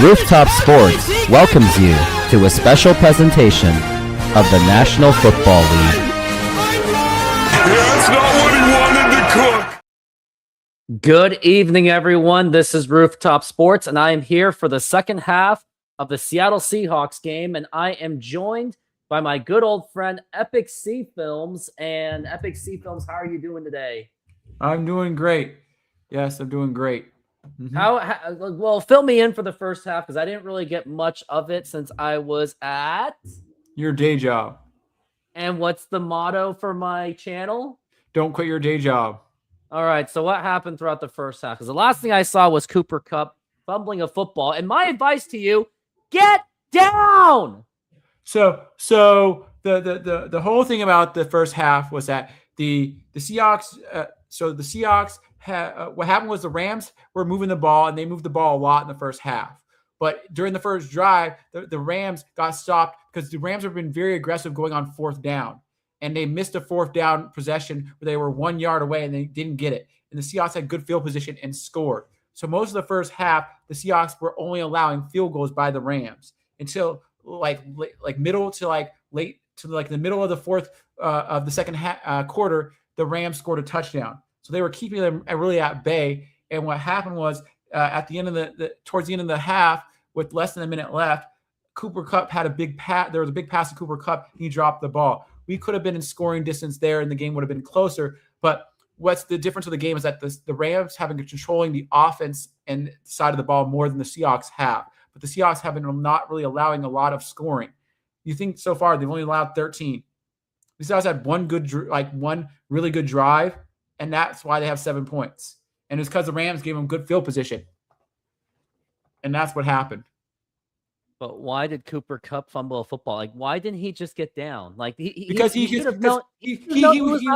Rooftop Sports welcomes you to a special presentation of the National Football League. That's not what he wanted to cook. Good evening, everyone. This is Rooftop Sports, and I am here for the second half of the Seattle Seahawks game, and I am joined by my good old friend Epic Sea Films. And Epic Sea Films, how are you doing today? I'm doing great. Yes, I'm doing great. Mm-hmm. Well, fill me in for the first half because I didn't really get much of it since I was at your day job. And what's the motto for my channel? Don't quit your day job. All right. So what happened throughout the first half? Because the last thing I saw was Cooper Kupp fumbling a football. And my advice to you: get down. So the whole thing about the first half was that the Seahawks. The Seahawks. What happened was the Rams were moving the ball, and they moved the ball a lot in the first half. But during the first drive, the Rams got stopped because the Rams have been very aggressive going on fourth down. And they missed a fourth down possession where they were 1 yard away and they didn't get it. And the Seahawks had good field position and scored. So most of the first half, the Seahawks were only allowing field goals by the Rams until middle to late to the middle of the fourth of the second quarter. The Rams scored a touchdown. So they were keeping them really at bay. And what happened was at the end of towards the end of the half, with less than a minute left, Cooper Kupp had a big pass. There was a big pass to Cooper Kupp. He dropped the ball. We could have been in scoring distance there, and the game would have been closer. But what's the difference of the game is that the Rams have been controlling the offense and side of the ball more than the Seahawks have. But the Seahawks have been not really allowing a lot of scoring. You think so far they've only allowed 13. The Seahawks had one really good drive, and that's why they have 7 points. And it's because the Rams gave them good field position. And that's what happened. But why did Cooper Kupp fumble a football? Like, why didn't he just get down? Like, he was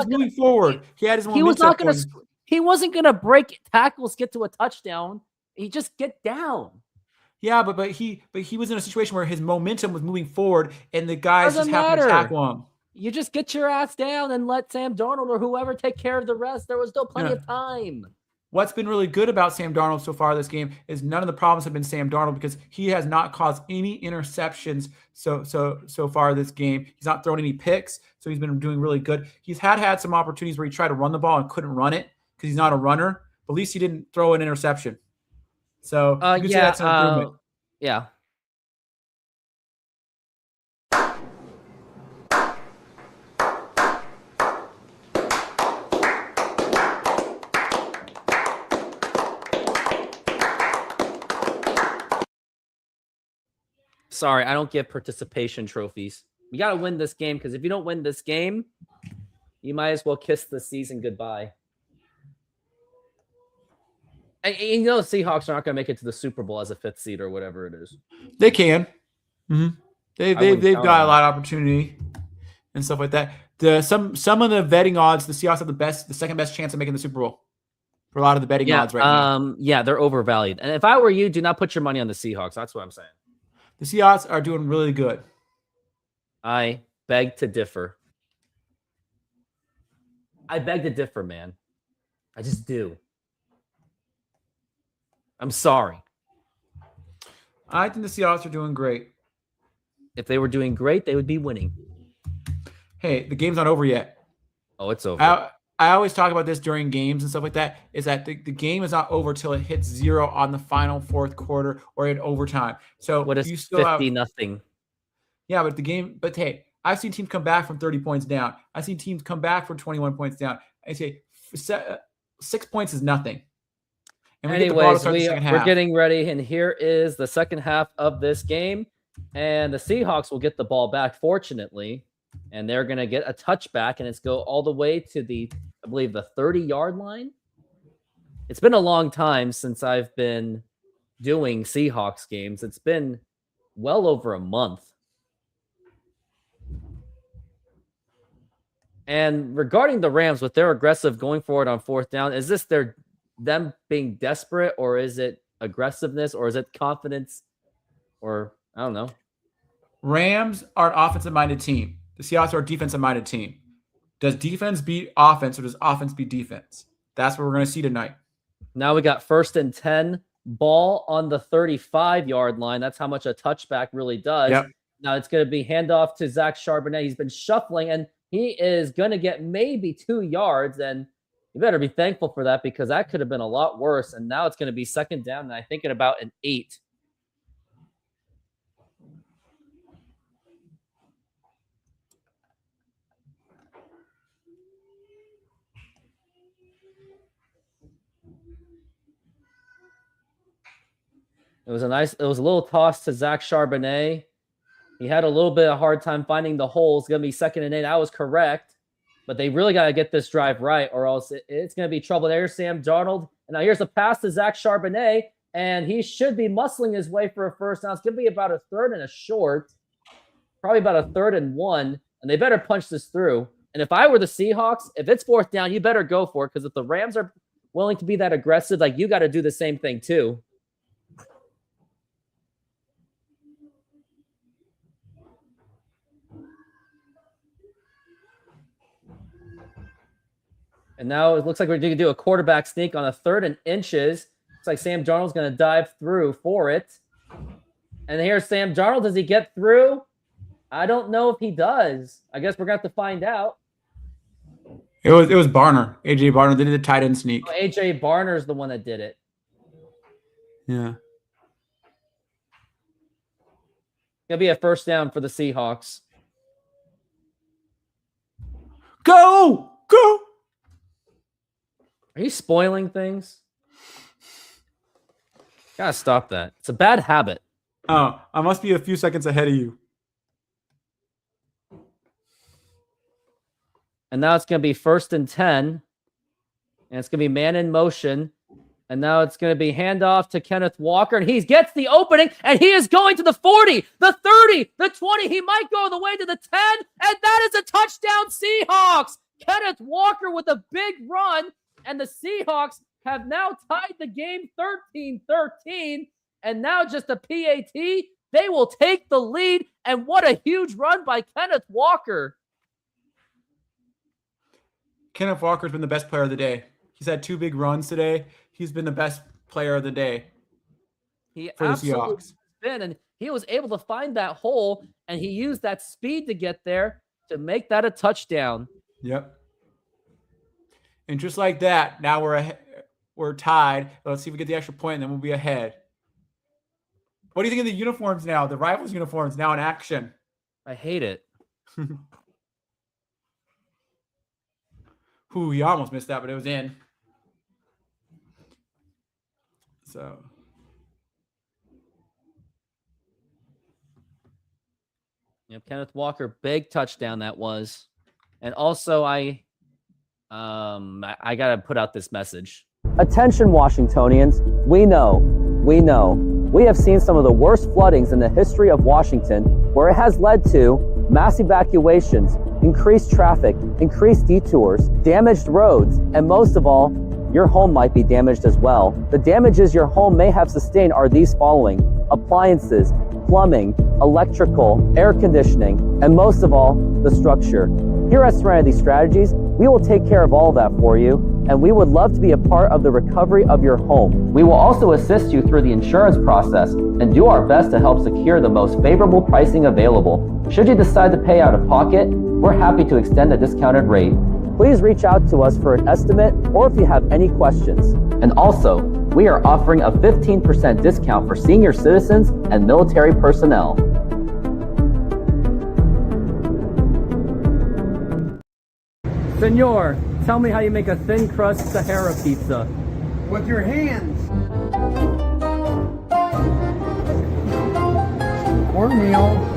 moving forward. He had his momentum. He was not going to. He wasn't going to break tackles, get to a touchdown. He just get down. Yeah, but he was in a situation where his momentum was moving forward, and the guys just happened to tackle him. You just get your ass down and let Sam Darnold or whoever take care of the rest. There was still plenty of time. What's been really good about Sam Darnold so far this game is none of the problems have been Sam Darnold because he has not caused any interceptions so far this game. He's not thrown any picks, so he's been doing really good. He's had some opportunities where he tried to run the ball and couldn't run it because he's not a runner. But at least he didn't throw an interception. So you can say that's an improvement. Yeah. Sorry, I don't give participation trophies. You got to win this game because if you don't win this game, you might as well kiss the season goodbye. And you know the Seahawks are not going to make it to the Super Bowl as a fifth seed or whatever it is. They can. Mm-hmm. They've got a lot of opportunity and stuff like that. Some of the betting odds, the Seahawks have the second best chance of making the Super Bowl for a lot of the betting odds right now. Yeah, they're overvalued. And if I were you, do not put your money on the Seahawks. That's what I'm saying. The Seahawks are doing really good. I beg to differ. Man. I just do. I'm sorry. I think the Seahawks are doing great. If they were doing great, they would be winning. Hey, the game's not over yet. Oh, it's over. I always talk about this during games and stuff like that, is that the game is not over till it hits 0 on the final fourth quarter or in overtime. So what is you still 50-0? Yeah, but hey, I've seen teams come back from 30 points down. I've seen teams come back from 21 points down. I say 6 points is nothing. And anyways, we're getting ready, and here is the second half of this game. And the Seahawks will get the ball back, fortunately, and they're going to get a touchback, and it's go all the way to I believe, the 30-yard line. It's been a long time since I've been doing Seahawks games. It's been well over a month. And regarding the Rams, with their aggressive going forward on fourth down, is this them being desperate, or is it aggressiveness, or is it confidence, or I don't know? Rams are an offensive-minded team. The Seahawks are a defensive-minded team. Does defense beat offense, or does offense beat defense? That's what we're going to see tonight. Now we got 1st and 10 ball on the 35-yard line. That's how much a touchback really does. Yep. Now it's going to be handoff to Zach Charbonnet. He's been shuffling, and he is going to get maybe 2 yards, and you better be thankful for that because that could have been a lot worse, and now it's going to be second down, and I think at about an 8. It was a little toss to Zach Charbonnet. He had a little bit of a hard time finding the hole. It's going to be second and 8. I was correct, but they really got to get this drive right or else it's going to be trouble. There's Sam Darnold. And now here's a pass to Zach Charbonnet, and he should be muscling his way for a first down. It's going to be about a 3rd and a short, probably about a 3rd and 1, and they better punch this through. And if I were the Seahawks, if it's 4th down, you better go for it because if the Rams are willing to be that aggressive, like you got to do the same thing too. And now it looks like we're going to do a quarterback sneak on a 3rd and inches. Looks like Sam Darnold's going to dive through for it. And here's Sam Darnold. Does he get through? I don't know if he does. I guess we're going to have to find out. It was Barner. AJ Barner did the tight end sneak. Oh, AJ Barner's the one that did it. Yeah. It'll be a first down for the Seahawks. Go! Go! Are you spoiling things? Gotta stop that. It's a bad habit. Oh, I must be a few seconds ahead of you. And now it's going to be 1st and 10. And it's going to be man in motion. And now it's going to be handoff to Kenneth Walker. And he gets the opening. And he is going to the 40, the 30, the 20. He might go the way to the 10. And that is a touchdown, Seahawks. Kenneth Walker with a big run. And the Seahawks have now tied the game 13-13. And now just a PAT. They will take the lead. And what a huge run by Kenneth Walker. Kenneth Walker's been the best player of the day. He's had 2 big runs today. He's been the best player of the day. He for the absolutely Seahawks. been, and he was able to find that hole, and he used that speed to get there to make that a touchdown. Yep. And just like that, now we're tied. Let's see if we get the extra point, and then we'll be ahead. What do you think of the uniforms now? The Rivals uniforms now in action. I hate it. Ooh, he almost missed that, but it was in. So. Yep, Kenneth Walker, big touchdown that was. And also, I got to put out this message. Attention, Washingtonians. We know. We have seen some of the worst floodings in the history of Washington, where it has led to mass evacuations, increased traffic, increased detours, damaged roads, and most of all, your home might be damaged as well. The damages your home may have sustained are these following: appliances, plumbing, electrical, air conditioning, and most of all, the structure. Here at Serenity Strategies, we will take care of all that for you, and we would love to be a part of the recovery of your home. We will also assist you through the insurance process and do our best to help secure the most favorable pricing available. Should you decide to pay out of pocket, we're happy to extend a discounted rate. Please reach out to us for an estimate or if you have any questions. And also, we are offering a 15% discount for senior citizens and military personnel. Senor, tell me how you make a thin crust Sahara pizza. With your hands. Cornmeal.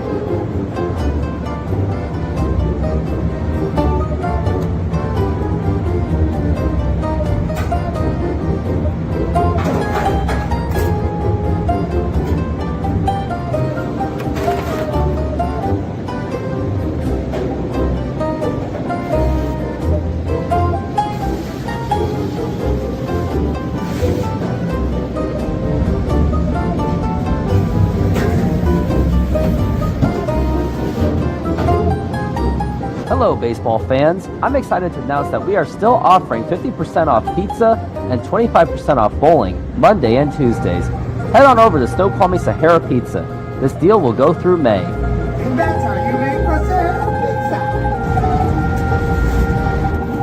Hello, baseball fans. I'm excited to announce that we are still offering 50% off pizza and 25% off bowling Monday and Tuesdays. Head on over to Snoqualmie Sahara Pizza. This deal will go through May. And that's how you make a Sahara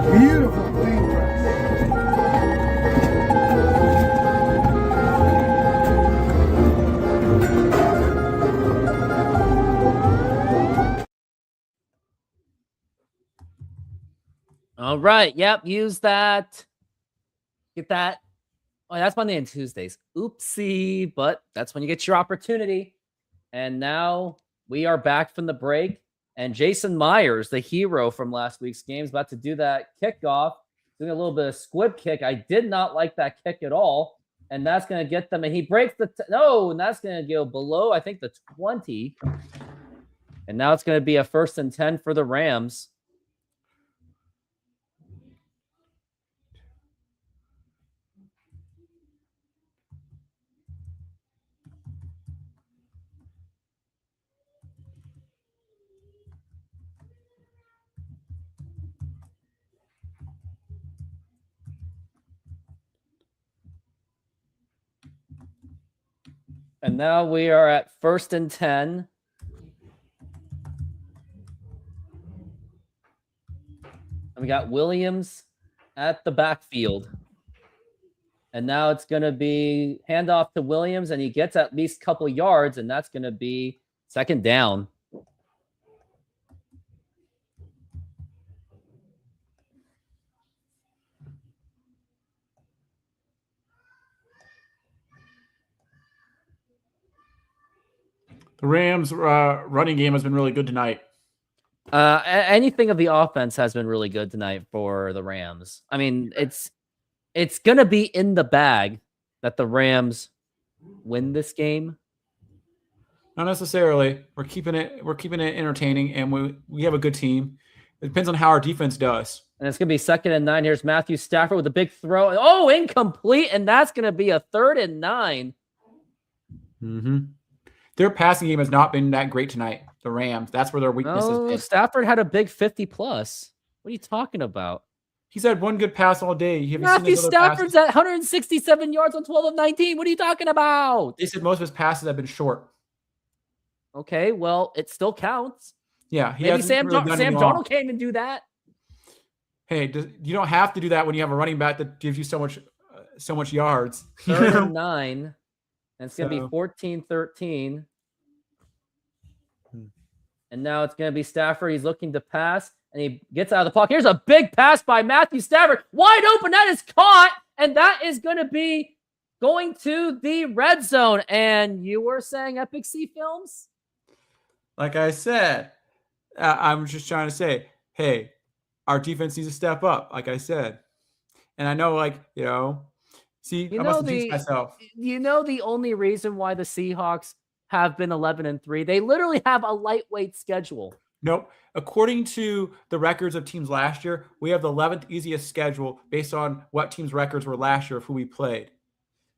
pizza. Beautiful thing, All right. Yep. Use that. Get that. Oh, that's Monday and Tuesdays. Oopsie. But that's when you get your opportunity. And now we are back from the break. And Jason Myers, the hero from last week's game, is about to do that kickoff. Doing a little bit of squib kick. I did not like that kick at all. And that's going to get them. And he breaks the... and that's going to go below, I think, the 20. And now it's going to be a 1st and 10 for the Rams. And now we are at 1st and 10. And we got Williams at the backfield. And now it's going to be handoff to Williams, and he gets at least a couple yards, and that's going to be 2nd down. The Rams' running game has been really good tonight. Anything of the offense has been really good tonight for the Rams. I mean, it's going to be in the bag that the Rams win this game. Not necessarily. We're keeping it entertaining, and we have a good team. It depends on how our defense does. And it's going to be 2nd and 9. Here's Matthew Stafford with a big throw. Oh, incomplete. And that's going to be a 3rd and 9. Mm-hmm. Their passing game has not been that great tonight. The Rams. That's where their weakness has been. Stafford had a big 50-plus. What are you talking about? He's had one good pass all day. Matthew Stafford's at 167 yards on 12 of 19. What are you talking about? They said most of his passes have been short. Okay, well, it still counts. Yeah. Maybe Sam Darnold can't even do that. Hey, you don't have to do that when you have a running back that gives you so much yards. 3rd and 9. And it's going to be 14-13. And now it's going to be Stafford. He's looking to pass, and he gets out of the pocket. Here's a big pass by Matthew Stafford. Wide open. That is caught, and that is going to be going to the red zone. And you were saying Epic C Films? Like I said, I'm just trying to say, hey, our defense needs to step up, like I said. And I know, see, I must have jinxed myself. You know the only reason why the Seahawks have been 11-3? They literally have a lightweight schedule. Nope. According to the records of teams last year, we have the 11th easiest schedule based on what teams' records were last year of who we played.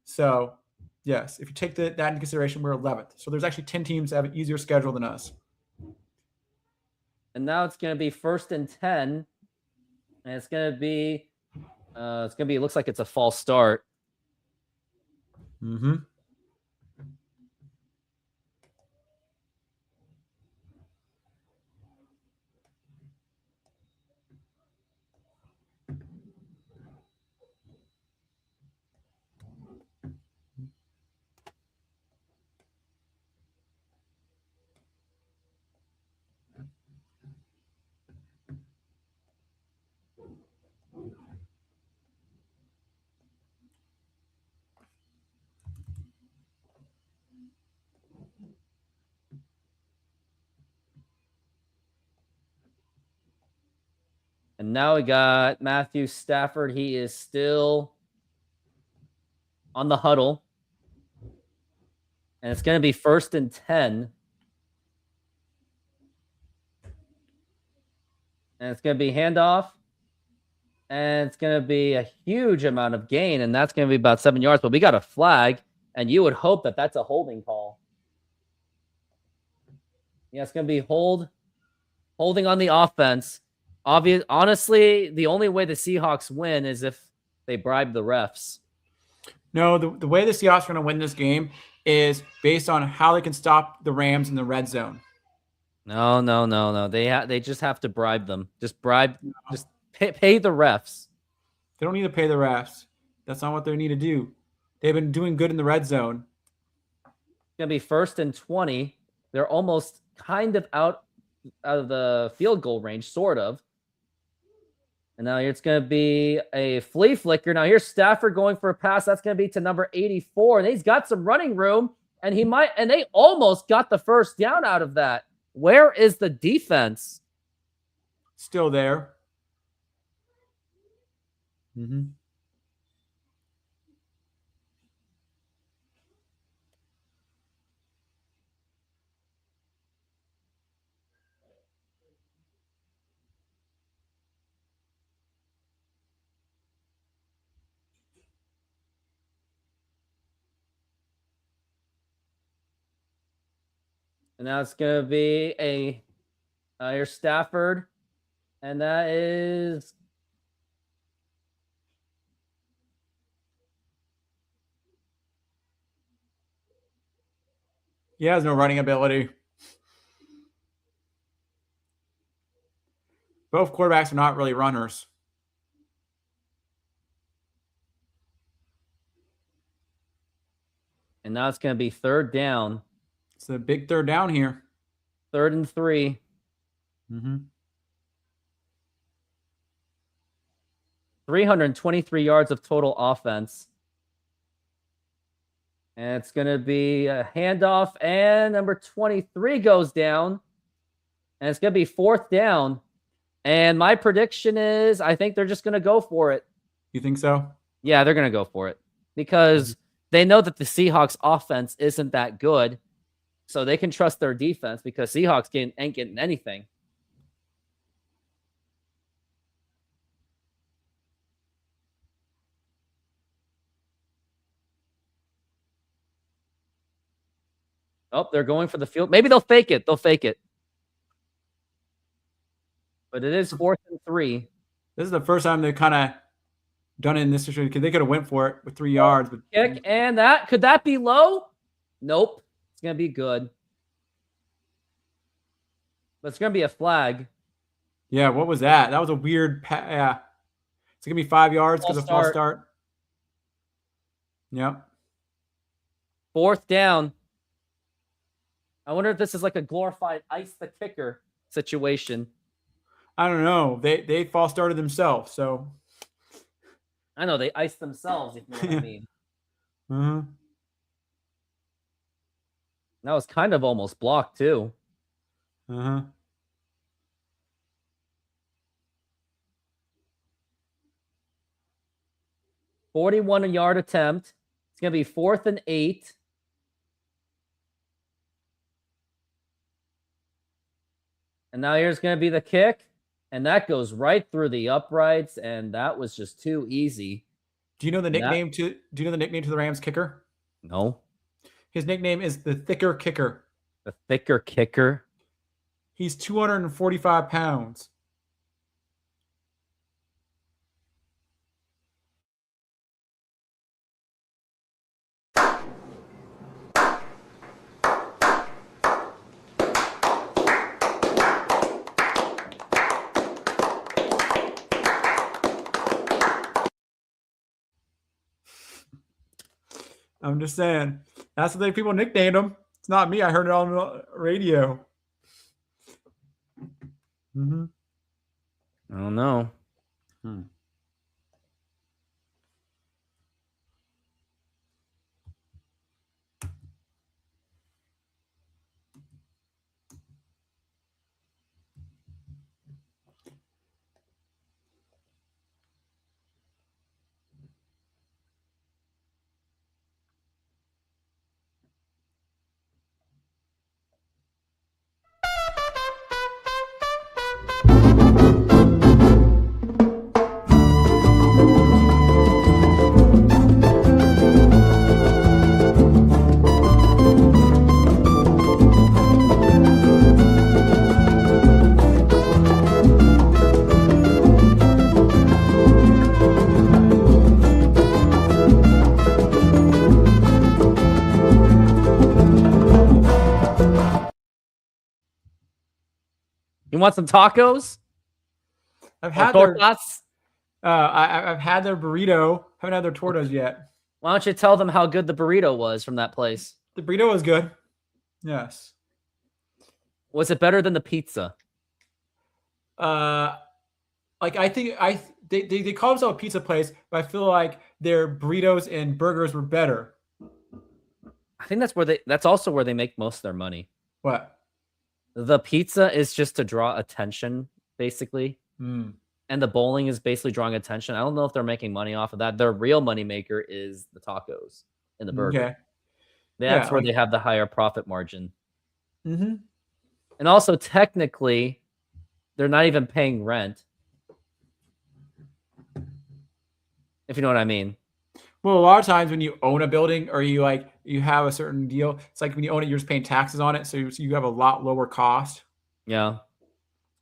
So, yes, if you take that into consideration, we're 11th. So there's actually 10 teams that have an easier schedule than us. And now it's going to be 1st and 10. And it's going to be, it looks like it's a false start. Mm-hmm. And now we got Matthew Stafford. He is still on the huddle. And it's going to be 1st and 10. And it's going to be handoff. And it's going to be a huge amount of gain. And that's going to be about 7 yards. But we got a flag. And you would hope that that's a holding call. Yeah, it's going to be holding on the offense. Honestly, the only way the Seahawks win is if they bribe the refs. No, the way the Seahawks are going to win this game is based on how they can stop the Rams in the red zone. No. They just have to bribe them. Just pay the refs. They don't need to pay the refs. That's not what they need to do. They've been doing good in the red zone. It's gonna be 1st and 20. They're almost kind of out of the field goal range, sort of. And now it's going to be a flea flicker. Now here's Stafford going for a pass. That's going to be to number 84. And he's got some running room. And they almost got the first down out of that. Where is the defense? Still there. Mm-hmm. And now it's going to be here's Stafford. And that is... He has no running ability. Both quarterbacks are not really runners. And now it's going to be 3rd down. It's a big 3rd down here. 3rd and 3. Mm-hmm. 323 yards of total offense. And it's going to be a handoff, and number 23 goes down. And it's going to be 4th down. And my prediction is I think they're just going to go for it. You think so? Yeah, they're going to go for it because they know that the Seahawks offense isn't that good. So they can trust their defense because Seahawks ain't getting anything. Oh, they're going for the field. Maybe they'll fake it. But it is 4th and 3. This is the first time they've kind of done it in this situation because they could have went for it with 3 yards. But kick, and could that be low? Nope. It's going to be good. But it's going to be a flag. Yeah, what was that? That was a weird yeah. It's going to be 5 yards because of false start. Yep. 4th down. I wonder if this is like a glorified ice the kicker situation. I don't know. They false started themselves, so. I know they iced themselves, if you know what I mean. Mm-hmm. That was kind of almost blocked too. Uh-huh. $41-yard attempt. It's going to be 4th and 8. And now here's going to be the kick. And that goes right through the uprights. And that was just too easy. Do you know the nickname to the Rams kicker? No. His nickname is the Thicker Kicker. The Thicker Kicker? He's 245 pounds. I'm just saying. That's what people nicknamed him. It's not me. I heard it on the radio. Mm-hmm. I don't know. You want some tacos? I've Or had their tortas? I've had their burrito. Haven't had their tortas yet. Why don't you tell them how good the burrito was from that place? The burrito was good. Yes. Was it better than the pizza? Like I think they call themselves a pizza place, but I feel like their burritos and burgers were better. I think that's also where they make most of their money. What? The pizza is just to draw attention, basically. Mm. And the bowling is basically drawing attention. I don't know if they're making money off of that. Their real money maker is the tacos and the burger. Okay. That's where they have the higher profit margin. Mm-hmm. And also, technically, they're not even paying rent. If you know what I mean. Well, a lot of times when you own a building or you have a certain deal, it's like when you own it, you're just paying taxes on it, so you have a lot lower cost. Yeah.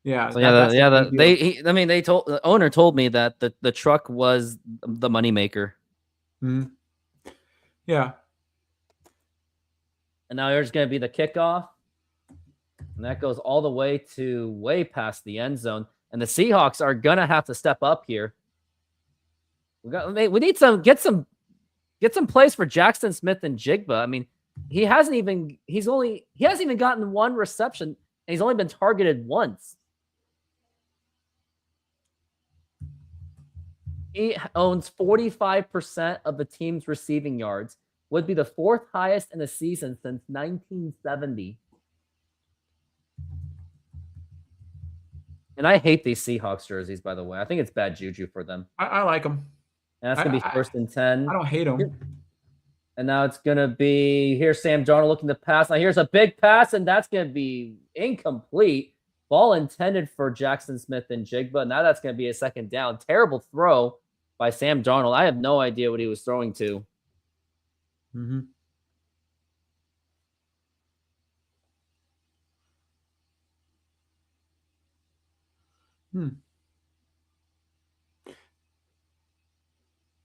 Yeah. So the owner told me that the truck was the moneymaker. Mm-hmm. Yeah. And now there's going to be the kickoff. And that goes all the way to way past the end zone. And the Seahawks are going to have to step up here. We need get some plays for Jackson Smith and Jigba. I mean, he hasn't even gotten one reception, and he's only been targeted once. He owns 45% of the team's receiving yards, would be the fourth highest in the season since 1970. And I hate these Seahawks jerseys, by the way. I think it's bad juju for them. I like them. And that's going to be first and 10. I don't hate them. And now it's going to be, here's Sam Darnold looking to pass. Now here's a big pass, and that's going to be incomplete. Ball intended for Jackson Smith and Jigba. Now that's going to be a second down. Terrible throw by Sam Darnold. I have no idea what he was throwing to. Mm-hmm.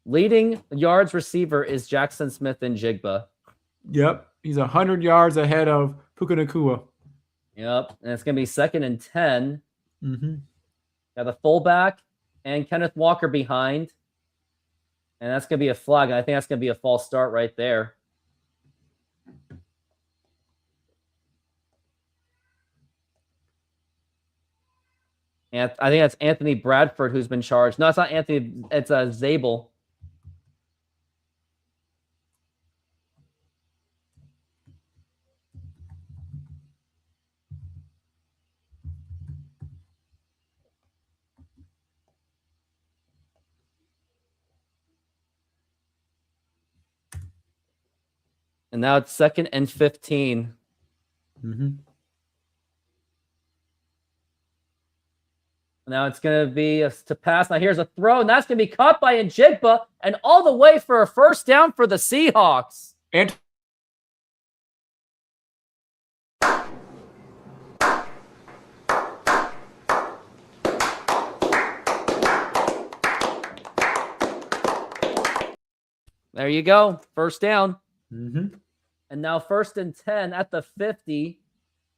Leading yards receiver is Jackson Smith and Jigba. Yep. He's 100 yards ahead of Puka Nacua. Yep. And it's going to be second and 10. Mm-hmm. Got the fullback and Kenneth Walker behind. And that's going to be a flag. And I think that's going to be a false start right there. And I think that's Anthony Bradford who's been charged. No, it's not Anthony. It's Zabel. And now it's second and 15. Mm-hmm. Now it's going to be to pass. Now here's a throw, and that's going to be caught by Njigba, and all the way for a first down for the Seahawks. And there you go. First down. mm-hmm. And now first and 10 at the 50.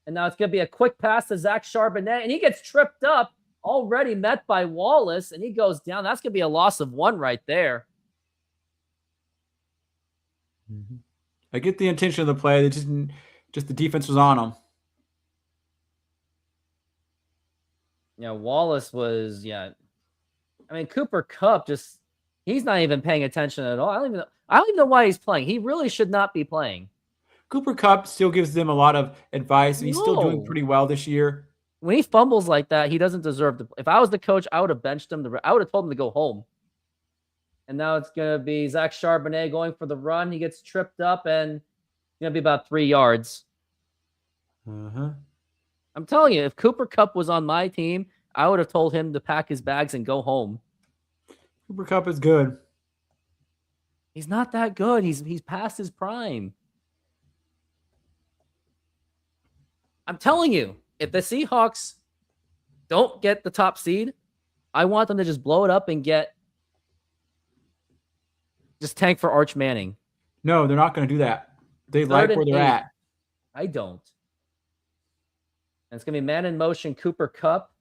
And now it's going to be a quick pass to Zach Charbonnet, and he gets tripped up, already met by Wallace, and he goes down. That's going to be a loss of 1 right there. Mm-hmm. I get the intention of the play. Just the defense was on him. Yeah, Wallace was, I mean, Cooper Kupp he's not even paying attention at all. I don't even know why he's playing. He really should not be playing. Cooper Kupp still gives them a lot of advice, and he's still doing pretty well this year. When he fumbles like that, he doesn't deserve to. If I was the coach, I would have benched him. I would have told him to go home. And now it's going to be Zach Charbonnet going for the run. He gets tripped up, and it's going to be about 3 yards. Uh-huh. I'm telling you, if Cooper Kupp was on my team, I would have told him to pack his bags and go home. Cooper Kupp is good. He's not that good. He's past his prime. I'm telling you, if the Seahawks don't get the top seed, I want them to just blow it up and just tank for Arch Manning. No, they're not going to do that. They like where they're at. I don't. And it's going to be man in motion, Cooper Kupp.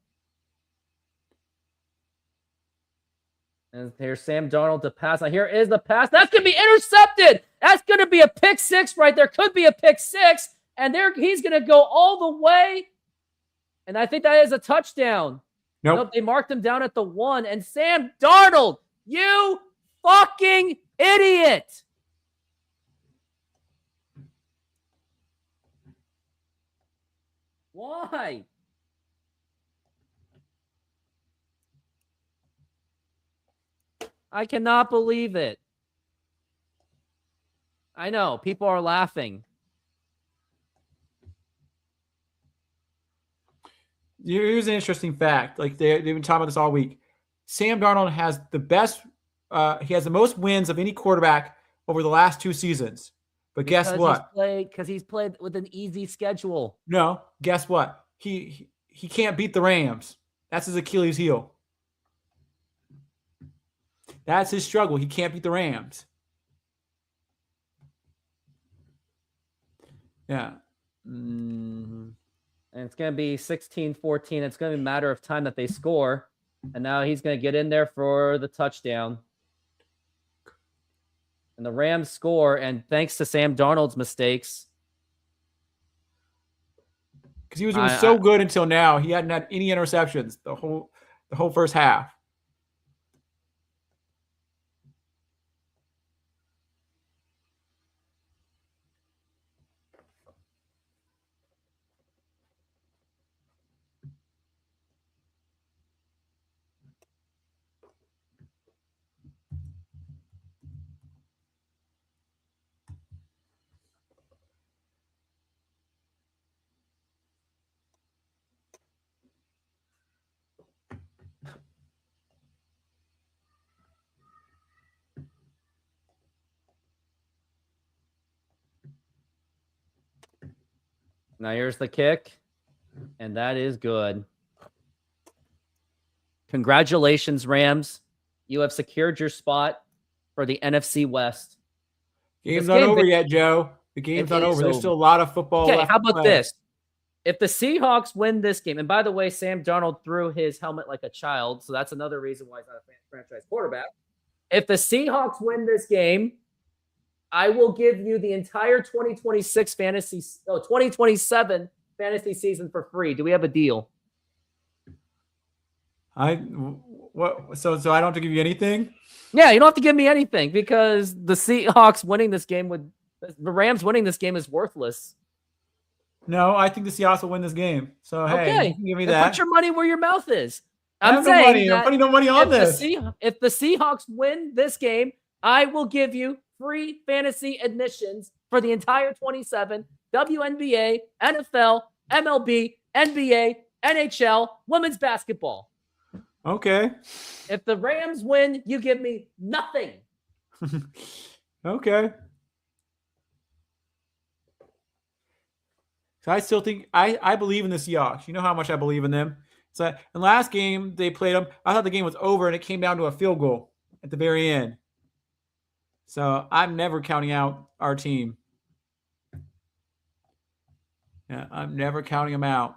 And here's Sam Darnold to pass. Now here is the pass. That's going to be intercepted. That's going to be a pick six right there. Could be a pick six. And there he's going to go all the way. And I think that is a touchdown. Nope, they marked him down at the 1. And Sam Darnold, you fucking idiot. Why? I cannot believe it. I know, people are laughing. Here's an interesting fact. Like they've been talking about this all week. Sam Darnold has the best. He has the most wins of any quarterback over the last 2 seasons. But guess what? Because he's played with an easy schedule. No, guess what? He can't beat the Rams. That's his Achilles heel. That's his struggle. He can't beat the Rams. Yeah. And it's going to be 16-14. It's going to be a matter of time that they score. And now he's going to get in there for the touchdown. And the Rams score. And thanks to Sam Darnold's mistakes. Because he was doing so good until now. He hadn't had any interceptions the whole first half. Now here's the kick. And that is good. Congratulations, Rams. You have secured your spot for the NFC West. Game's not over yet, Joe. The game's not over. There's still a lot of football left. How about this? If the Seahawks win this game, and by the way, Sam Darnold threw his helmet like a child, so that's another reason why he's not a franchise quarterback. If the Seahawks win this game, I will give you the entire 2027 fantasy season for free. Do we have a deal? So I don't have to give you anything? Yeah, you don't have to give me anything because the Seahawks winning this game the Rams winning this game is worthless. No, I think the Seahawks will win this game. So hey, you can give me that. Put your money where your mouth is. I'm saying I'm putting no money on this. If the Seahawks win this game, I will give you free fantasy admissions for the entire 27 WNBA, NFL, MLB, NBA, NHL, women's basketball. Okay. If the Rams win, you give me nothing. Okay. So I still think I believe in the Seahawks. You know how much I believe in them. So in the last game they played them, I thought the game was over and it came down to a field goal at the very end. So I'm never counting out our team. Yeah, I'm never counting them out.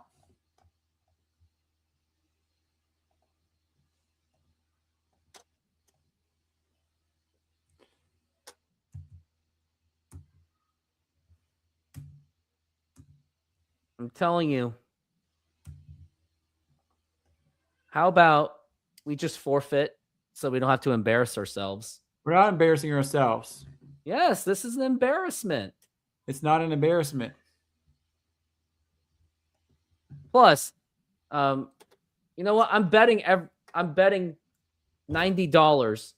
I'm telling you. How about we just forfeit so we don't have to embarrass ourselves? We're not embarrassing ourselves. Yes, this is an embarrassment. It's not an embarrassment. Plus, you know what? I'm betting $90.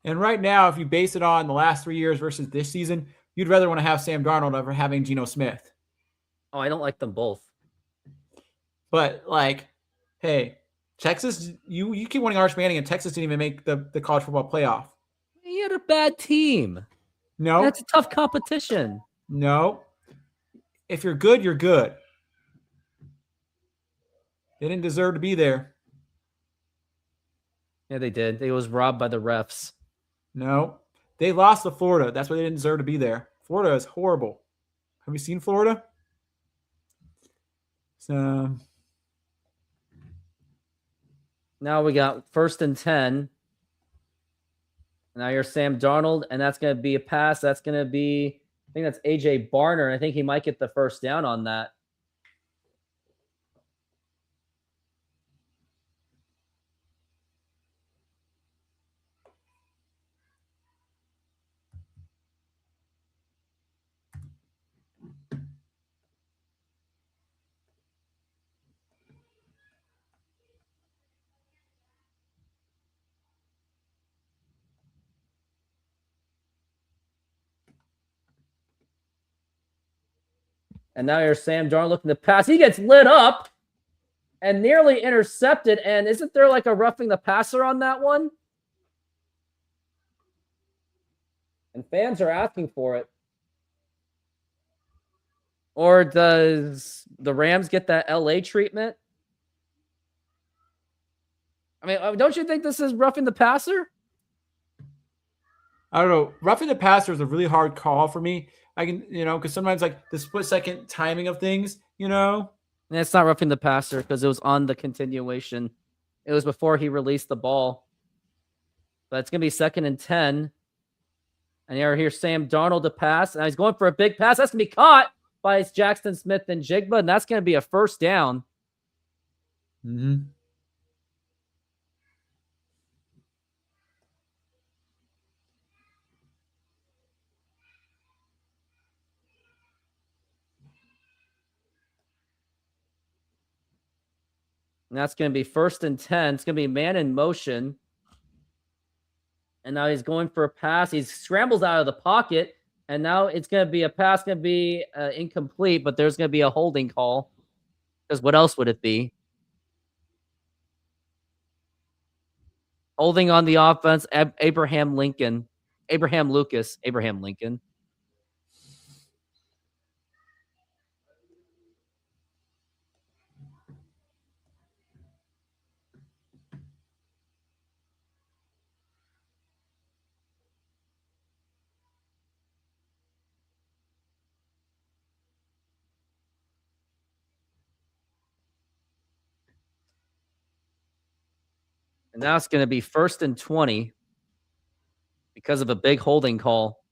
And right now, if you base it on the last 3 years versus this season, you'd rather want to have Sam Darnold over having Geno Smith. Oh, I don't like them both. But like, hey, Texas, you keep wanting Arch Manning, and Texas didn't even make the college football playoff. He had a bad team. No, That's a tough competition. no. If you're good, you're good. They didn't deserve to be there. Yeah, they did. They was robbed by the refs. No, they lost to Florida. That's why they didn't deserve to be there. Florida is horrible. Have you seen Florida? So now we got 1st and 10. Now you're Sam Darnold, and that's going to be a pass. That's going to be, I think that's AJ Barner, and I think he might get the first down on that. And now you're Sam Darnold looking to pass. He gets lit up and nearly intercepted. And isn't there like a roughing the passer on that one? And fans are asking for it. Or does the Rams get that LA treatment? I mean, don't you think this is roughing the passer? I don't know. Roughing the passer is a really hard call for me. I can, because sometimes like the split second timing of things, And it's not roughing the passer because it was on the continuation. It was before he released the ball. But it's going to be 2nd and 10. And here's Sam Darnold to pass. And he's going for a big pass. That's going to be caught by Jackson Smith and Jigba. And that's going to be a first down. Mm-hmm. And that's going to be 1st and 10. It's going to be man in motion. And now he's going for a pass. He scrambles out of the pocket. And now it's going to be a pass, going to be incomplete, but there's going to be a holding call. Because what else would it be? Holding on the offense, Abraham Lincoln. Abraham Lucas. Abraham Lincoln. And now it's going to be 1st and 20 because of a big holding call.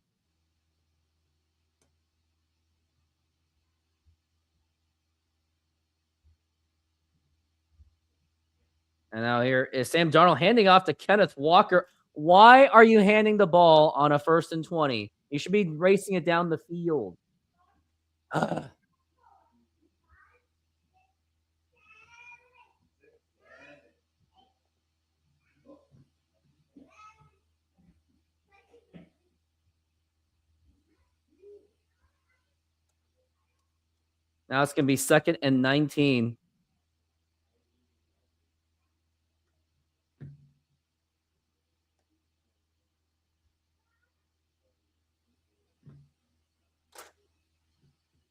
And now here is Sam Darnold handing off to Kenneth Walker. Why are you handing the ball on a 1st and 20? You should be racing it down the field. Now it's going to be 2nd and 19.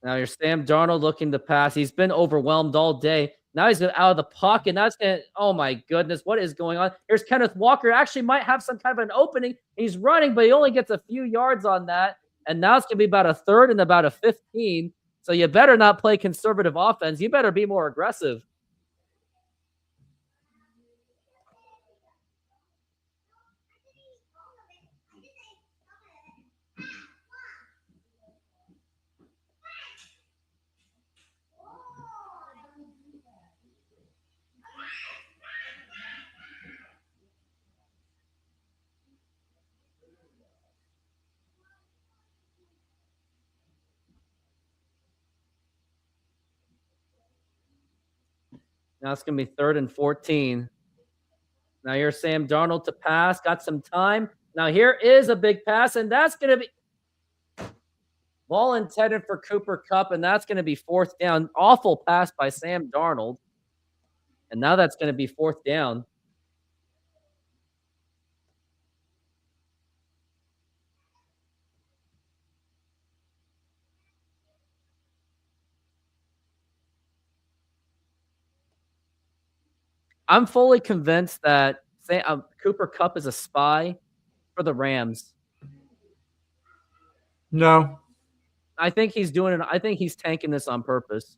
Now you're Sam Darnold looking to pass. He's been overwhelmed all day. Now he's out of the pocket. Now it's going to, oh my goodness, what is going on? Here's Kenneth Walker. Actually might have some kind of an opening. He's running, but he only gets a few yards on that. And now it's going to be about a 3rd and about a 15. So you better not play conservative offense. You better be more aggressive. Now it's going to be 3rd and 14. Now here's Sam Darnold to pass. Got some time. Now here is a big pass, and that's going to be ball intended for Cooper Kupp, and that's going to be 4th down. Awful pass by Sam Darnold. And now that's going to be 4th down. I'm fully convinced that Cooper Kupp is a spy for the Rams. No. I think he's doing it. I think he's tanking this on purpose.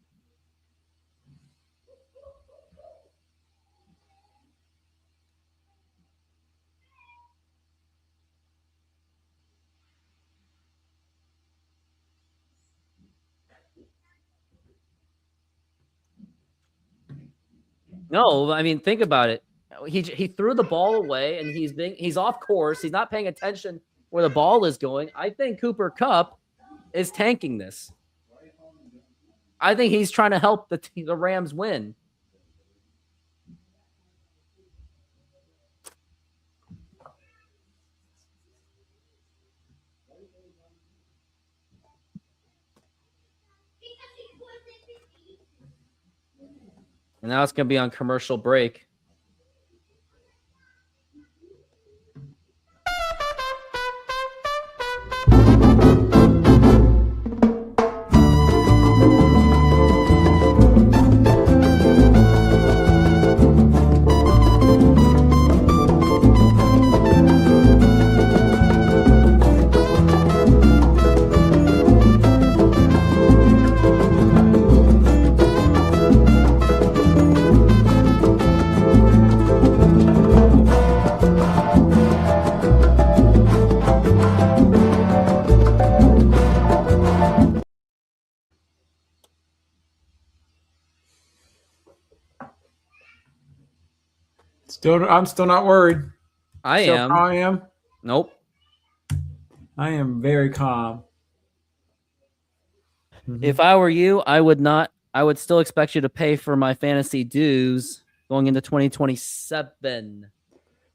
No, I mean, think about it. He threw the ball away, and he's off course. He's not paying attention where the ball is going. I think Cooper Kupp is tanking this. I think he's trying to help the Rams win. And now it's going to be on commercial break. I'm still not worried. I am. Nope. I am very calm. If I were you, I would not. I would still expect you to pay for my fantasy dues going into 2027.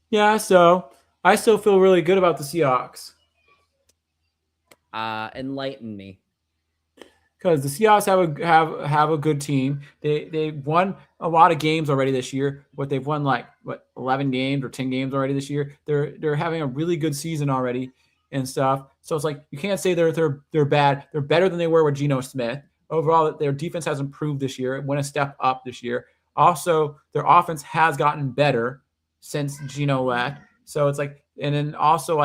Yeah, so I still feel really good about the Seahawks. Enlighten me. Because the Seahawks have a good team. They've won a lot of games already this year. They've won 11 games or 10 games already this year. They're having a really good season already and stuff. So it's like you can't say they're bad. They're better than they were with Geno Smith. Overall, their defense has improved this year. It went a step up this year. Also, their offense has gotten better since Geno left. So it's like, and then also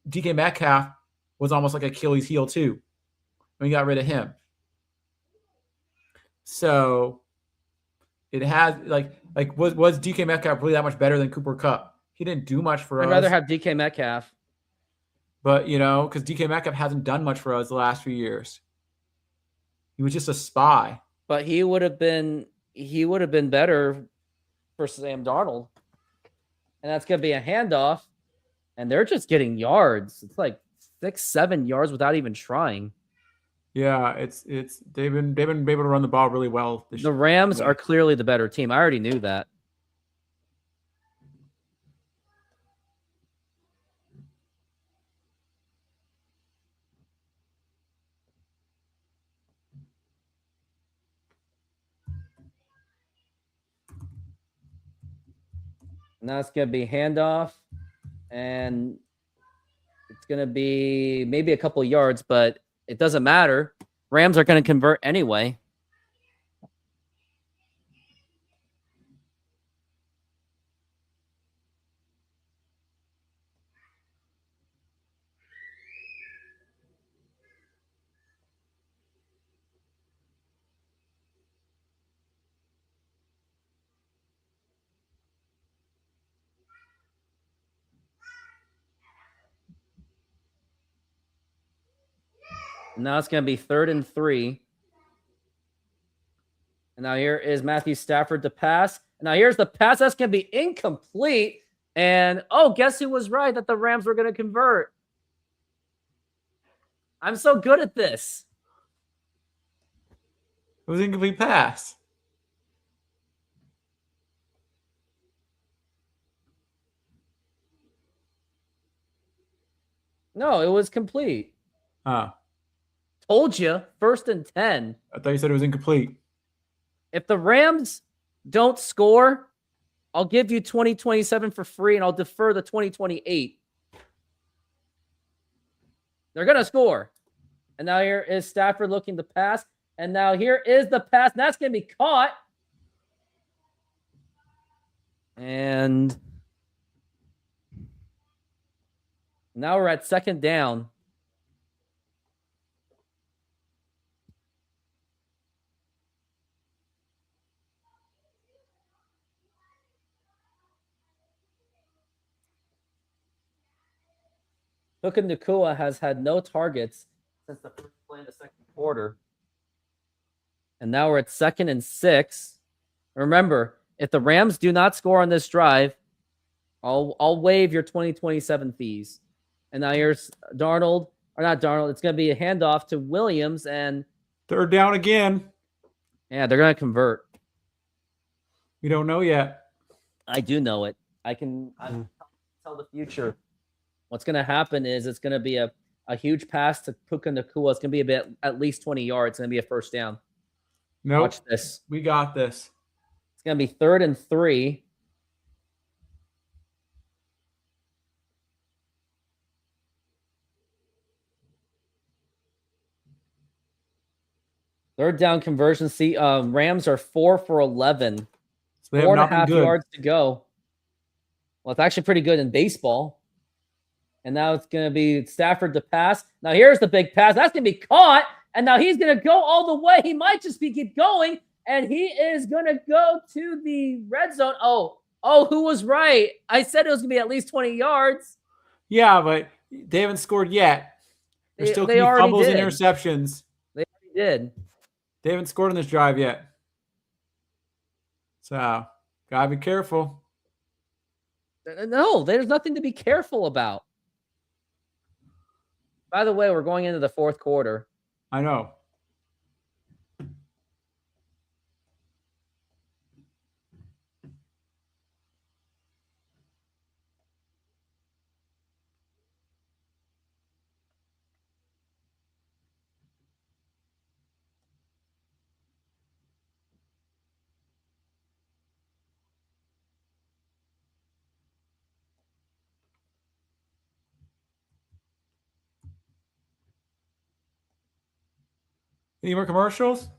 DK Metcalf was almost like Achilles' heel too when we got rid of him. So it has was DK Metcalf really that much better than Cooper Kupp? He didn't do much for us. I'd rather have DK Metcalf. But because DK Metcalf hasn't done much for us the last few years. He was just a spy. But he would have been better for Sam Darnold. And that's gonna be a handoff. And they're just getting yards. It's like 6-7 yards without even trying. Yeah, it's they've been able to run the ball really well this year. The Rams are clearly the better team. I already knew that. Now it's going to be handoff, and it's going to be maybe a couple yards, but it doesn't matter. Rams are going to convert anyway. Now it's going to be 3rd and 3. And now here is Matthew Stafford to pass. Now here's the pass. That's going to be incomplete. And, guess who was right that the Rams were going to convert? I'm so good at this. It was an incomplete pass. No, it was complete. Told you, 1st and 10. I thought you said it was incomplete. If the Rams don't score, I'll give you 2027 for free, and I'll defer the 2028. They're going to score. And now here is Stafford looking to pass. And now here is the pass. And that's going to be caught. And now we're at 2nd down. Puka Nacua has had no targets since the first play in the 2nd quarter. And now we're at 2nd and 6. Remember, if the Rams do not score on this drive, I'll waive your 2027 fees. And now here's Darnold, or not Darnold. It's going to be a handoff to Williams, and 3rd down again. Yeah, they're going to convert. We don't know yet. I do know it. I can tell the future. What's going to happen is it's going to be a huge pass to Puka Nacua. It's going to be at least 20 yards. It's going to be a 1st down. Nope. Watch this. We got this. It's going to be 3rd and 3. Third down conversion. See, Rams are 4 for 11. So they have 4.5 good. yards to go. Well, it's actually pretty good in baseball. And now it's going to be Stafford to pass. Now here's the big pass. That's going to be caught. And now he's going to go all the way. He might just keep going. And he is going to go to the red zone. Oh, who was right? I said it was going to be at least 20 yards. Yeah, but they haven't scored yet. There's still they already fumbles did. and interceptions. They already did. They haven't scored on this drive yet. So, gotta be careful. No, there's nothing to be careful about. By the way, we're going into the 4th quarter. I know. Any more commercials?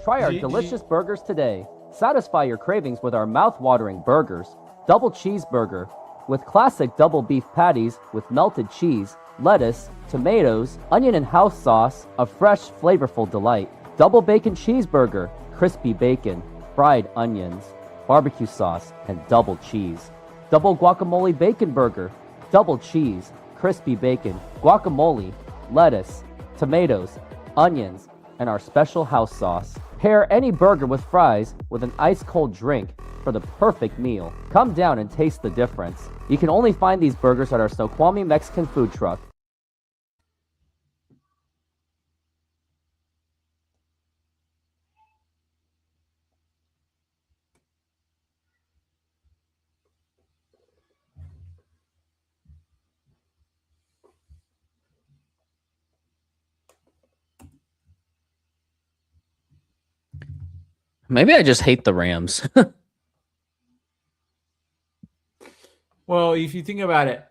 Try our delicious burgers today. Satisfy your cravings with our mouth-watering burgers. Double cheeseburger with classic double beef patties with melted cheese, lettuce, tomatoes, onion and house sauce, a fresh, flavorful delight. Double bacon cheeseburger, crispy bacon, fried onions, barbecue sauce, and double cheese. Double guacamole bacon burger, double cheese, crispy bacon, guacamole, lettuce, tomatoes, onions, and our special house sauce. Pair any burger with fries with an ice-cold drink for the perfect meal. Come down and taste the difference. You can only find these burgers at our Snoqualmie Mexican food truck. Maybe I just hate the Rams. Well, if you think about it,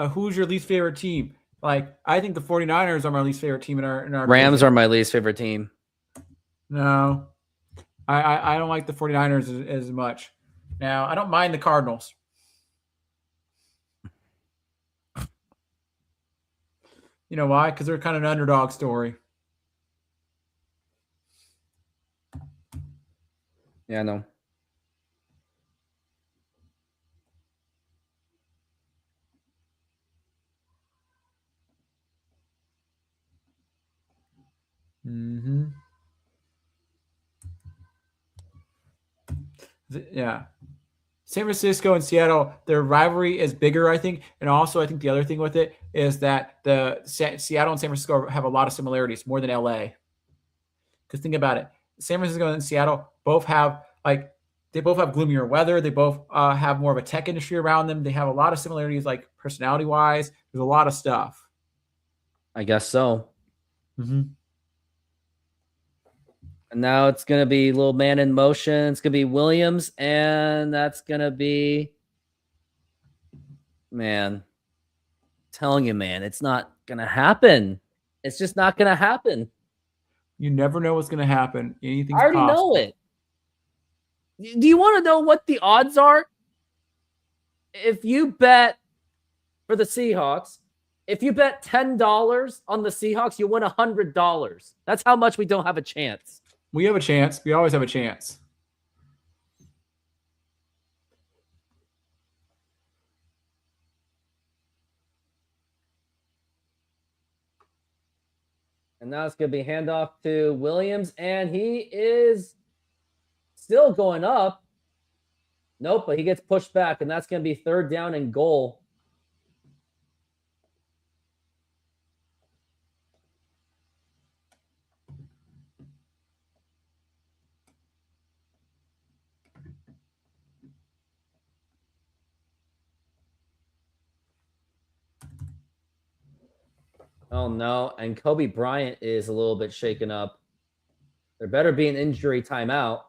who's your least favorite team? Like, I think the 49ers are my least favorite team in our Rams are my least favorite team. No. I don't like the 49ers as much. Now, I don't mind the Cardinals. You know why? Because they're kind of an underdog story. Yeah, I know. Mm-hmm. Yeah. San Francisco and Seattle, their rivalry is bigger, I think. And also, I think the other thing with it is that the Seattle and San Francisco have a lot of similarities, more than LA. Because think about it. San Francisco and Seattle both have, like, They both have gloomier weather. They both have more of a tech industry around them. They have a lot of similarities, like personality-wise. There's a lot of stuff. I guess so. Mm-hmm. And now it's going to be little man in motion. It's going to be Williams, and that's going to be, man, telling you, man, it's not going to happen. It's just not going to happen. You never know what's going to happen. Anything's I already possible. know it. Do you want to know what the odds are? If you bet for the Seahawks, if you bet $10 on the Seahawks, you win $100. That's how much we don't have a chance. We have a chance. We always have a chance. And now it's going to be handoff to Williams, and he is still going up. Nope, but he gets pushed back, and that's going to be 3rd down and goal. Oh, no. And Kobe Bryant is a little bit shaken up. There better be an injury timeout.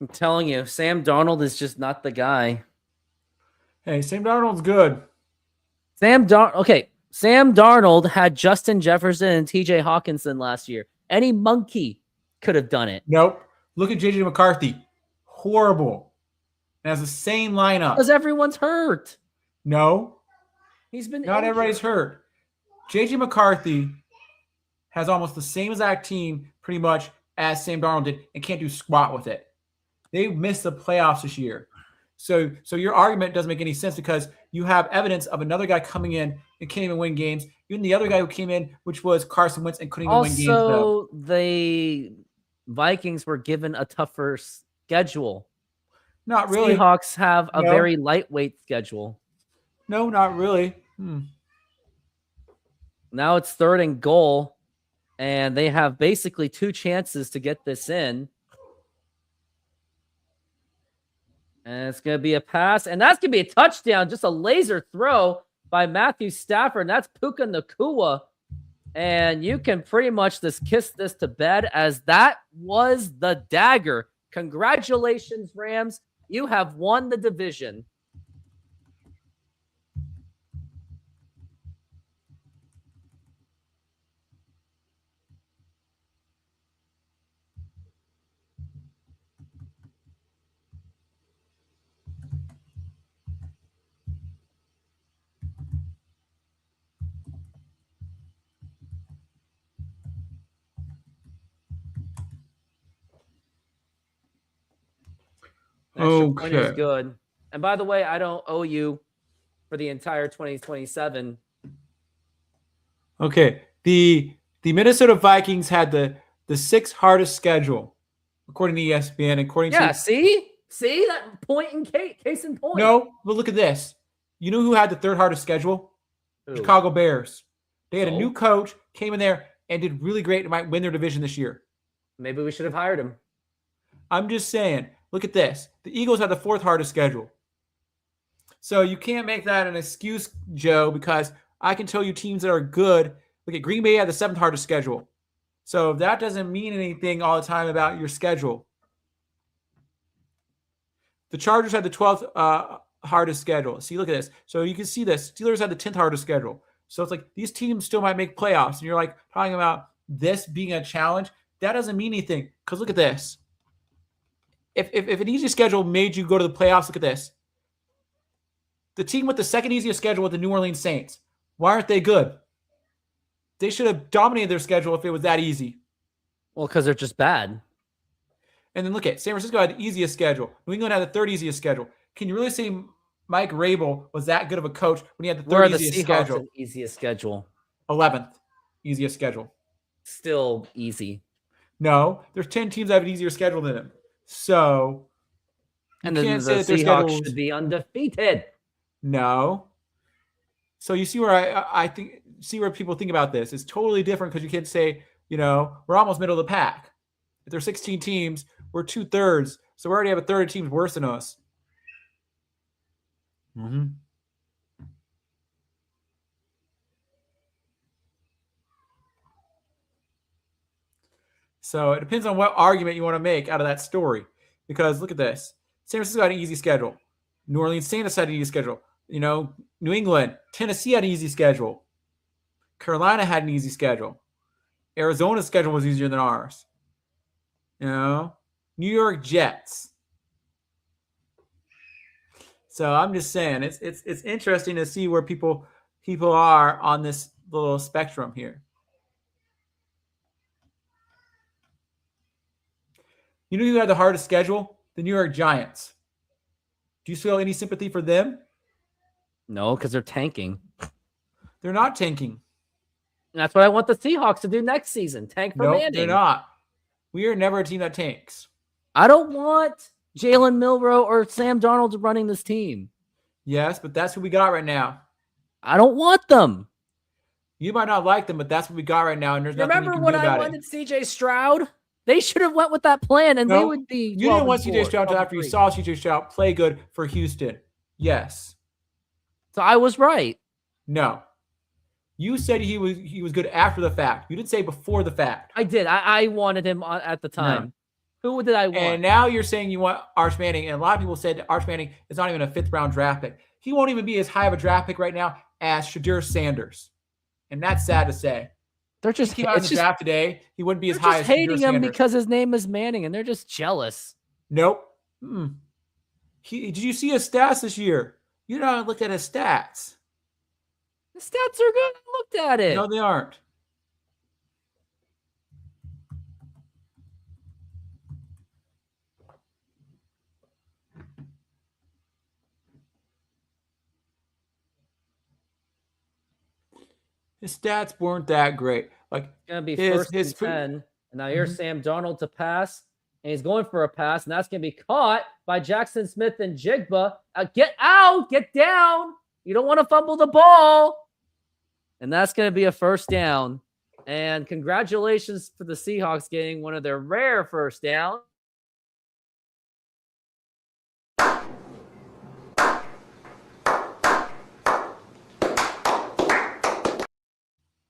I'm telling you, Sam Darnold is just not the guy. Hey, Sam Darnold's good. Sam Darnold had Justin Jefferson and TJ Hawkinson last year. Any monkey could have done it. Nope. Look at JJ McCarthy. Horrible. And has the same lineup. Because everyone's hurt. No. He's been Not injured. everybody's hurt. JJ McCarthy has almost the same exact team pretty much as Sam Darnold did and can't do squat with it. They missed the playoffs this year. So your argument doesn't make any sense because you have evidence of another guy coming in and can't even win games. Even the other guy who came in, which was Carson Wentz, and couldn't even win games. Also, the Vikings were given a tougher schedule. Not really. Seahawks have a very lightweight schedule. No, not really. Now it's 3rd and goal, and they have basically 2 chances to get this in. And it's going to be a pass, and that's going to be a touchdown, just a laser throw by Matthew Stafford, and that's Puka Nacua. And you can pretty much just kiss this to bed, as that was the dagger. Congratulations, Rams. You have won the division. Extra point is good. And by the way, I don't owe you for the entire 2027. Okay. The Minnesota Vikings had the 6th hardest schedule, according to ESPN. According to see that point in case in point. No, but look at this. You know who had the 3rd hardest schedule? Who? Chicago Bears. They had a new coach, came in there and did really great and might win their division this year. Maybe we should have hired him. I'm just saying. Look at this. The Eagles had the 4th hardest schedule. So you can't make that an excuse, Joe, because I can tell you teams that are good. Look at Green Bay had the 7th hardest schedule. So that doesn't mean anything all the time about your schedule. The Chargers had the 12th hardest schedule. See, look at this. So you can see this. Steelers had the 10th hardest schedule. So it's like these teams still might make playoffs. And you're like talking about this being a challenge. That doesn't mean anything because look at this. If an easy schedule made you go to the playoffs, look at this. The team with the 2nd easiest schedule with the New Orleans Saints. Why aren't they good? They should have dominated their schedule if it was that easy. Well, because they're just bad. And then look at San Francisco had the easiest schedule. New England had the 3rd easiest schedule. Can you really say Mike Rabel was that good of a coach when he had the 3rd easiest schedule? The easiest schedule. 11th easiest schedule. Still easy. No, there's 10 teams that have an easier schedule than him. So, and then the Seahawks should be undefeated. No. So you see where I think see where people think about this. It's totally different because you can't say, we're almost middle of the pack. If there's 16 teams, we're 2/3. So we already have a third of teams worse than us. Mm-hmm. So it depends on what argument you want to make out of that story. Because look at this. San Francisco had an easy schedule. New Orleans Saints had an easy schedule. New England, Tennessee had an easy schedule. Carolina had an easy schedule. Arizona's schedule was easier than ours. New York Jets. So I'm just saying it's interesting to see where people are on this little spectrum here. You know who had the hardest schedule? The New York Giants. Do you feel any sympathy for them? No, because they're tanking. They're not tanking. And that's what I want the Seahawks to do next season. Tank for Manning. They're not. We are never a team that tanks. I don't want Jalen Milroe or Sam Darnold running this team. Yes, but that's who we got right now. I don't want them. You might not like them, but that's what we got right now, and there's nothing you can do about it. Remember when I wanted C.J. Stroud? They should have went with that plan, and they would be. You didn't want C.J. Stroud until after you saw C.J. Stroud play good for Houston. Yes. So I was right. No. You said he was good after the fact. You didn't say before the fact. I did. I wanted him at the time. No. Who did I want? And now you're saying you want Arch Manning, and a lot of people said that Arch Manning is not even a 5th-round draft pick. He won't even be as high of a draft pick right now as Shadir Sanders. And that's sad to say. They're just he came out in the draft today. He wouldn't be as high as hating Shadir him Sanders. because his name is Manning, and they're just jealous. Nope. Did you see his stats this year? You don't look at his stats. The stats are good. I looked at it. No, they aren't. His stats weren't that great. Like, it's gonna be first and 10, and now here's Sam Darnold to pass, and he's going for a pass, and that's gonna be caught by Jackson Smith and Jigba. Get out, get down. You don't want to fumble the ball, and that's gonna be a first down. And congratulations for the Seahawks getting one of their rare first downs.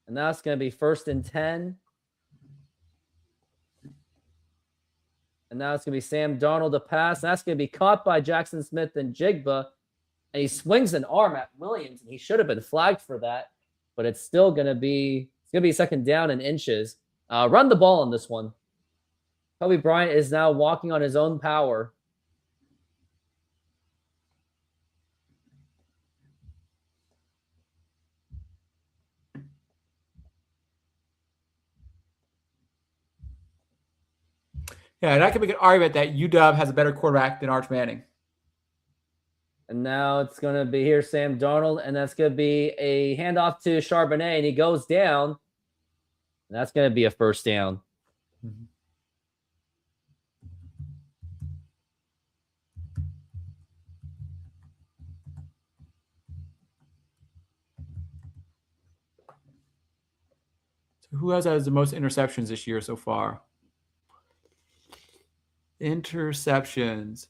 And now it's going to be first and 10. And now it's going to be Sam Darnold to pass. And that's going to be caught by Jackson Smith and Jigba. And he swings an arm at Williams. And he should have been flagged for that. But it's still going to be second down in inches. Run the ball on this one. Kobe Bryant is now walking on his own power. Yeah, and I can make an argument that UW has a better quarterback than Arch Manning. And now it's going to be here, Sam Darnold, and that's going to be a handoff to Charbonnet, and he goes down. And that's going to be a first down. So who has the most interceptions this year so far? Interceptions.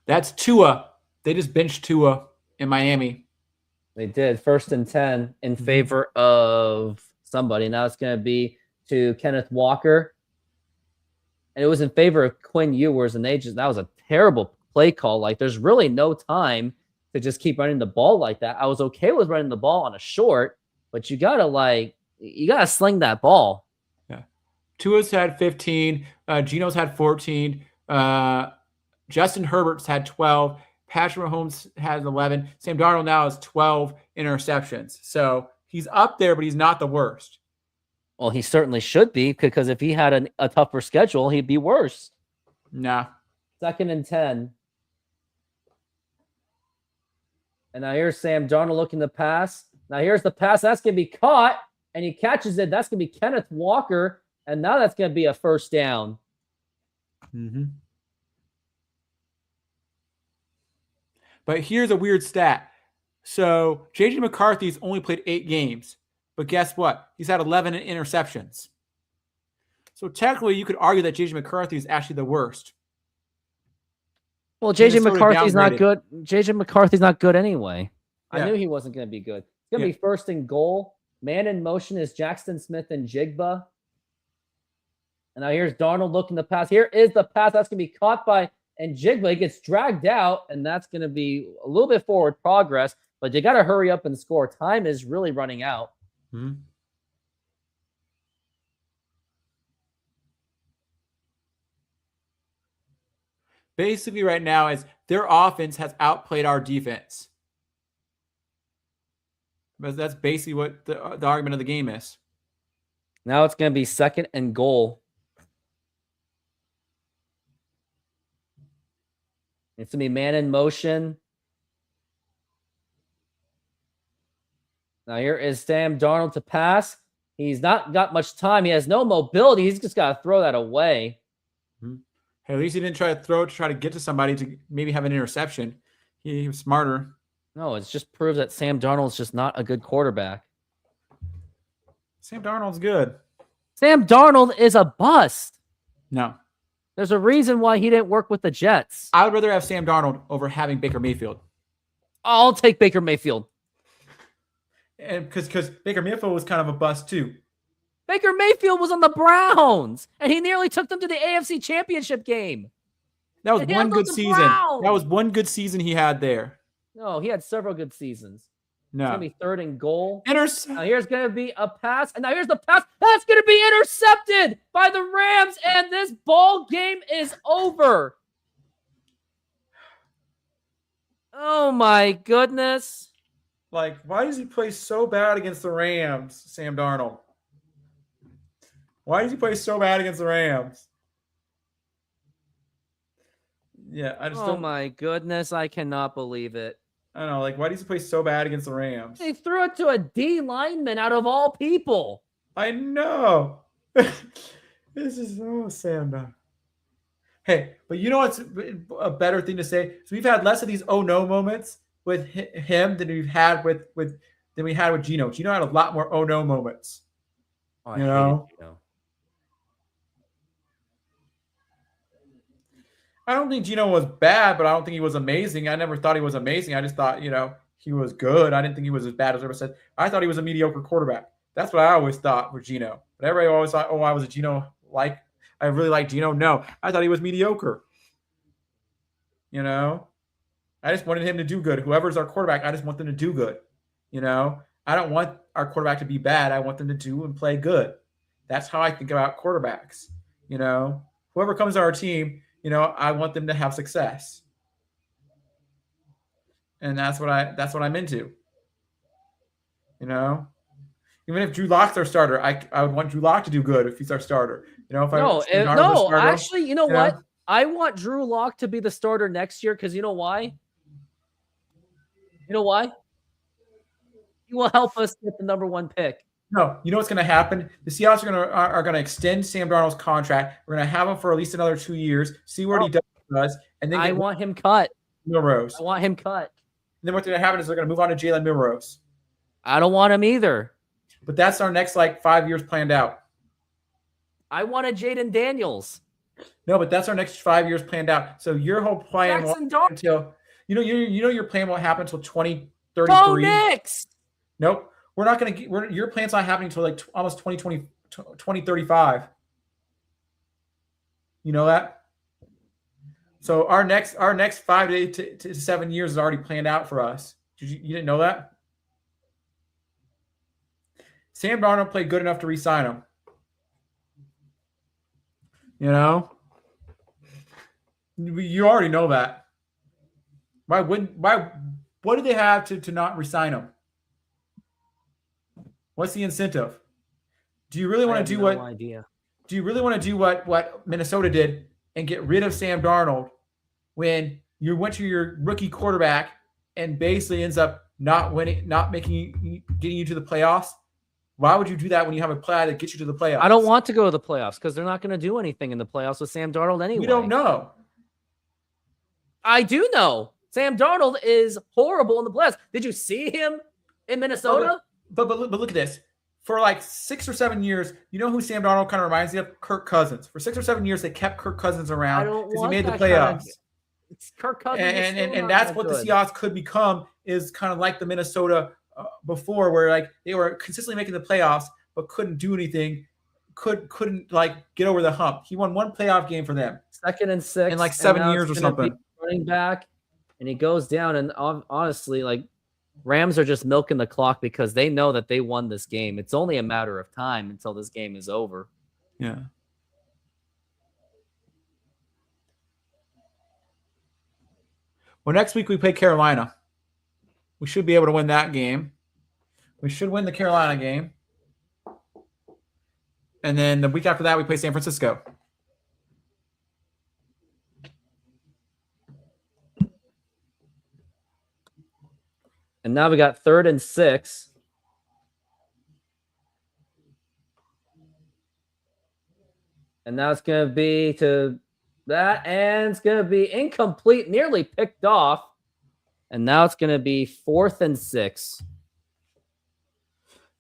That's Tua. They just benched Tua in Miami. They did. First and 10 in favor of somebody. Now it's going to be to Kenneth Walker. And it was in favor of Quinn Ewers, and that was a terrible play call. Like, there's really no time to just keep running the ball like that. I was okay with running the ball on a short, but you got to sling that ball. Tua's had 15. Geno's had 14. Justin Herbert's had 12. Patrick Mahomes has 11. Sam Darnold now has 12 interceptions. So he's up there, but he's not the worst. Well, he certainly should be, because if he had a tougher schedule, he'd be worse. Nah. Second and 10. And now here's Sam Darnold looking to pass. Now here's the pass. That's going to be caught, and he catches it. That's going to be Kenneth Walker. And now that's going to be a first down. But here's a weird stat. So J.J. McCarthy's only played 8 games. But guess what? He's had 11 interceptions. So technically, you could argue that J.J. McCarthy is actually the worst. Well, J.J. Minnesota McCarthy's not downgraded. good. J.J. McCarthy's not good anyway. Yeah. I knew he wasn't going to be good. It's going to be first and goal. Man in motion is Jackson Smith and Jigba. And now here's Darnold looking to pass. Here is the pass. That's going to be caught by and Jigba. He gets dragged out, and that's going to be a little bit forward progress. But you got to hurry up and score. Time is really running out. Mm-hmm. Basically, right now is their offense has outplayed our defense. But that's basically what the argument of the game is. Now it's going to be second and goal. It's going to be man in motion. Now here is Sam Darnold to pass. He's not got much time. He has no mobility. He's just got to throw that away. Hey, at least he didn't try to throw it to try to get to somebody to maybe have an interception. He was smarter. No, it just proves that Sam Darnold's just not a good quarterback. Sam Darnold's good. Sam Darnold is a bust. No. There's a reason why he didn't work with the Jets. I would rather have Sam Darnold over having Baker Mayfield. I'll take Baker Mayfield. And because Baker Mayfield was kind of a bust too. Baker Mayfield was on the Browns, and he nearly took them to the AFC Championship game. That was And he one handled good the season. Browns. That was one good season he had there. No, he had several good seasons. It's No. going to be third and goal. Now Intercept. here's going to be a pass, and now here's the pass. That's going to be intercepted by the Rams, and this ball game is over. Oh, my goodness. Like, why does he play so bad against the Rams, Sam Darnold? Why does he play so bad against the Rams? Yeah, I just Oh, don't. my goodness. I cannot believe it. I don't know. Like, why does he play so bad against the Rams? They threw it to a D lineman out of all people. I know. This is so Sam Darnold. Hey, but you know what's a better thing to say? So we've had less of these oh no moments with him than we've had with Gino. Gino had a lot more oh no moments. Oh, You know? I don't think Gino was bad, but I don't think he was amazing. I never thought he was amazing. I just thought, he was good. I didn't think he was as bad as everyone said. I thought he was a mediocre quarterback. That's what I always thought for Gino. But everybody always thought, I was a Gino I really like Gino. No, I thought he was mediocre. I just wanted him to do good. Whoever's our quarterback, I just want them to do good. I don't want our quarterback to be bad. I want them to do and play good. That's how I think about quarterbacks. Whoever comes to our team, I want them to have success. And that's what I'm into. Even if Drew Lock's our starter, I would want Drew Lock to do good if he's our starter. Actually, you know what? I want Drew Lock to be the starter next year because you know why? You know why? He will help us get the number 1 pick. No, you know what's going to happen? The Seahawks are going to extend Sam Darnold's contract. We're going to have him for at least another 2 years, see what he does, and then I want him cut. Milrose. I want him cut. And then what's going to happen is they're going to move on to Jalen Milrose. I don't want him either. But that's our next 5 years planned out. I wanted Jaden Daniels. No, but that's our next 5 years planned out. So your whole plan Jackson won't until your plan won't happen until 2033. Bo Nix. Nope. We're not going to your plan's not happening until almost 2035. You know that? So our next 5 to 7 years is already planned out for us. You didn't know that? Sam Darnold played good enough to re-sign him. You already know that. What do they have to not re-sign him? What's the incentive? Do you really want to do what? Idea. Do you really want to do what Minnesota did and get rid of Sam Darnold when you went to your rookie quarterback and basically ends up not winning, getting you to the playoffs? Why would you do that when you have a player that gets you to the playoffs? I don't want to go to the playoffs because they're not going to do anything in the playoffs with Sam Darnold anyway. We don't know. I do know. Sam Darnold is horrible in the playoffs. Did you see him in Minnesota? But look at this. for like 6 or 7 years, you know who Sam Darnold kind of reminds me of? Kirk Cousins. For 6 or 7 years, they kept Kirk Cousins I around don't because he want made the that kind of. playoffs. It's Kirk Cousins, is still And not that's that what good. the Seahawks could become, is kind of like the Minnesota before, where like they were consistently making the playoffs but couldn't do anything, couldn't like get over the hump. He won one playoff game for them 2nd and 6 in like and 7 now years or it's gonna be something. running back, and he goes down. And honestly, like, Rams are just milking the clock because they know that they won this game. It's only a matter of time until this game is over. Yeah. Well, next week we play Carolina. We should be able to win that game. We should win the Carolina game. And then the week after that, we play San Francisco. And now we got 3rd and 6. And now it's going to be to that, and it's going to be incomplete, nearly picked off. And now it's going to be 4th and 6.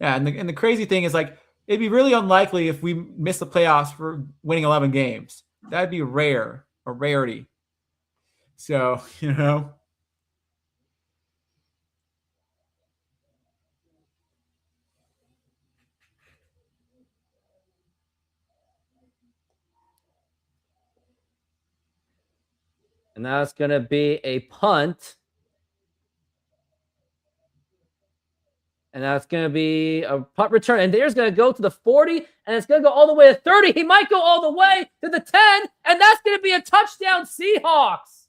Yeah, and the crazy thing is, like, it'd be really unlikely if we miss the playoffs for winning 11 games. That'd be rare, a rarity. So, you know. And now it's going to be a punt. And that's going to be a punt return. And there's going to go to the 40, and it's going to go all the way to 30. He might go all the way to the 10, and that's going to be a touchdown, Seahawks.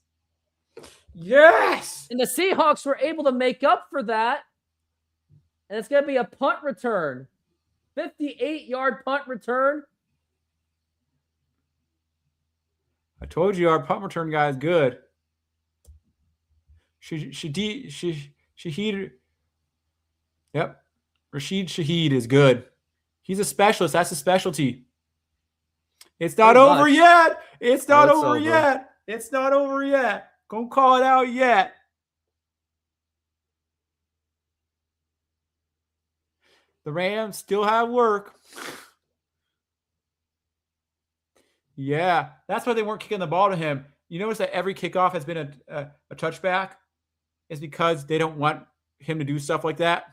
Yes! And the Seahawks were able to make up for that. And it's going to be a punt return. 58-yard punt return. I told you our punt return guy is good. Shahid. Yep. Rashid Shaheed is good. He's a specialist. That's a specialty. It's not over yet. It's not over yet. It's not over yet. Don't call it out yet. The Rams still have work. Yeah, that's why they weren't kicking the ball to him. You notice that every kickoff has been a touchback? It's because they don't want him to do stuff like that.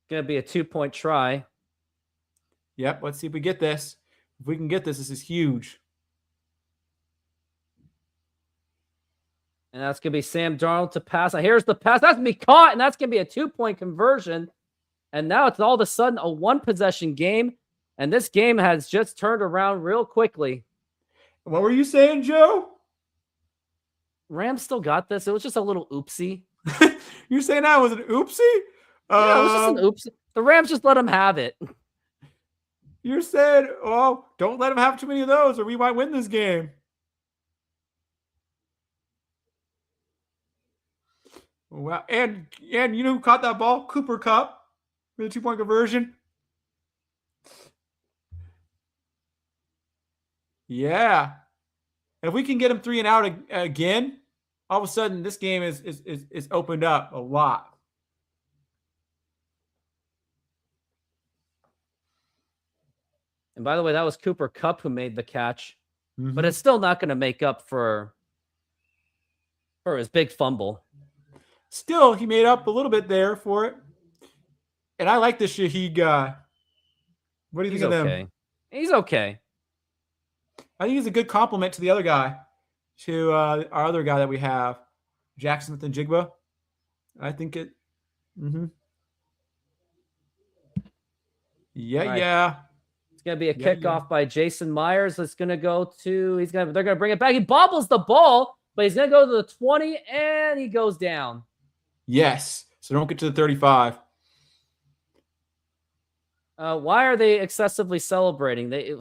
Going to be a 2-point try. Yep, let's see if we get this. If we can get this, this is huge. And that's going to be Sam Darnold to pass. Now here's the pass. That's going to be caught, and that's going to be a 2-point conversion. And now it's all of a sudden a 1-possession game, and this game has just turned around real quickly. What were you saying, Joe? Rams still got this. It was just a little oopsie. You're saying that was an oopsie? Yeah, it was just an oopsie. The Rams just let them have it. You said, oh, don't let them have too many of those or we might win this game. Well, and you know who caught that ball? Cooper Kupp with a 2-point conversion. Yeah. If we can get him 3 and out again, all of a sudden this game is opened up a lot. And by the way, that was Cooper Kupp who made the catch. Mm-hmm. But it's still not going to make up for his big fumble. Still, he made up a little bit there for it. And I like this Shaheed guy. What do you think of him? He's okay. I think he's a good compliment to the other guy, to our other guy that we have, Jackson Smith-Njigba. I think it. Mm-hmm. Yeah, right. Yeah. It's gonna be a kickoff by Jason Myers. It's gonna go to. They're gonna bring it back. He bobbles the ball, but he's gonna go to the 20, and he goes down. Yes. So don't get to the 35. Why are they excessively celebrating?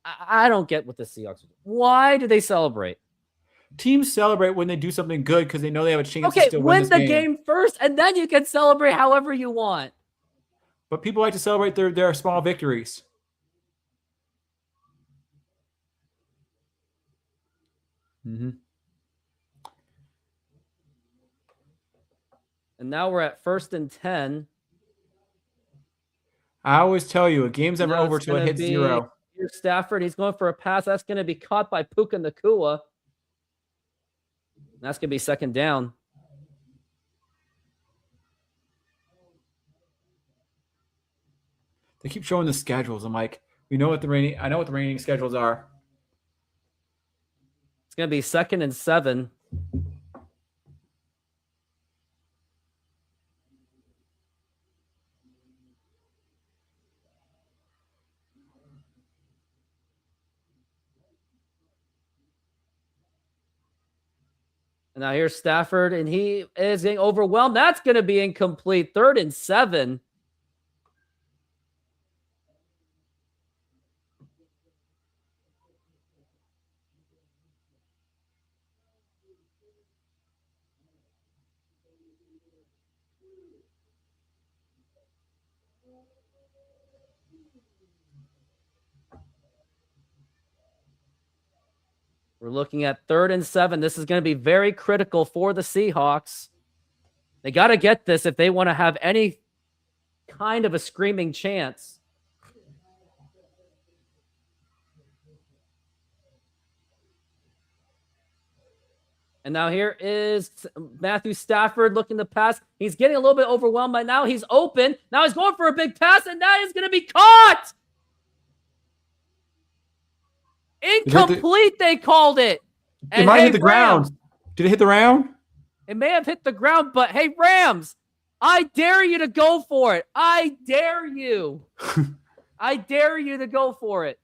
I don't get what the Seahawks do. Why do they celebrate? Teams celebrate when they do something good because they know they have a chance to still win this game. Win the game first, and then you can celebrate however you want. But people like to celebrate their small victories. Mm-hmm. And now we're at 1st and 10. I always tell you, a game's never Now over it's till it gonna hits be 0. Here's Stafford. He's going for a pass. That's going to be caught by Puka Nacua. That's going to be second down. They keep showing the schedules. I'm like, I know what the remaining schedules are. It's going to be 2nd and 7. And now here's Stafford, and he is getting overwhelmed. That's going to be incomplete. 3rd and 7. We're looking at 3rd and 7. This is going to be very critical for the Seahawks. They got to get this if they want to have any kind of a screaming chance. And now here is Matthew Stafford looking to pass. He's getting a little bit overwhelmed by now. He's open. Now he's going for a big pass, and that is going to be caught. Incomplete, they called it. It might hit the ground. Did it hit the ground? It may have hit the ground, but hey, Rams, I dare you to go for it. I dare you. I dare you to go for it.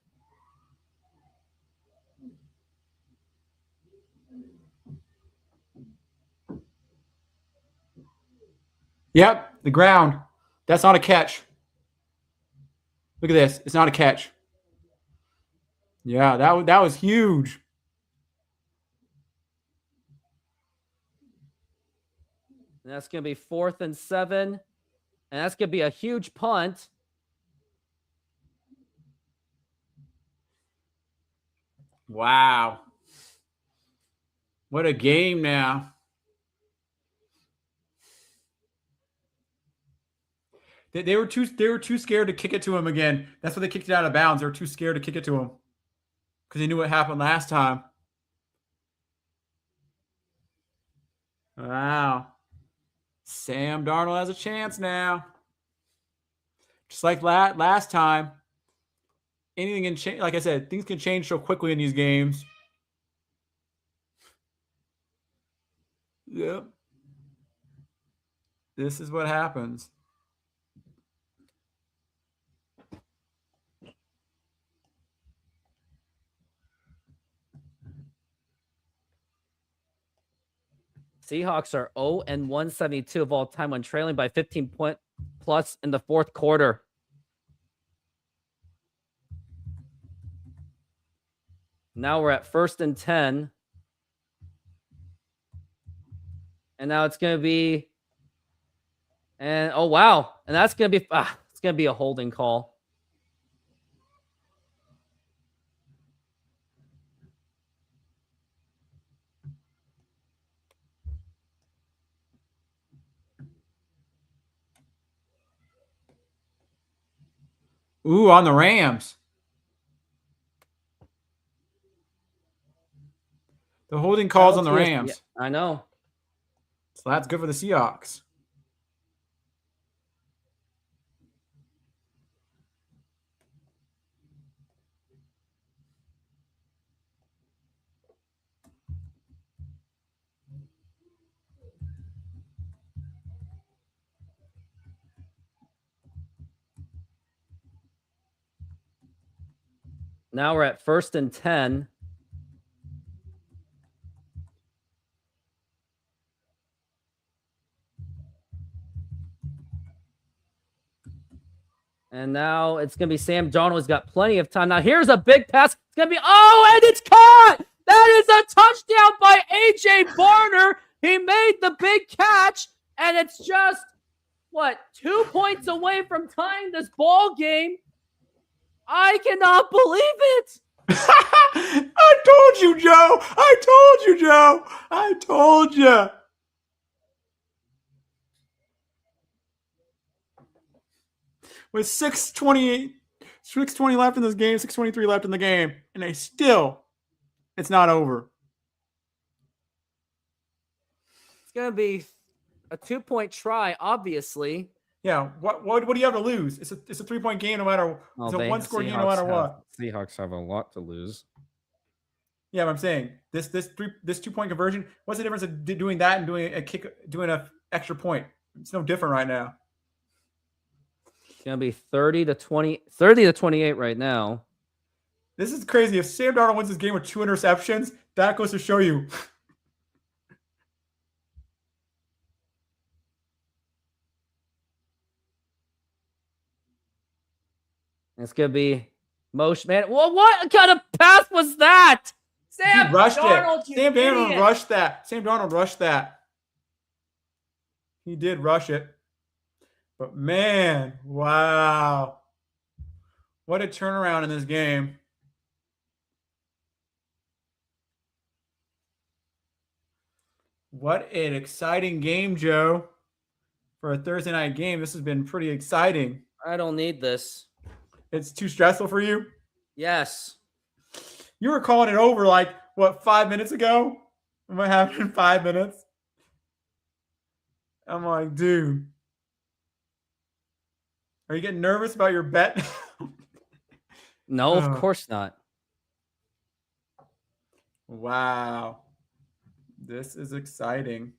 Yep, the ground. That's not a catch. Look at this. It's not a catch. Yeah, that was huge. And that's going to be 4th and 7. And that's going to be a huge punt. Wow. What a game now. They were too scared to kick it to him again. That's why they kicked it out of bounds. They were too scared to kick it to him because they knew what happened last time. Wow. Sam Darnold has a chance now. Just like last time. Anything can change. Like I said, things can change so quickly in these games. Yep. This is what happens. Seahawks are 0 and 172 of all time when trailing by 15 point plus in the 4th quarter. Now we're at 1st and 10. And now it's going to be, and oh, wow. And that's going to be, it's going to be a holding call. Ooh, on the Rams. The holding calls on the Rams. Yeah, I know. So that's good for the Seahawks. Now we're at 1st and 10. And now it's going to be Sam Darnold. He's got plenty of time. Now here's a big pass. It's going to be, and it's caught. That is a touchdown by A.J. Barner. He made the big catch, and it's just, 2 points away from tying this ball game. I cannot believe it. I told you, Joe. I told you. with 6:20 left in this game, 6:23 left in the game, and it's not over. It's going to be a 2-point try, obviously. Yeah. What do you have to lose? It's a 3-point game no matter. It's a 1-score game no matter what. Seahawks have a lot to lose. Yeah, but I'm saying this 2-point conversion. What's the difference of doing that and doing an extra point? It's no different right now. It's going to be 30-28 right now. This is crazy. If Sam Darnold wins this game with 2 interceptions, that goes to show you. It's going to be motion, man. Well, what kind of pass was that? Sam Darnold, Sam Darnold rushed that. Sam Darnold rushed that. He did rush it. But man, wow. What a turnaround in this game. What an exciting game, Joe. For a Thursday night game, this has been pretty exciting. I don't need this. It's too stressful for you? Yes. You were calling it over 5 minutes ago? What happened in 5 minutes? I'm like, dude. Are you getting nervous about your bet? No, of course not. Wow. This is exciting.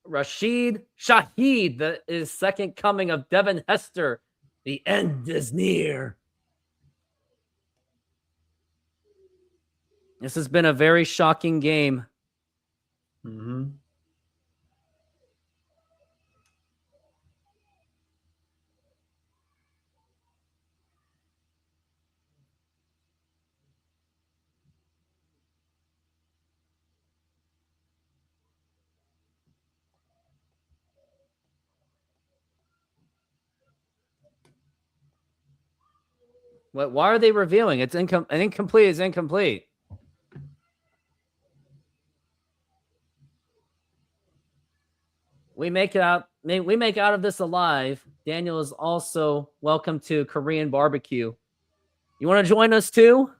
Rashid Shaheed, that is second coming of Devin Hester. The end is near. This has been a very shocking game. Mm-hmm. What? Why are they reviewing? It's incomplete. It's incomplete. We make out of this alive. Daniel is also welcome to Korean barbecue. You want to join us too?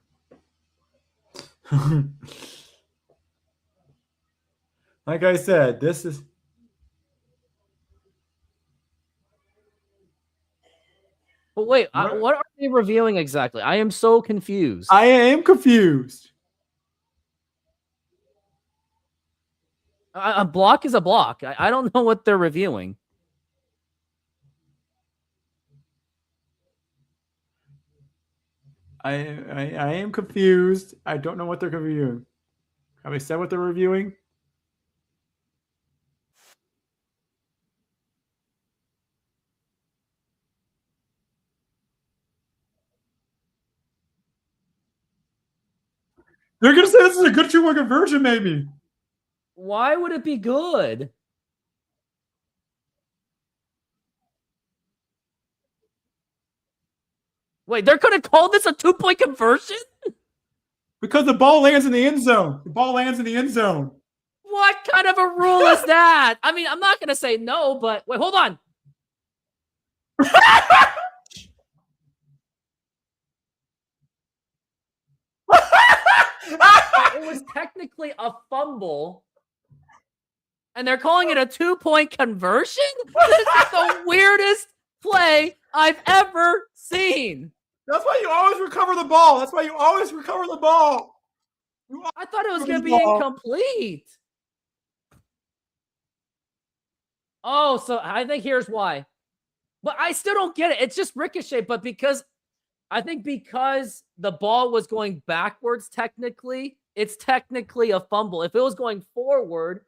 Like I said, this is. But wait, what are they reviewing exactly? I am so confused. I am confused. A block is a block. I don't know what they're reviewing. I am confused. I don't know what they're reviewing. Have they said what they're reviewing? They're going to say this is a good 2-point conversion, maybe. Why would it be good? Wait, they're going to call this a 2-point conversion? Because the ball lands in the end zone. The ball lands in the end zone. What kind of a rule is that? I mean, I'm not going to say no, but wait, hold on. It was technically a fumble, and they're calling it a 2-point conversion? This is the weirdest play I've ever seen. That's why you always recover the ball. That's why you always recover the ball. I thought it was going to be incomplete. Oh, so I think here's why. But I still don't get it. It's just ricochet, but because the ball was going backwards technically, it's technically a fumble. If it was going forward,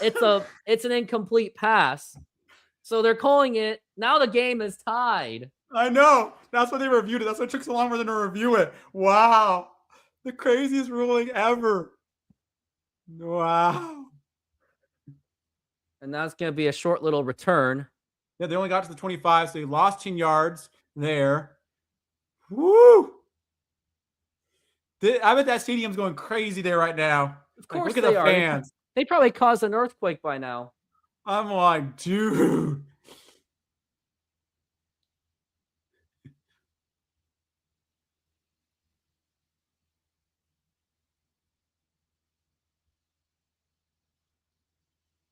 it's an incomplete pass. So they're calling it, now the game is tied. I know. That's why they reviewed it. That's why it took so long for them to review it. Wow. The craziest ruling ever. Wow. And that's going to be a short little return. Yeah, they only got to the 25, so they lost 10 yards there. Woo! I bet that stadium's going crazy there right now. Of course look at they the are. fans. They probably caused an earthquake by now. I'm like, dude.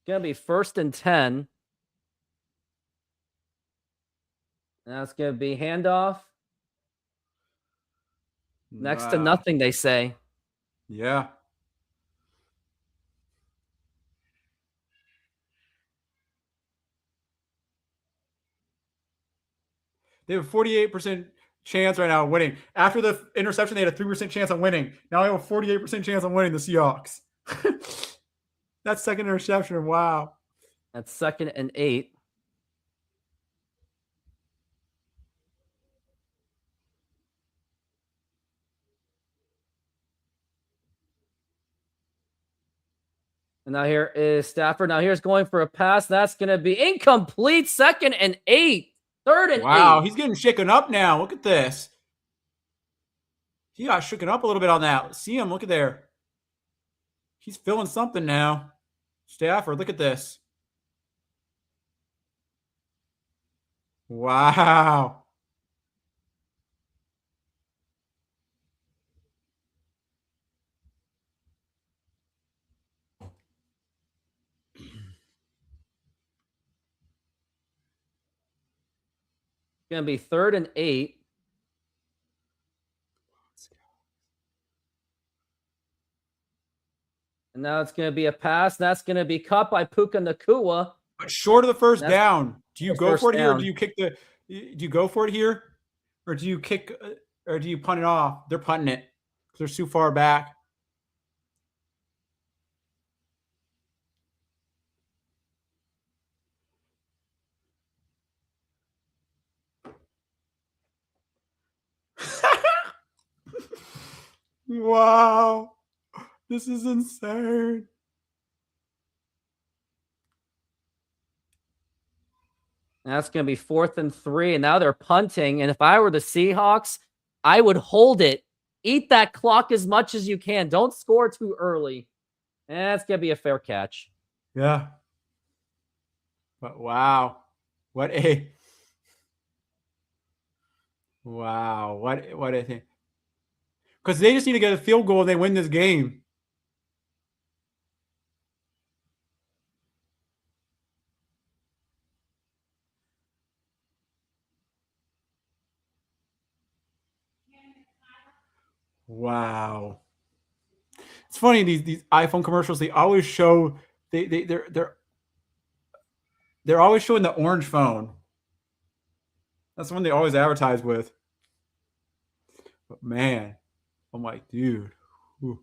Going to be 1st and 10. And that's going to be handoff. Next to nothing, they say. Yeah. They have a 48% chance right now of winning. After the interception, they had a 3% chance on winning. Now they have a 48% chance on winning, the Seahawks. That second interception, wow. That's 2nd and 8. And now here is Stafford. Now here's going for a pass. That's going to be incomplete. 2nd and 8. 3rd and 8. Wow, he's getting shaken up now. Look at this. He got shaken up a little bit on that. See him. Look at there. He's feeling something now. Stafford, look at this. Wow. Going to be 3rd and 8. And now it's going to be a pass. That's going to be caught by Puka Nacua. But short of the first down. Do you go for it here, or down. do you kick the? Do you go for it here, or do you kick, or do you punt it off? They're punting it because they're too far back. Wow, this is insane. That's going to be 4th and 3. And now they're punting. And if I were the Seahawks, I would hold it. Eat that clock as much as you can. Don't score too early. And that's going to be a fair catch. Yeah. But wow. What a thing. Because they just need to get a field goal and they win this game. Wow. It's funny, these iPhone commercials, they always show they're always showing the orange phone. That's the one they always advertise with. But man, I'm like, dude. Whew.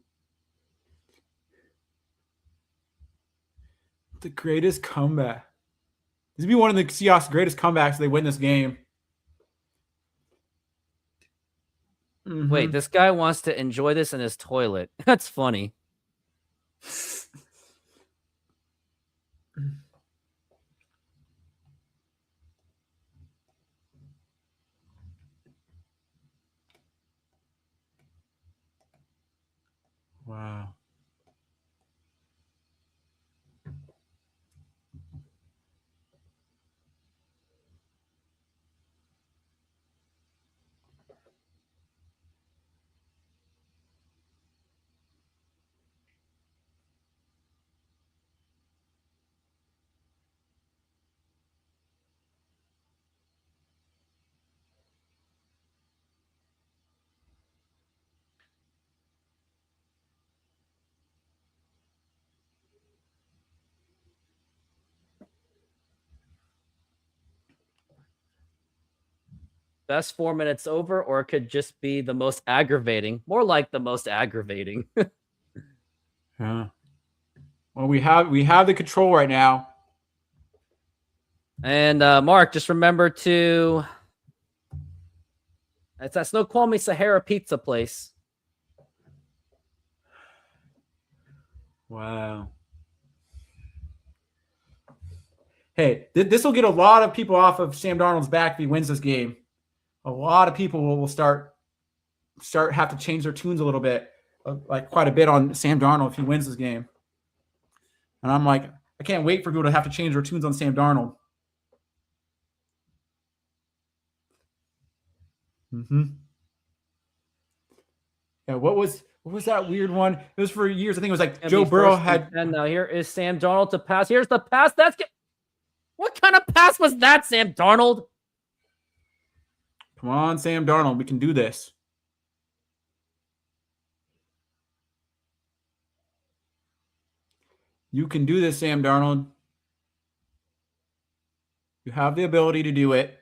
The greatest comeback. This would be one of the Seahawks' greatest comebacks if they win this game. Mm-hmm. Wait, this guy wants to enjoy this in his toilet. That's funny. Wow. Best 4 minutes over, or it could just be the most aggravating. More like the most aggravating. Yeah. Well, we have the control right now. And Mark, just remember to... It's that Snoqualmie Sahara pizza place. Wow. hey, this will get a lot of people off of Sam Darnold's back if he wins this game. A lot of people will start have to change their tunes a little bit, like quite a bit on Sam Darnold if he wins this game. And I'm like, I can't wait for people to have to change their tunes on Sam Darnold. Yeah, what was that weird one? It was for years. I think it was like Joe Burrow had. And now here is Sam Darnold to pass. Here's the pass. What kind of pass was that, Sam Darnold? Come on, Sam Darnold. We can do this. You can do this, Sam Darnold. You have the ability to do it.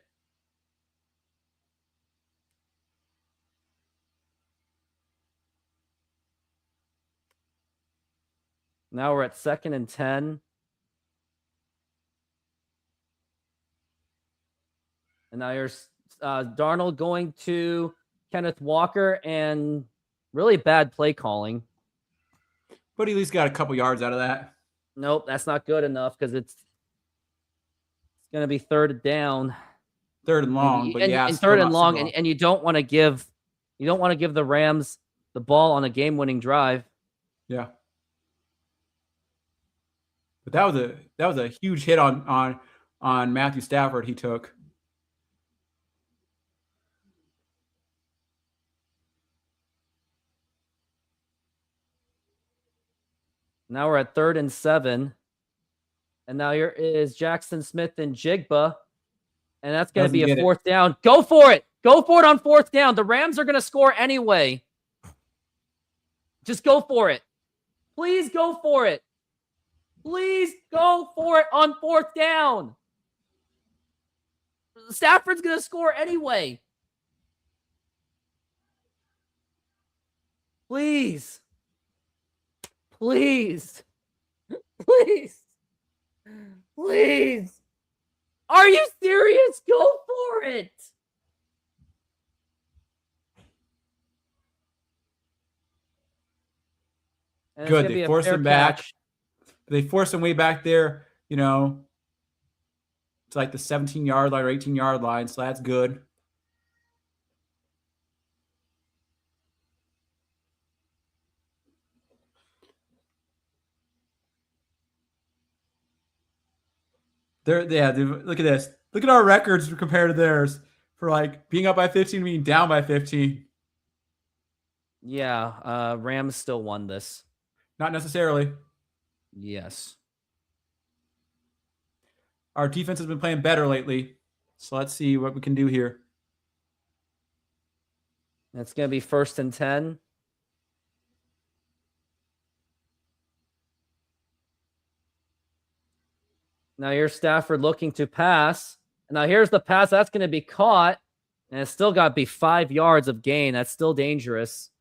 Now we're at 2nd and 10. And now here's Darnold going to Kenneth Walker, and really bad play calling. But he at least got a couple yards out of that. Nope, that's not good enough because it's going to be 3rd down. 3rd and long, but yeah, and 3rd and long, and you don't want to give the Rams the ball on a game-winning drive. Yeah. But that was a huge hit on Matthew Stafford he took. Now we're at 3rd and 7. And now here is Jackson Smith and Jigba. And that's going to be a 4th down. Go for it. Go for it on 4th down. The Rams are going to score anyway. Just go for it. Please go for it. Please go for it on 4th down. Stafford's going to score anyway. Please. Please. Please. Please. Are you serious? Go for it. Good. They forced him back. They forced him way back there, to like the 17-yard line or 18-yard line. So that's good. Look at this. Look at our records compared to theirs for like being up by 15, being down by 15. Yeah, Rams still won this. Not necessarily. Yes. Our defense has been playing better lately. So let's see what we can do here. It's going to be 1st and 10. Now here's Stafford looking to pass. And now here's the pass. That's going to be caught. And it's still got to be 5 yards of gain. That's still dangerous.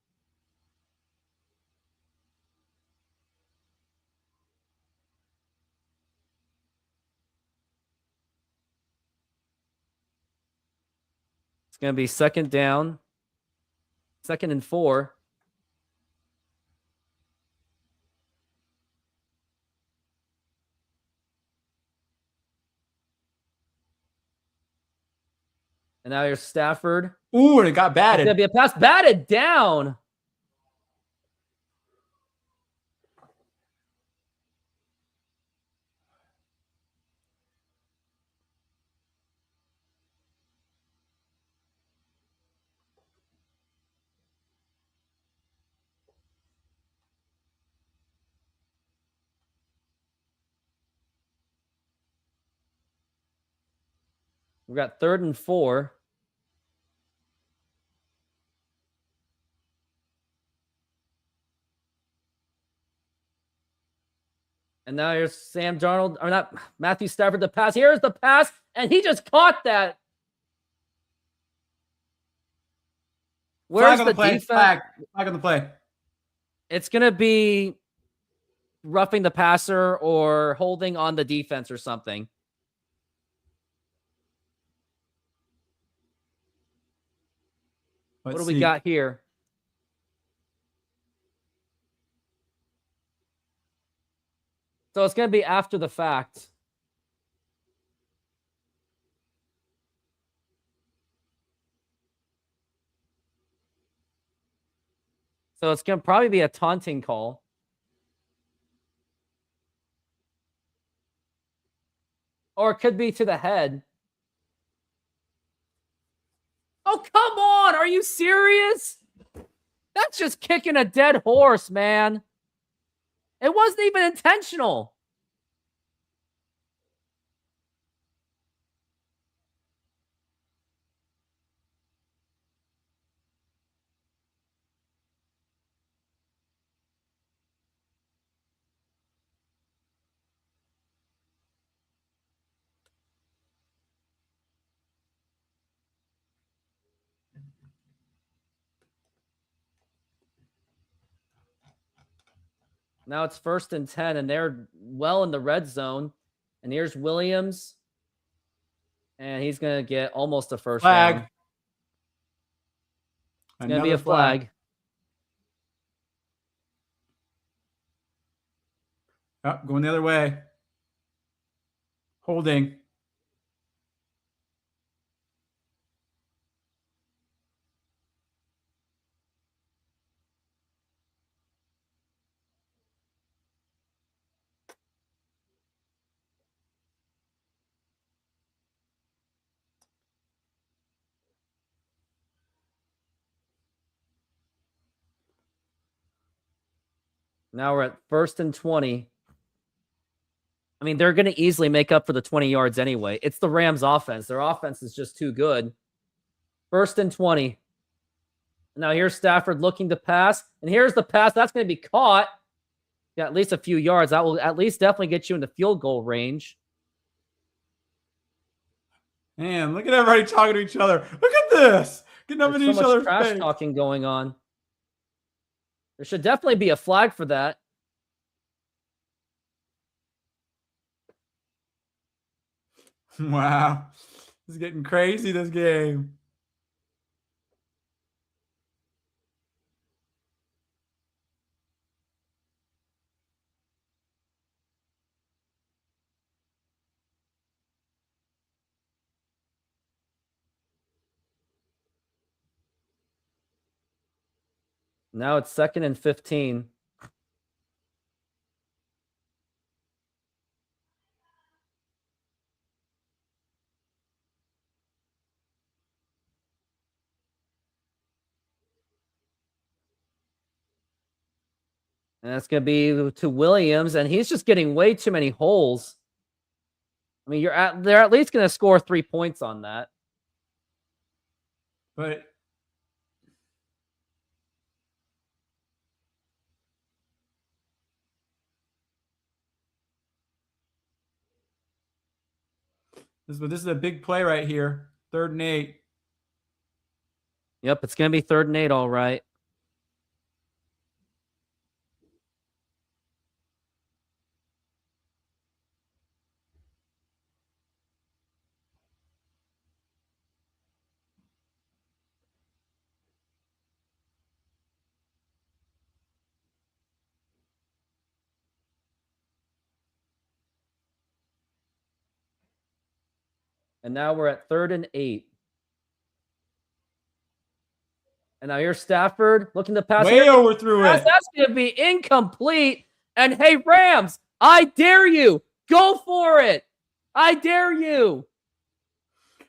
It's going to be 2nd down. 2nd and 4. And now here's Stafford. Ooh, and it got batted. It's going to be a pass batted down. We've got 3rd and 4. And now here's Sam Darnold, or not Matthew Stafford, the pass. Here's the pass, and he just caught that. Where's the defense? Flag on the play. It's going to be roughing the passer or holding on the defense or something. What do we got here? So it's going to be after the fact. So it's going to probably be a taunting call. Or it could be to the head. Oh, come on. Are you serious? That's just kicking a dead horse, man. It wasn't even intentional. Now it's 1st and 10, and they're well in the red zone. And here's Williams. And he's going to get almost a first Flag. down. It's going to be a flag. Oh, going the other way. Holding. Now we're at 1st and 20. I mean, they're going to easily make up for the 20 yards anyway. It's the Rams' offense. Their offense is just too good. 1st and 20. Now here's Stafford looking to pass. And here's the pass. That's going to be caught. Yeah, at least a few yards. That will at least definitely get you in the field goal range. Man, look at everybody talking to each other. Look at this. Getting up in There's each so much other's trash face. talking going on. There should definitely be a flag for that. Wow. This is getting crazy, this game. Now it's 2nd and 15. And that's going to be to Williams, and he's just getting way too many holes. I mean, they're at least going to score 3 points on that. But this is a big play right here. 3rd and 8. Yep, it's going to be 3rd and 8, all right. And now we're at 3rd and 8. And now here's Stafford looking to pass. Way overthrew it. That's going to be incomplete. And hey, Rams, I dare you. Go for it. I dare you.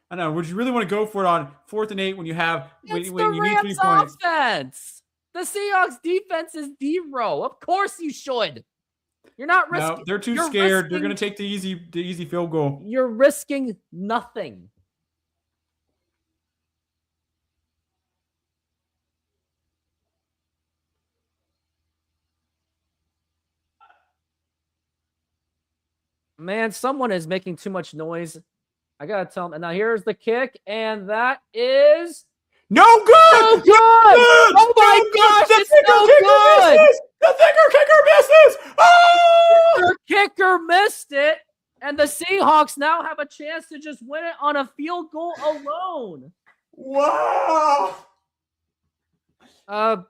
I know. Would you really want to go for it on 4th and 8 when you have when It's you the need 3 Rams points? offense. The Seahawks defense is 0. Of course you should. You're not risking. No, they're too you're scared. They're risking- going to take the easy field goal. You're risking nothing. Man, someone is making too much noise. I gotta tell them. And now here's the kick, and that is No good. so good. Oh my gosh, it's so good. Misses. The kicker misses. Oh! Their kicker missed it, and the Seahawks now have a chance to just win it on a field goal alone. Wow. How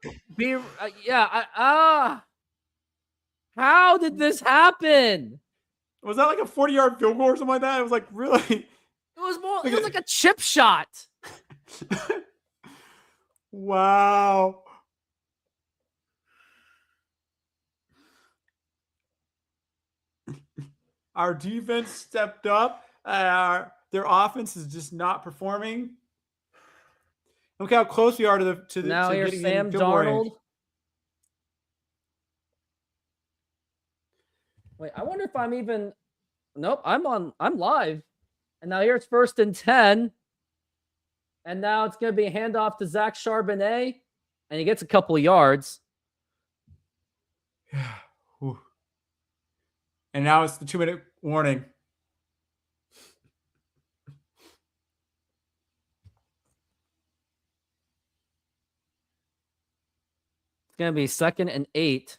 did this happen? Was that like a 40-yard field goal or something like that? It was like really. It was like a chip shot. Wow. Our defense stepped up. Their offense is just not performing. Look how close we are to Now here's getting Sam in field goal range. Darnold. Wait, I wonder if I'm even. Nope, I'm live. And now here's 1st and 10. And now it's going to be a handoff to Zach Charbonnet. And he gets a couple of yards. Yeah. And now it's the 2-minute warning. It's going to be 2nd and 8.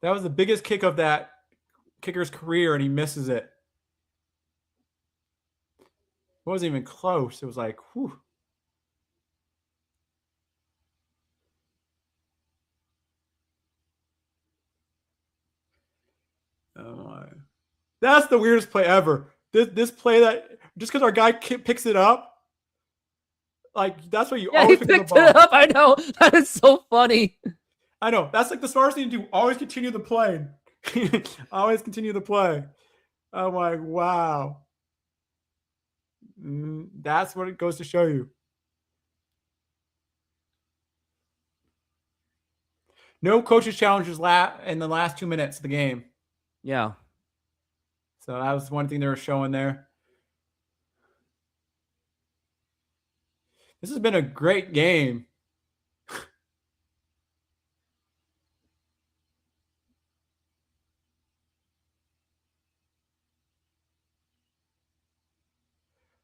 That was the biggest kick of that kicker's career, and he misses it. It wasn't even close. It was like, whew. Oh my. That's the weirdest play ever. This play that just because our guy picks it up, like that's what you Yeah, he always pick picked the ball. it up. I know. That is so funny. I know. That's like the smartest thing to do. Always continue the play. Always continue the play. I'm like, wow. That's what it goes to show you. No coaches challenges in the last 2 minutes of the game. Yeah. So that was one thing they were showing there. This has been a great game.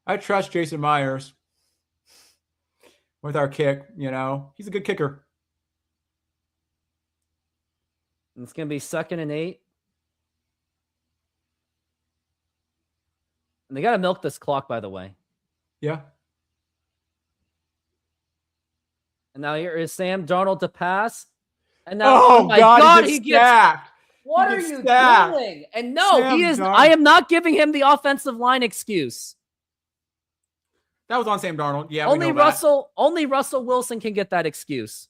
I trust Jason Myers with our kick. You know, he's a good kicker. And it's going to be 2nd and 8. And they got to milk this clock, by the way. Yeah. And now here is Sam Darnold to pass. And now, Oh, my God, God, he he gets gets. stacked. What He are gets you stacked. doing? And no, Sam he is. Darnold. I am not giving him the offensive line excuse. That was on Sam Darnold. Yeah, Only we know Only Russell Wilson can get that excuse.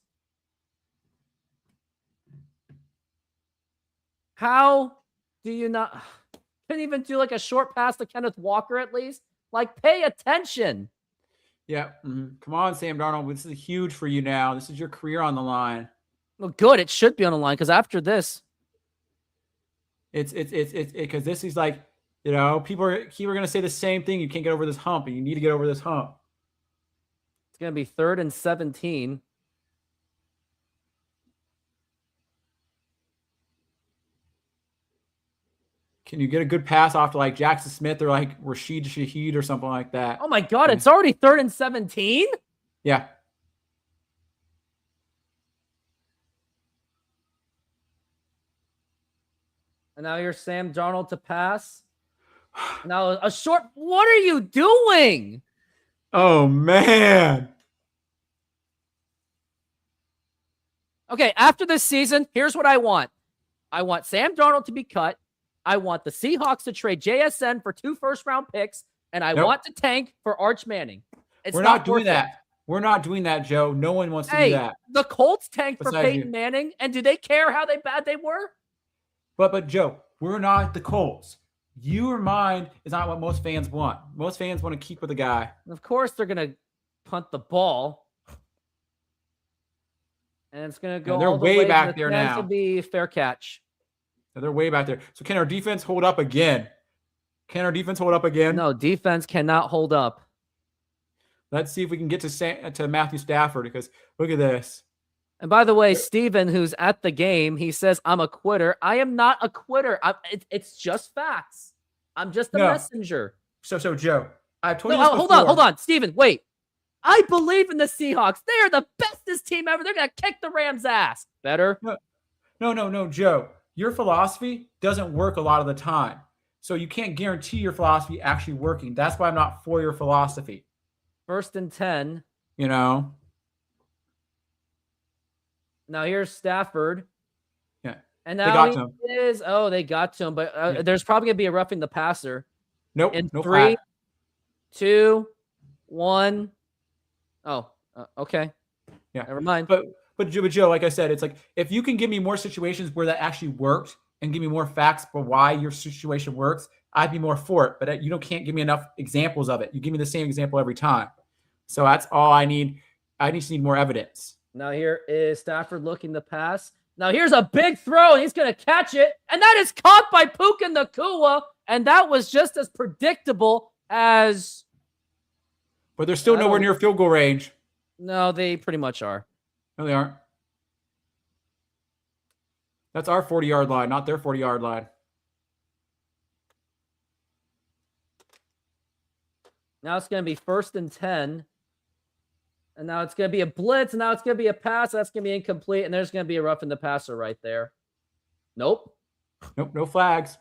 How do you not? Couldn't even do like a short pass to Kenneth Walker at least. Like, pay attention. Yeah. Come on, Sam Darnold. This is huge for you now. This is your career on the line. Well, good. It should be on the line because after this, It's because this is like, you know, people are going to say the same thing. You can't get over this hump, and you need to get over this hump. it's going to be 3rd and 17. Can you get a good pass off to like Jackson Smith or like Rashid Shaheed or something like that? Oh my God, it's already 3rd and 17? Yeah. And now here's Sam Darnold to pass. Now a short. What are you doing? Oh, man. Okay, after this season, here's what I want. I want Sam Darnold to be cut. I want the Seahawks to trade JSN for 2 first-round picks, and I want to tank for Arch Manning. We're not doing that. We're not doing that, Joe. No one wants to do that. The Colts tanked for Besides Peyton you. Manning, and do they care how bad they were? But Joe, we're not the Colts. Your mind is not what most fans want. Most fans want to keep with the guy. Of course, they're going to punt the ball. And it's going to go they're all the way way back to the there fence now. to be fair catch. They're way back there. So can our defense hold up again? Can our defense hold up again? No, defense cannot hold up. Let's see if we can get to Matthew Stafford, because look at this. And by the way, Steven, who's at the game, he says, I'm a quitter. I am not a quitter. It's just facts. I'm just a messenger. So Joe, I've told you this hold before. on. Steven, wait. I believe in the Seahawks. They are the bestest team ever. They're going to kick the Rams' ass. Better? No, Joe. Your philosophy doesn't work a lot of the time. So you can't guarantee your philosophy actually working. That's why I'm not for your philosophy. 1st and 10. You know? Now here's Stafford. Yeah. And They now got to him. they got to him. But there's probably going to be a roughing the passer. Nope. In no 3, flag. 2, 1. Oh, okay. Yeah. Never mind. But Joe, like I said, it's like if you can give me more situations where that actually worked, and give me more facts for why your situation works, I'd be more for it. But you can't give me enough examples of it. You give me the same example every time. So that's all I need. I just need more evidence. Now here is Stafford looking to pass. Now here's a big throw, and he's going to catch it. And that is caught by Puka Nacua. And that was just as predictable as... But they're still nowhere near field goal range. No, they pretty much are. No, they aren't. That's our 40-yard line, not their 40-yard line. Now it's going to be 1st and 10. And now it's going to be a blitz. And now it's going to be a pass. That's going to be incomplete. And there's going to be a roughing the passer right there. Nope. Nope, no flags.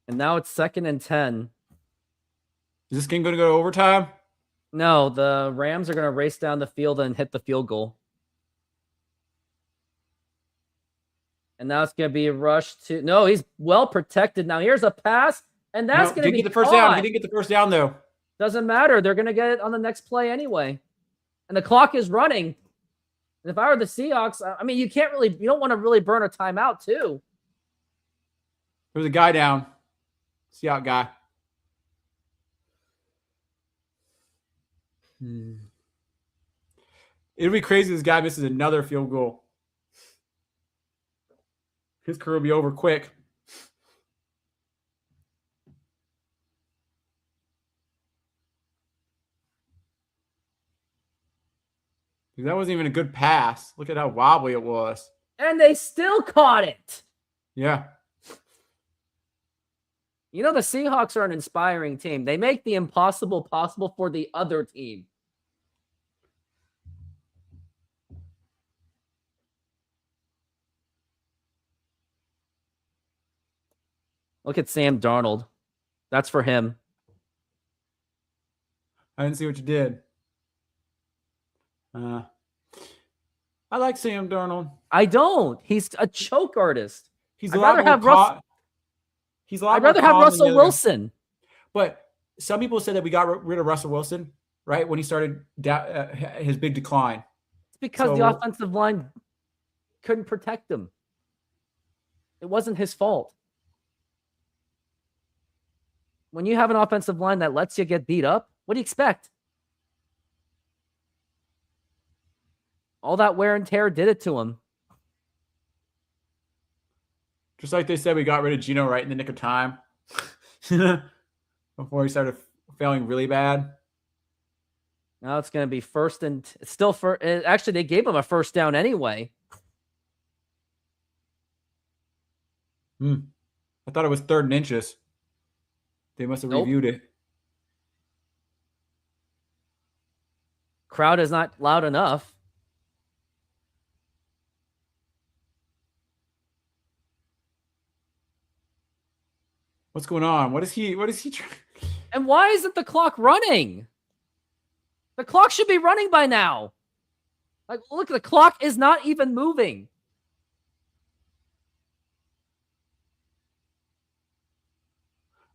And now it's 2nd and 10. Is this game going to go to overtime? No, the Rams are going to race down the field and hit the field goal. And now it's going to be a rush to... No, he's well protected. Now here's a pass, and that's going to be get the first down. He didn't get the first down, though. Doesn't matter. They're going to get it on the next play anyway. And the clock is running. And if I were the Seahawks, I mean, you don't want to really burn a timeout, too. There's a guy down. Seahawks guy. It'd be crazy if this guy misses another field goal. His career will be over quick. That wasn't even a good pass. Look at how wobbly it was. And they still caught it. Yeah. You know, the Seahawks are an inspiring team. They make the impossible possible for the other team. Look at Sam Darnold. That's for him. I didn't see what you did. I like Sam Darnold. I don't. He's a choke artist. He's I'd rather have Russell Wilson. But some people said that we got rid of Russell Wilson, right, when he started his big decline. It's because the offensive line couldn't protect him. It wasn't his fault. When you have an offensive line that lets you get beat up, what do you expect? All that wear and tear did it to him. Just like they said, we got rid of Geno right in the nick of time before he started failing really bad. Now it's going to be first and still for. Actually, they gave him a first down anyway. I thought it was 3rd and inches. They must have reviewed it. Crowd is not loud enough. What's going on? What is he trying? And why isn't the clock running? The clock should be running by now. Like, look, the clock is not even moving.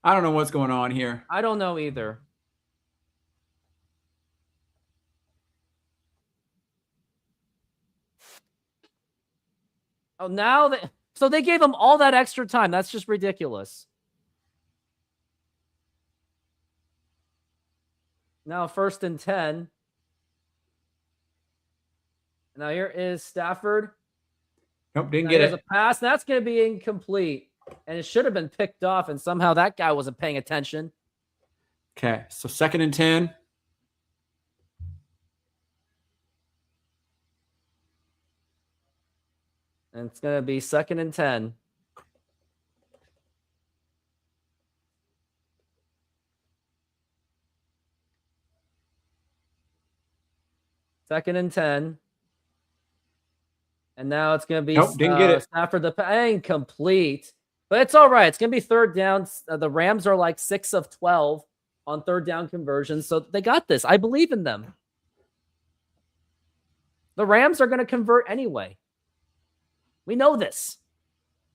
I don't know what's going on here. I don't know either. Oh, now so they gave him all that extra time. That's just ridiculous. Now 1st and 10. Now here is Stafford. Nope, didn't get it. A pass. That's going to be incomplete. And it should have been picked off, and somehow that guy wasn't paying attention. Okay, so 2nd and 10. And it's going to be 2nd and 10. Second and 10. And now it's going to be didn't get it. Stafford incomplete. But it's all right. It's going to be 3rd down. The Rams are like 6 of 12 on 3rd down conversions. So they got this. I believe in them. The Rams are going to convert anyway. We know this.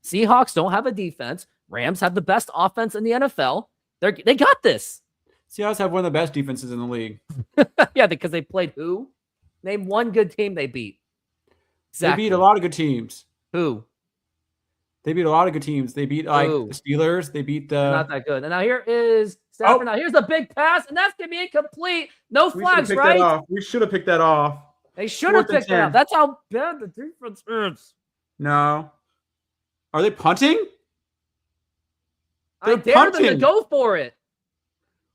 Seahawks don't have a defense. Rams have the best offense in the NFL. They got this. Seahawks have one of the best defenses in the league. Yeah, because they played who? Name one good team they beat. Exactly. They beat a lot of good teams. Who? They beat a lot of good teams. They beat like the Steelers. They beat the. Not that good. And now here is Stafford. Now here's a big pass, and that's gonna be incomplete. No flags, right? We should have picked that off. They should have picked that off. That's how bad the defense is. No. Are they punting? I dare them to go for it.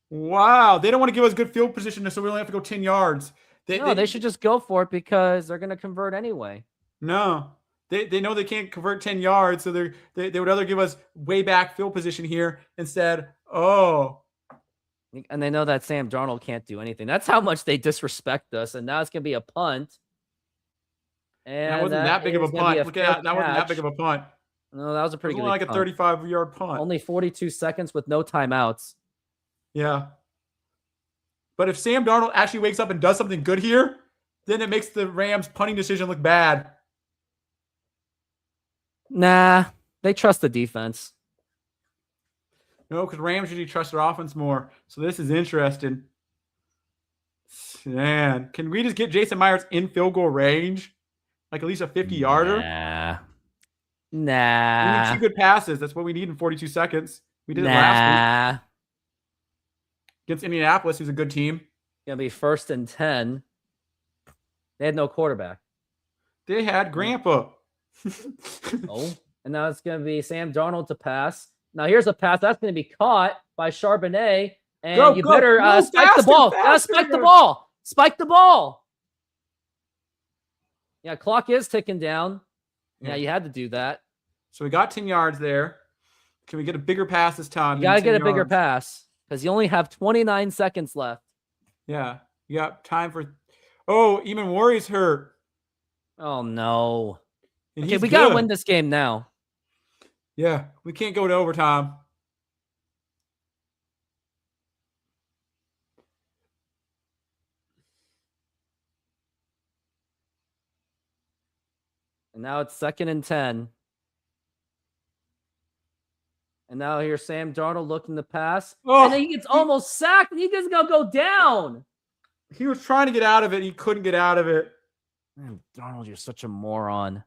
Wow. They don't want to give us good field position, so we only have to go 10 yards. They should just go for it because they're going to convert anyway. No. They know they can't convert 10 yards, so they would rather give us way back field position here instead. Oh. And they know that Sam Darnold can't do anything. That's how much they disrespect us. And now it's going to be a punt. And that wasn't that big of a punt. Look at that. That wasn't that big of a punt. No, that was a pretty good like a 35-yard punt. Only 42 seconds with no timeouts. Yeah. But if Sam Darnold actually wakes up and does something good here, then it makes the Rams' punting decision look bad. Nah, they trust the defense. No, because Rams usually trust their offense more. So this is interesting. Man, can we just get Jason Myers in field goal range? Like at least a 50-yarder? Nah. We need 2 good passes. That's what we need in 42 seconds. We did it last week. Against Indianapolis, who's a good team. Gonna be 1st and 10. They had no quarterback. They had Grandpa. Oh, and now it's gonna be Sam Darnold to pass. Now here's a pass that's gonna be caught by Charbonnet, and better spike the ball. Gotta spike the ball. Spike the ball. Yeah, clock is ticking down. Yeah, you had to do that. So we got 10 yards there. Can we get a bigger pass this time? You gotta get a bigger pass because you only have 29 seconds left. Yeah, you got time for. Oh, even Worry's hurt. Oh no. And okay, we gotta win this game now. Yeah, we can't go to overtime. And now it's 2nd and 10. And now here's Sam Darnold looking to pass. Oh, and then he gets almost sacked, and he just gonna go down. He was trying to get out of it. He couldn't get out of it. Man, Darnold, you're such a moron.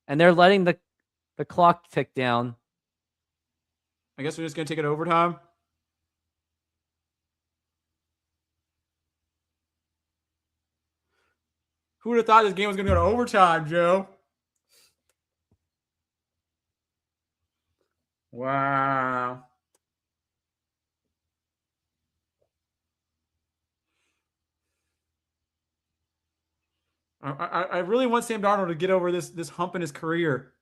And they're letting the clock tick down. I guess we're just going to take it overtime. Who would have thought this game was going to go to overtime, Joe? Wow. I really want Sam Darnold to get over this hump in his career.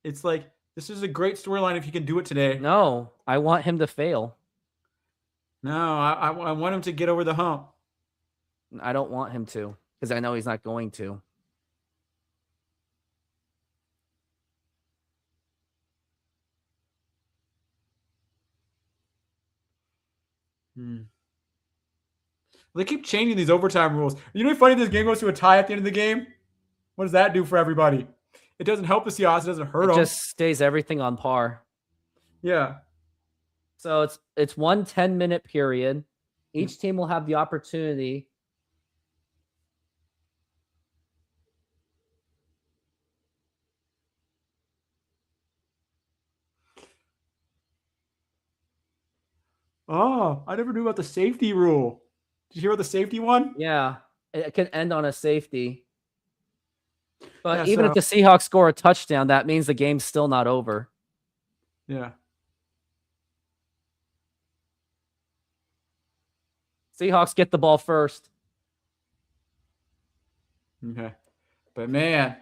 It's like, this is a great storyline if he can do it today. No, I want him to fail. No, I want him to get over the hump. I don't want him to because I know he's not going to. They keep changing these overtime rules. You know what's funny? This game goes to a tie at the end of the game. What does that do for everybody? It doesn't help the Seahawks. It doesn't hurt them. It just stays everything on par. Yeah. So it's 1 10-minute period. Each team will have the opportunity. Oh, I never knew about the safety rule. Did you hear about the safety one? Yeah, it can end on a safety. But yeah, even if the Seahawks score a touchdown, that means the game's still not over. Yeah. Seahawks get the ball first. Okay. But man.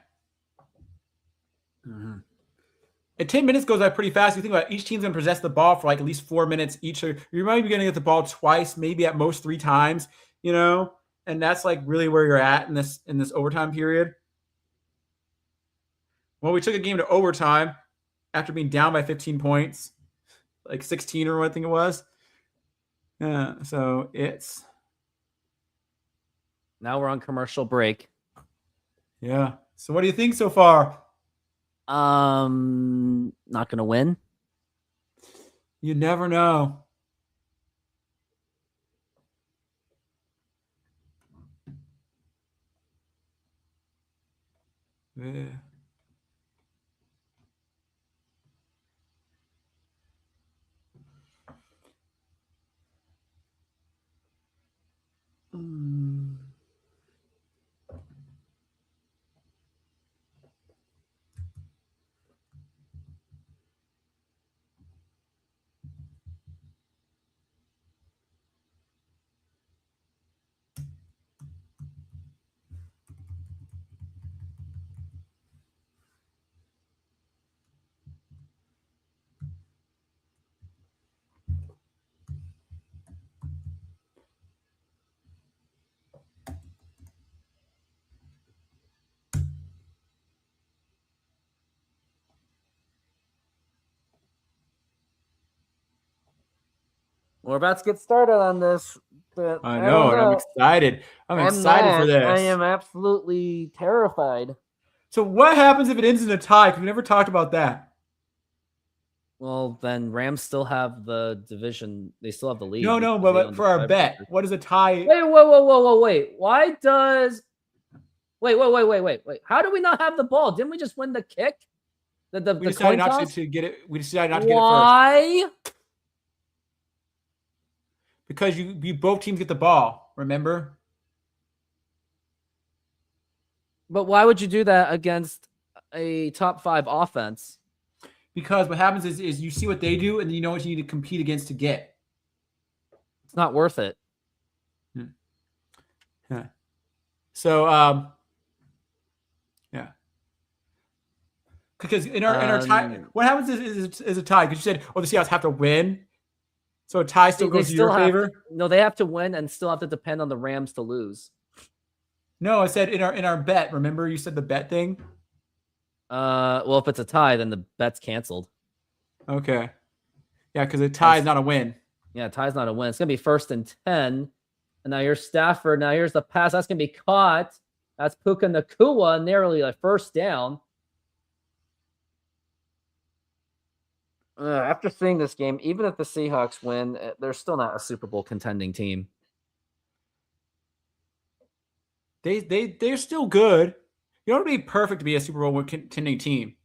And 10 minutes goes by pretty fast. You think about it, each team's going to possess the ball for like at least 4 minutes each. You might be going to get the ball twice, maybe at most 3 times, you know? And that's like really where you're at in this overtime period. Well, we took a game to overtime after being down by 15 points, like 16 or what I think it was. So it's Now we're on commercial break. Yeah. So what do you think so far? Not gonna win. You never know. Yeah. We're about to get started on this. But I don't know, and I'm know. excited. I'm excited for not. this. I am absolutely terrified. So what happens if it ends in a tie? Because we never talked about that. Well, then Rams still have the division. They still have the lead. No, because they but own the for our bet, tiebreaker. what is a tie? Wait, wait. Why does? Wait. How do we not have the ball? Didn't we just win the kick? We The decided coin not toss? to get it. We decided not to get it first Why? because you both teams get the ball. Remember? But why would you do that against a top 5 offense? Because what happens is you see what they do, and then you know what you need to compete against to get. It's not worth it. Yeah. So yeah. Because in our tie, what happens is a tie. Because you said, "Oh, the Seahawks have to win," so a tie still goes to your favor. No, they have to win and still have to depend on the Rams to lose. No, I said in our bet. Remember, you said the bet thing. Well, if it's a tie, then the bet's canceled. Okay. Yeah, because a tie is not a win. Yeah, tie's not a win. It's gonna be 1st and 10. And now here's Stafford. Now here's the pass. That's gonna be caught. That's Puka Nacua, nearly a first down. After seeing this game, even if the Seahawks win, they're still not a Super Bowl contending team. They're still good. You don't have to be perfect to be a Super Bowl contending team.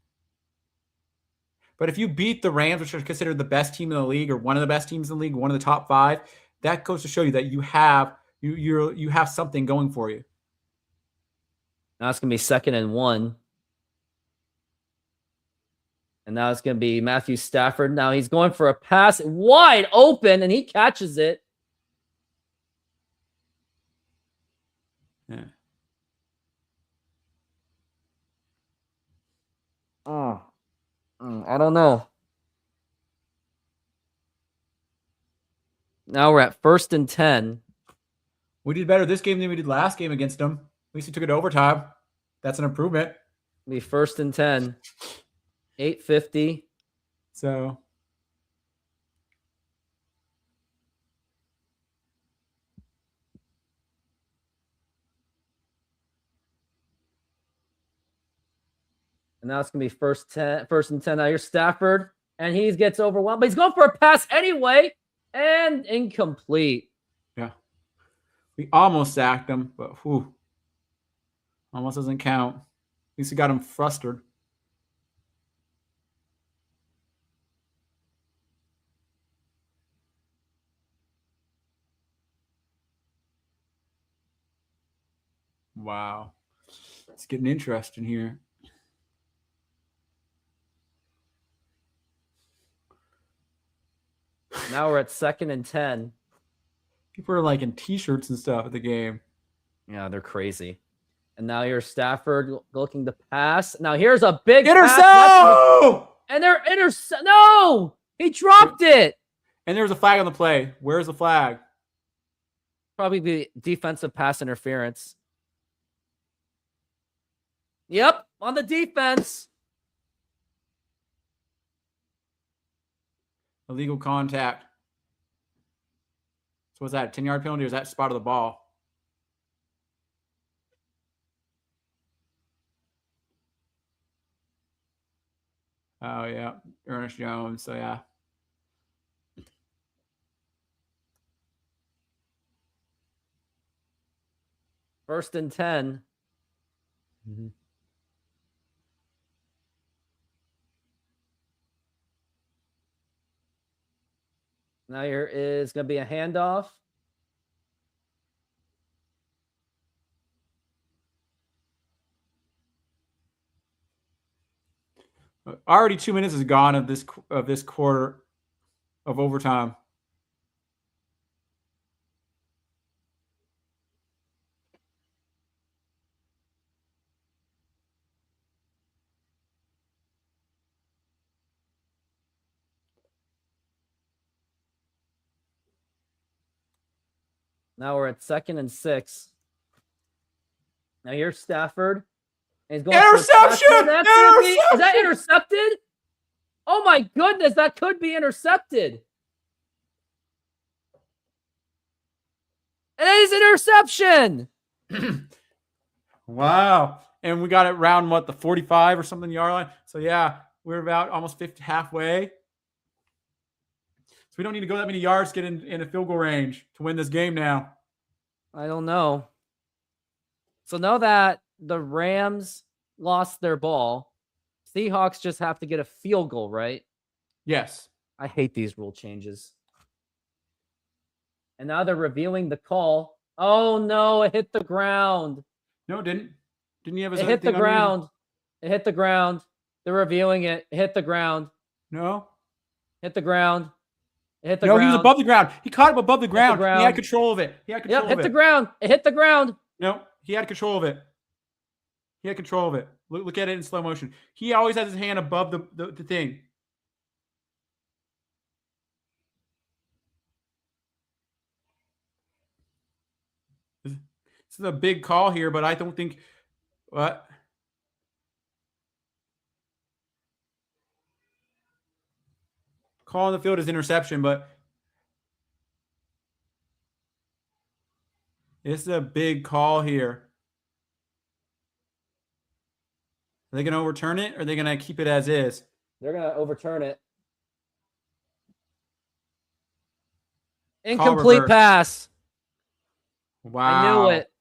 But if you beat the Rams, which are considered the best team in the league or one of the best teams in the league, one of the top 5, that goes to show you that you have something going for you. Now it's gonna be 2nd and 1. And now it's going to be Matthew Stafford. Now he's going for a pass wide open, and he catches it. Yeah. I don't know. Now we're at 1st and 10. We did better this game than we did last game against them. At least we took it to overtime. That's an improvement. It'll be 1st and 10. 8:50. So and now it's gonna be first and 10. Now here's Stafford, and he gets overwhelmed, but he's going for a pass anyway, and incomplete. yeah, we almost sacked him, but almost doesn't count. At least we got him frustrated. Wow. It's getting interesting here. Now we're at 2nd and 10. People are like in t-shirts and stuff at the game. Yeah, they're crazy. And now here's Stafford looking to pass. Now here's a big Intercept! And they're No! He dropped it! And there's a flag on the play. Where's the flag? Probably the defensive pass interference. Yep, on the defense. Illegal contact. So was that a 10-yard penalty or is that spot of the ball? Oh yeah, Ernest Jones. So yeah. First and 10. Now here is going to be a handoff. Already 2 minutes is gone of this quarter of overtime. Now we're at 2nd and 6. Now here's Stafford. And he's going for a Interception! touchdown. That's gonna be- Interception! Is that intercepted? Oh my goodness, that could be intercepted. It is interception. Wow. And we got it around the 45 or something yard line. So yeah, we're about almost 50 halfway. So we don't need to go that many yards to get in a field goal range to win this game now. I don't know. So now that the Rams lost their ball, Seahawks just have to get a field goal, right? Yes. I hate these rule changes. And now they're reviewing the call. Oh no, it hit the ground. No, it didn't. Didn't you have It hit the ground. It hit the ground. They're reviewing it. It hit the ground. No. Hit the ground. It hit the No, ground. he was above the ground. He caught him above the ground. He ground. had control of it. He had control Yep, hit of the it. ground. It hit the ground. No, he had control of it. He had control of it. Look at it in slow motion. He always has his hand above the thing. This is a big call here, but I don't think what. Call on the field is interception, but this is a big call here. Are they going to overturn it, or are they going to keep it as is? They're going to overturn it. Incomplete pass. Wow. I knew it.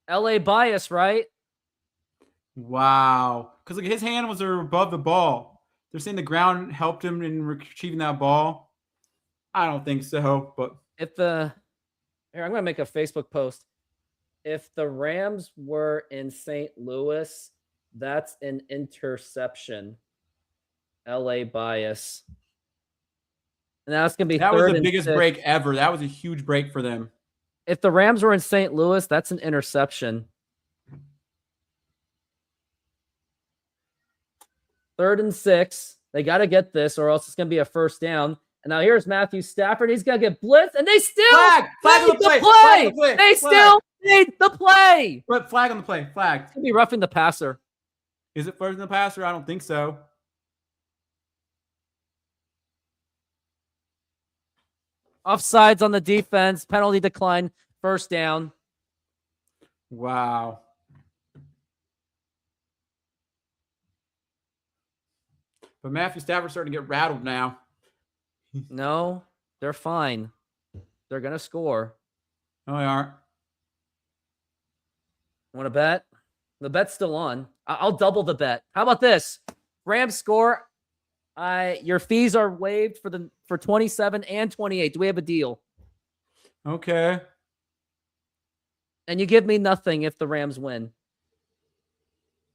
LA bias, right? Wow. Because like his hand was above the ball. They're saying the ground helped him in retrieving that ball. I don't think so, but Here, I'm going to make a Facebook post. If the Rams were in St. Louis, that's an interception. LA bias. And that's going to be that was third the and biggest 6. break ever. That was a huge break for them. If the Rams were in St. Louis, that's an interception. 3rd and 6. They got to get this, or else it's going to be a first down. And now here's Matthew Stafford. He's going to get blitzed, and they still Flag on made the play. the Flag on play. the play. They Flag. still made the play. But flag on the play. Flag. It's going to be roughing the passer. Is it first in the passer? I don't think so. Offsides on the defense. Penalty decline. First down. Wow. But Matthew Stafford's starting to get rattled now. No, they're fine. They're going to score. No, they aren't. Want to bet? The bet's still on. I'll double the bet. How about this? Rams score. Your fees are waived for 27 and 28. Do we have a deal? Okay. And you give me nothing if the Rams win.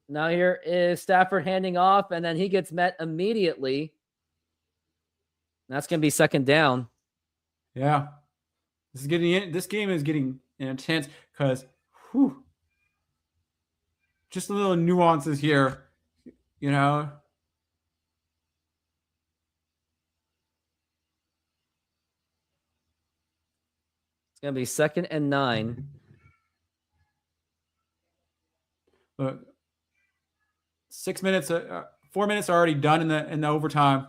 Now here is Stafford handing off, and then he gets met immediately. That's going to be second down. Yeah. This game is getting intense because just a little nuances here, you know. It's going to be 2nd and 9. Look, 6 minutes, 4 minutes are already done in the overtime.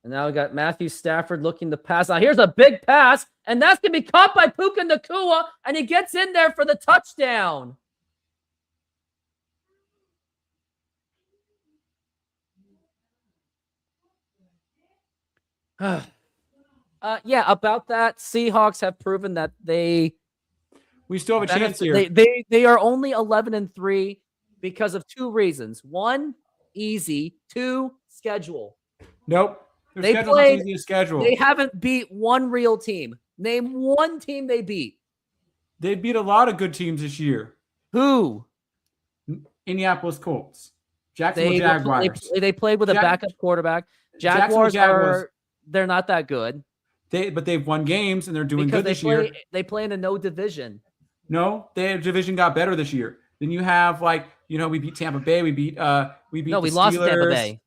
And now we got Matthew Stafford looking to pass. Now here's a big pass, and that's going to be caught by Puka Nacua, and he gets in there for the touchdown. Yeah, about that, Seahawks have proven that We still have a chance here. They are only 11-3 because of two reasons. One, easy. Two, schedule. Nope. Their schedule's not easy to schedule. They haven't beat one real team. Name one team they beat. They beat a lot of good teams this year. Who? Indianapolis Colts. Jacksonville Jaguars. They played with a backup quarterback. Jaguars they're not that good. But they've won games and they're doing good this year. They play in a no division. No, their division got better this year. Then you have we beat Tampa Bay. We beat we lost Tampa Bay.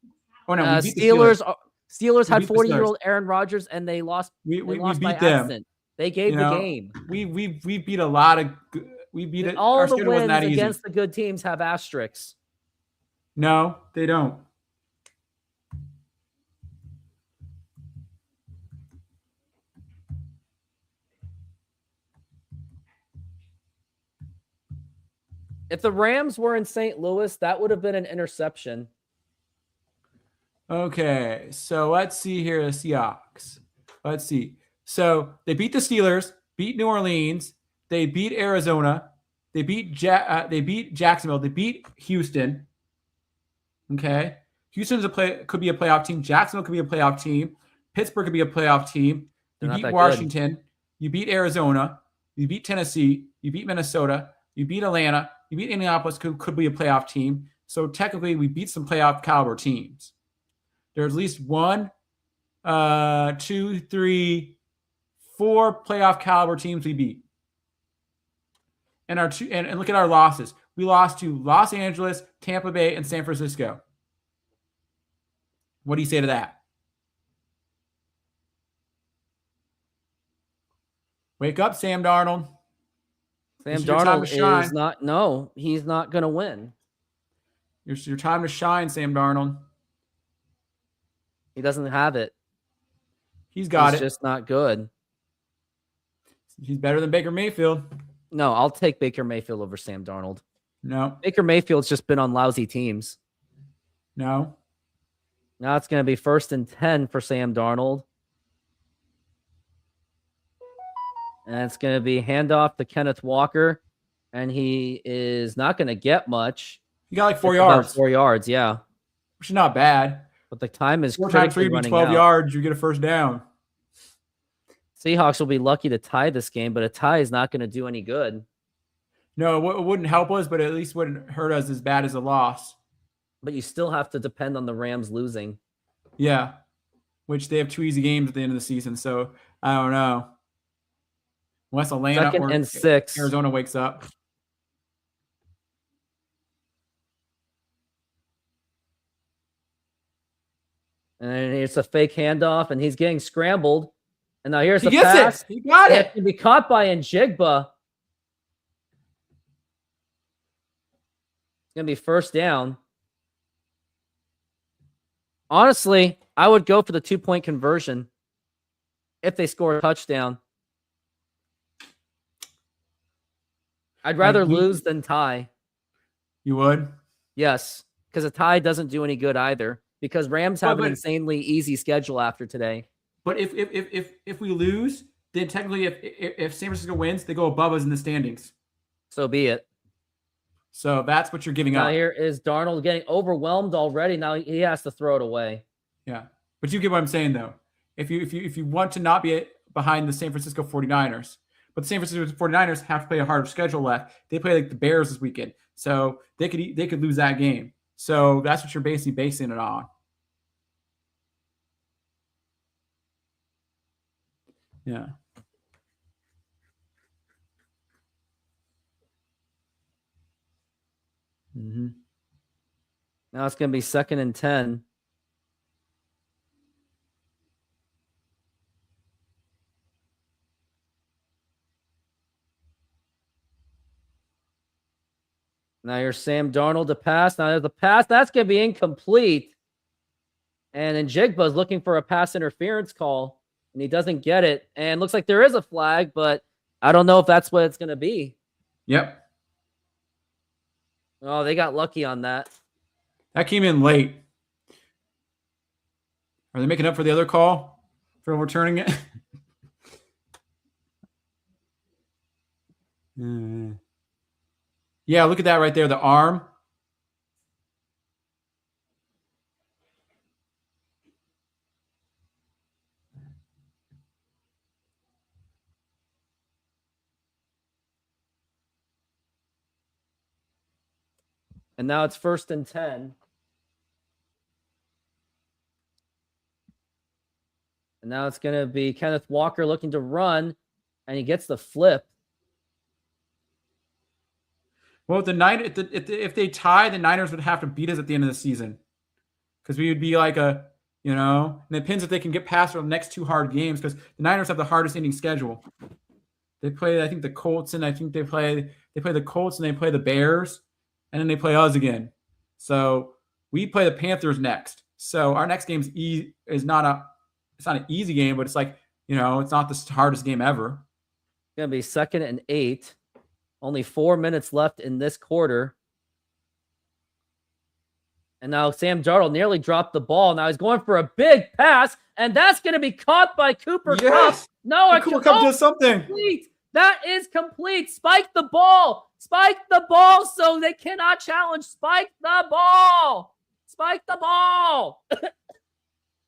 Oh no, we beat the Steelers. Steelers had 40-year-old Aaron Rodgers and they lost. We lost beat by them. accident. They gave the game. We beat a lot of. We beat it. All our the schedule wasn't wins that easy. against the good teams have asterisks. No, they don't. If the Rams were in St. Louis, that would have been an interception. Okay, so let's see here. The Seahawks. Let's see. So they beat the Steelers, beat New Orleans, they beat Arizona, they beat Jacksonville, they beat Houston. Okay, Houston's could be a playoff team. Jacksonville could be a playoff team. Pittsburgh could be a playoff team. You beat Washington. You beat Arizona. You beat Tennessee. You beat Minnesota. You beat Atlanta. You beat Indianapolis, could be a playoff team. So technically, we beat some playoff caliber teams. There's at least 1, 2, 3, 4 playoff caliber teams we beat. And and look at our losses. We lost to Los Angeles, Tampa Bay, and San Francisco. What do you say to that? Wake up, Sam Darnold. Sam Darnold is not. No, he's not going to win. It's your time to shine, Sam Darnold. He doesn't have it. He's got it. He's just not good. He's better than Baker Mayfield. No, I'll take Baker Mayfield over Sam Darnold. No. Baker Mayfield's just been on lousy teams. No. Now it's going to be 1st and 10 for Sam Darnold. And it's going to be handoff to Kenneth Walker. And he is not going to get much. He got like 4 yards. 4 yards, yeah. Which is not bad. But the time is 4 times 3 would be 12 yards. You get a first down. Seahawks will be lucky to tie this game, but a tie is not going to do any good. No, it wouldn't help us, but at least wouldn't hurt us as bad as a loss. But you still have to depend on the Rams losing. Yeah, which they have 2 easy games at the end of the season, so I don't know. Unless Atlanta 2nd and 6. Arizona wakes up. And it's a fake handoff, and he's getting scrambled. And now here's the pass. Gets it. He got it. It can be caught by Njigba. It's going to be 1st down. Honestly, I would go for the 2-point conversion if they score a touchdown. I'd rather lose than tie. You would? Yes, because a tie doesn't do any good either. Because Rams have an insanely easy schedule after today. But if we lose, then technically if San Francisco wins, they go above us in the standings. So be it. So that's what you're giving up. Now here is Darnold getting overwhelmed already. Now he has to throw it away. Yeah. But you get what I'm saying, though. If you want to not be behind the San Francisco 49ers, but the San Francisco 49ers have to play a harder schedule left. They play like the Bears this weekend. So they could lose that game. So that's what you're basically basing it on. Yeah. Mm-hmm. Now it's going to be 2nd and 10. Now here's Sam Darnold to pass. Now there's the pass. That's going to be incomplete. And then Jigba's looking for a pass interference call, and he doesn't get it. And looks like there is a flag, but I don't know if that's what it's going to be. Yep. Oh, they got lucky on that. That came in late. Are they making up for the other call for overturning it? Yeah, look at that right there, the arm. And now it's 1st and 10. And now it's going to be Kenneth Walker looking to run, and he gets the flip. Well, if they tie, the Niners would have to beat us at the end of the season, because we would be like and it depends if they can get past the next 2 hard games, because the Niners have the hardest ending schedule. They play, I think, the Colts, and I think they play the Colts, and they play the Bears, and then they play us again. So we play the Panthers next. So our next game is not an easy game, but it's like, it's not the hardest game ever. It's going to be 2nd and 8. Only 4 minutes left in this quarter. And now Sam Darnold nearly dropped the ball. Now he's going for a big pass, and that's going to be caught by Cooper Kupp. No, Cooper Kupp does something. Complete. That is complete. Spike the ball. Spike the ball so they cannot challenge. Spike the ball. Spike the ball.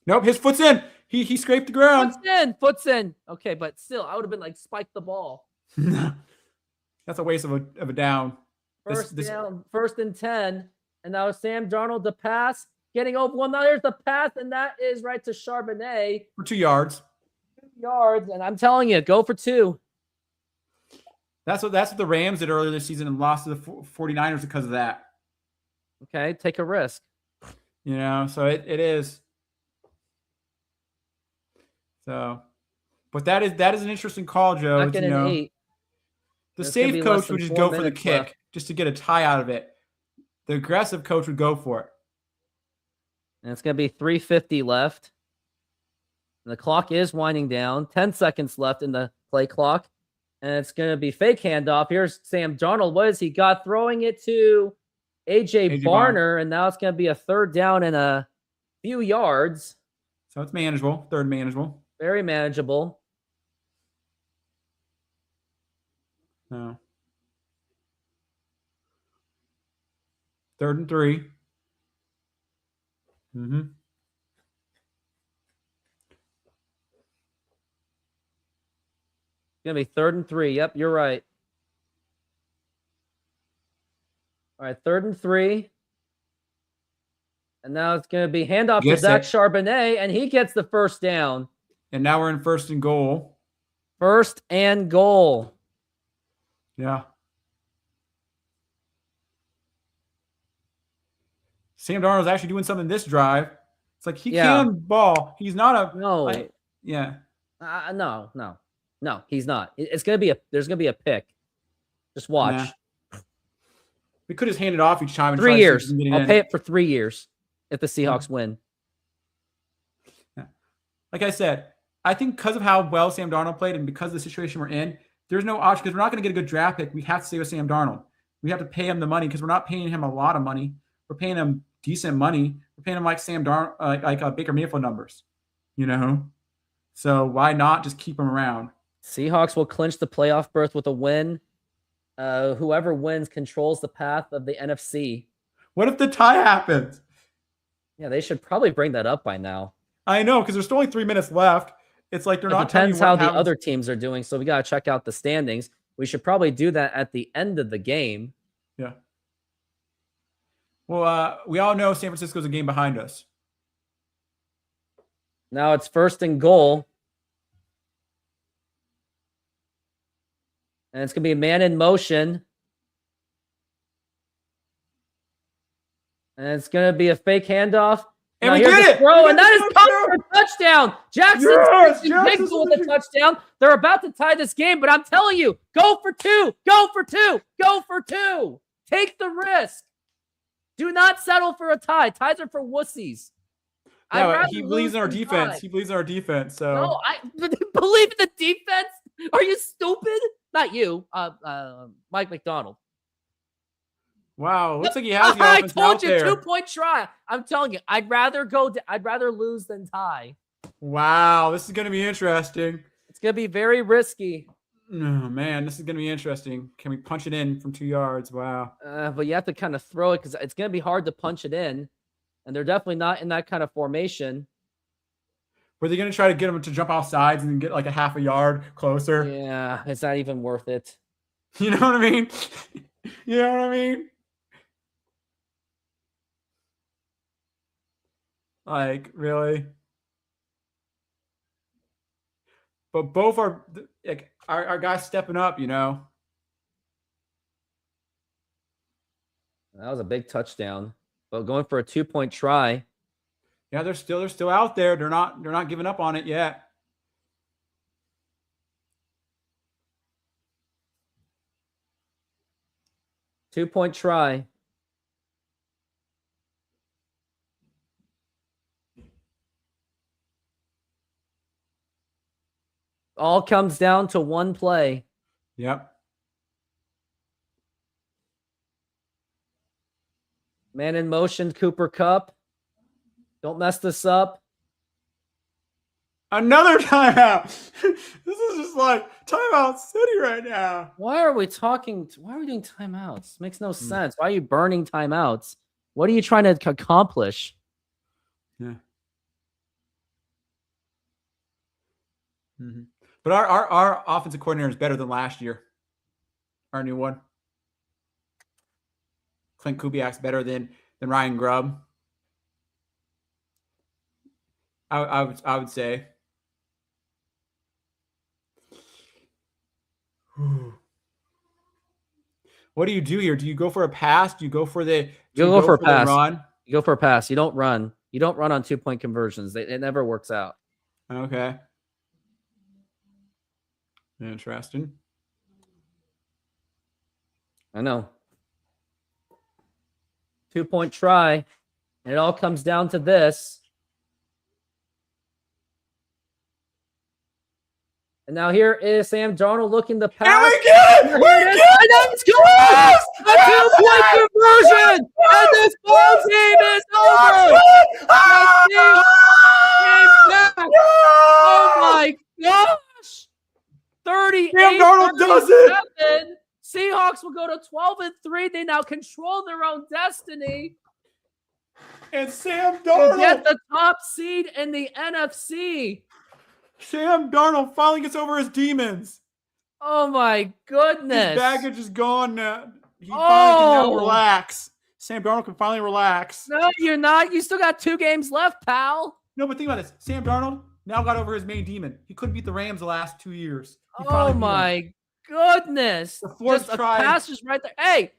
Nope, his foot's in. He scraped the ground. Foot's in. Okay, but still, I would have been like, spike the ball. That's a waste of a down. Down, 1st and 10. And now Sam Darnold the pass, getting over. Well, now there's the pass, and that is right to Charbonnet. For 2 yards. 2 yards, and I'm telling you, go for 2. That's what the Rams did earlier this season and lost to the 49ers because of that. Okay, take a risk. So it is. So, but that is an interesting call, Joe. 2nd and 8. The safe coach would just go for the kick just to get a tie out of it. The aggressive coach would go for it. And it's going to be 3:50 left. And the clock is winding down. 10 seconds left in the play clock. And it's going to be fake handoff. Here's Sam Darnold. What has he got? Throwing it to AJ Barner. And now it's going to be a 3rd down and a few yards. So it's manageable. 3rd manageable. Very manageable. No. 3rd and 3. Mm-hmm. It's going to be 3rd and 3. Yep, you're right. All right, 3rd and 3. And now it's going to be handoff to Zach Charbonnet, and he gets the 1st down. And now we're in 1st and goal. 1st and goal. Yeah. Sam Darnold's actually doing something this drive. It's like he can ball. He's not a no. No, he's not. It's gonna be there's gonna be a pick. Just watch. Yeah. We could just hand it off each time. And 3 years. I'll pay it for 3 years if the Seahawks win. Yeah. Like I said, I think because of how well Sam Darnold played and because of the situation we're in, there's no option because we're not going to get a good draft pick. We have to stay with Sam Darnold. We have to pay him the money because we're not paying him a lot of money. We're paying him decent money. We're paying him like Sam Darnold, like Baker Mayfield numbers, So why not just keep him around? Seahawks will clinch the playoff berth with a win. Whoever wins controls the path of the NFC. What if the tie happens? Yeah, they should probably bring that up by now. I know, because there's still only 3 minutes left. It's like they're not telling you what depends how happens. the other teams are doing, so we got to check out the standings. We should probably do that at the end of the game. Yeah. Well, we all know San Francisco's a game behind us. Now it's 1st and goal. And it's going to be a man in motion. And it's going to be a fake handoff. And we get it! Throw, and that is caught for a touchdown. Jackson Diggs with a touchdown. They're about to tie this game, but I'm telling you, go for 2. Go for 2. Go for 2. Take the risk. Do not settle for a tie. Ties are for wussies. Yeah, I'd but rather he believes lose in our than defense. tie. He believes in our defense. So No, I believe in the defense. Are you stupid? Not you, Mike McDonald. wow, looks like he has the I offense told out you, there. 2-point try. I'm telling you, I'd rather lose than tie. Wow, this is going to be interesting. It's gonna be very risky. Oh man, this is going to be interesting. Can we punch it in from 2 yards? Wow. But you have to kind of throw it because it's gonna be hard to punch it in, and they're definitely not in that kind of formation. Were they going to try to get him to jump off sides and get like a half a yard closer? Yeah, it's not even worth it. You know what I mean? You know what I mean? Like, really? But both are like our guys stepping up, you know. That was a big touchdown. But going for a 2-point try. Yeah, they're still out there. They're not giving up on it yet. Two-point try. All comes down to one play. Yep. Man in motion, Cooper Kupp. Don't mess this up. Another timeout. This is just like timeout city right now. Why are we doing timeouts? Makes no sense. Why are you burning timeouts? What are you trying to accomplish? Yeah. Mm-hmm. But our offensive coordinator is better than last year. Our new one. Clint Kubiak's better than Ryan Grubb. I would say. What do you do here? Do you go for a pass? Do you go for the Go for a pass. run? You go for a pass. You don't run. You don't run on 2-point conversions. It never works out. Okay. Interesting. I know. 2-point try. And it all comes down to this. And now here is Sam Darnold looking to pass. And we get it! We get it! And that's good! A 2-point conversion! And this ball game is over! The Seahawks came back! Oh my gosh! 38 Sam Darnold does it! Seahawks will go to 12-3. They now control their own destiny. And Sam To Darnold get the top seed in the NFC. Sam Darnold finally gets over his demons. Oh my goodness. His baggage is gone now. He finally can now relax. Sam Darnold can finally relax. No, you're not. You still got 2 games left, pal. No, but think about this. Sam Darnold now got over his main demon. He couldn't beat the Rams the last 2 years. He Oh finally beat them. my goodness. The fourth Just a try. pass just right there. Hey,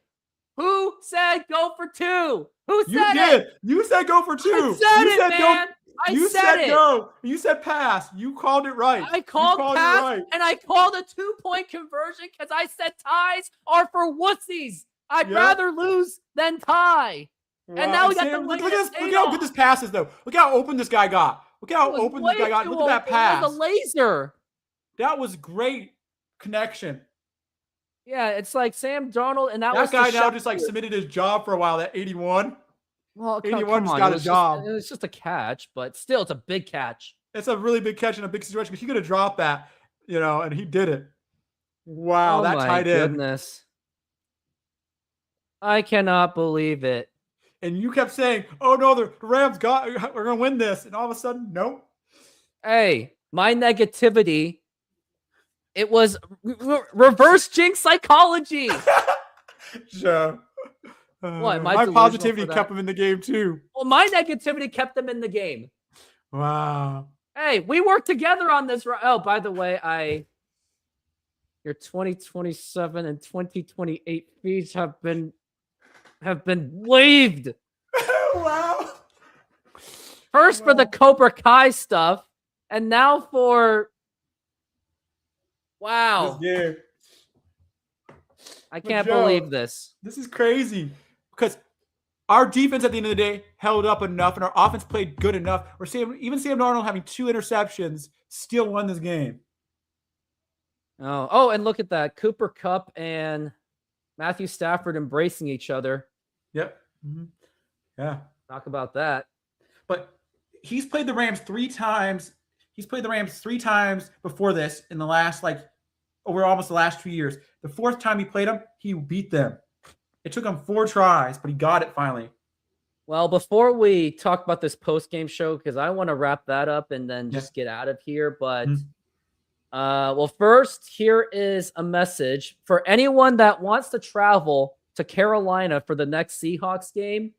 who said go for 2? Who said You did. You said go for 2. I said you it, said man. You said said it. go. You said pass. You called it right. I called it pass right. and I called a 2-point conversion because I said ties are for wussies. I'd Yep. rather lose than tie. Wow. And now we got Sam, the look latest at how good this pass is, though. Look how open this guy got. Look how open this guy got. Look at that pass. It was a laser. That was great connection. Yeah, it's like Sam Darnold, and that That was guy the now shot. just like submitted his job for a while. That 81. Well, 81 come just on, got it a was job. It was just a catch, but still, it's a big catch. It's a really big catch in a big situation because he could have dropped that, and he did it. Wow, Oh that my tight end. goodness! I cannot believe it. And you kept saying, "Oh no, the Rams we're gonna win this," and all of a sudden, nope. Hey, my negativity. It was reverse jinx psychology. Joe. What, my delusional positivity for that? kept him in the game too. Well, my negativity kept them in the game. Wow. Hey, we worked together on this. Oh, by the way, your 2027 and 2028 fees have been waived. Wow. First for the Cobra Kai stuff, and now for wow. This game. I can't Joe, believe this. This is crazy because our defense at the end of the day held up enough, and our offense played good enough. Even Sam Darnold having 2 interceptions still won this game. Oh, and look at that. Cooper Kupp and Matthew Stafford embracing each other. Yep. Mm-hmm. Yeah. Talk about that. But he's played the Rams 3 times. He's played the Rams 3 times before this in the last, over almost the last 2 years. The 4th time he played them, he beat them. It took him 4 tries, but he got it finally. Well, before we talk about this post-game show, because I want to wrap that up and then just get out of here. But, well, first, here is a message for anyone that wants to travel to Carolina for the next Seahawks game.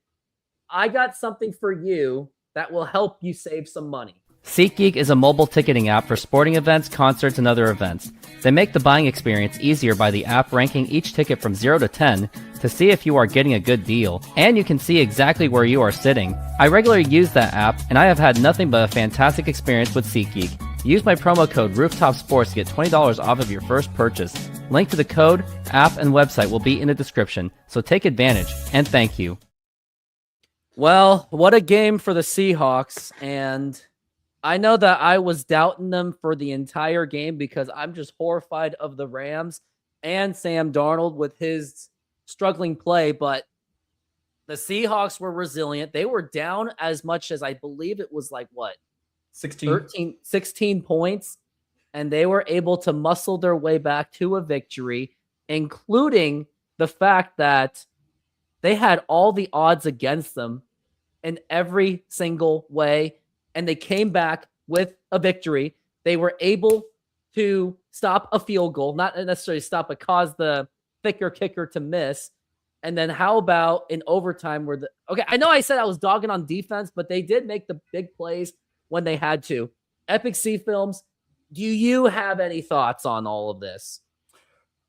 I got something for you that will help you save some money. SeatGeek is a mobile ticketing app for sporting events, concerts, and other events. They make the buying experience easier by the app ranking each ticket from 0 to 10 to see if you are getting a good deal, and you can see exactly where you are sitting. I regularly use that app, and I have had nothing but a fantastic experience with SeatGeek. Use my promo code RoofTopSports to get $20 off of your first purchase. Link to the code, app, and website will be in the description, so take advantage, and thank you. Well, what a game for the Seahawks, and I know that I was doubting them for the entire game because I'm just horrified of the Rams and Sam Darnold with his struggling play, but the Seahawks were resilient. They were down as much as I believe it was 16 points, and they were able to muscle their way back to a victory, including the fact that they had all the odds against them in every single way, and they came back with a victory. They were able to stop a field goal, not necessarily stop, but cause the thicker kicker to miss. And then how about in overtime okay, I know I said I was dogging on defense, but they did make the big plays when they had to. Epic C Films, do you have any thoughts on all of this?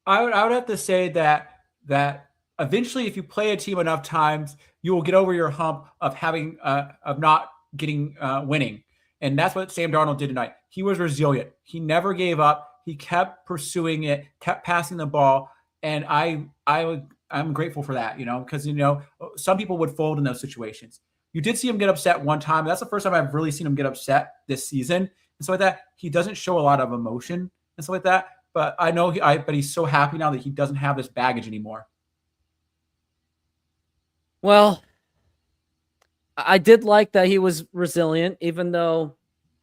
I would have to say that eventually, if you play a team enough times, you will get over your hump of having of not getting winning, and that's what Sam Darnold did tonight. He was resilient. He never gave up. He kept pursuing it, kept passing the ball, and I'm grateful for that. Because some people would fold in those situations. You did see him get upset one time. That's the first time I've really seen him get upset this season, and so like that, he doesn't show a lot of emotion and stuff like that. But I know but he's so happy now that he doesn't have this baggage anymore. Well, I did like that he was resilient, even though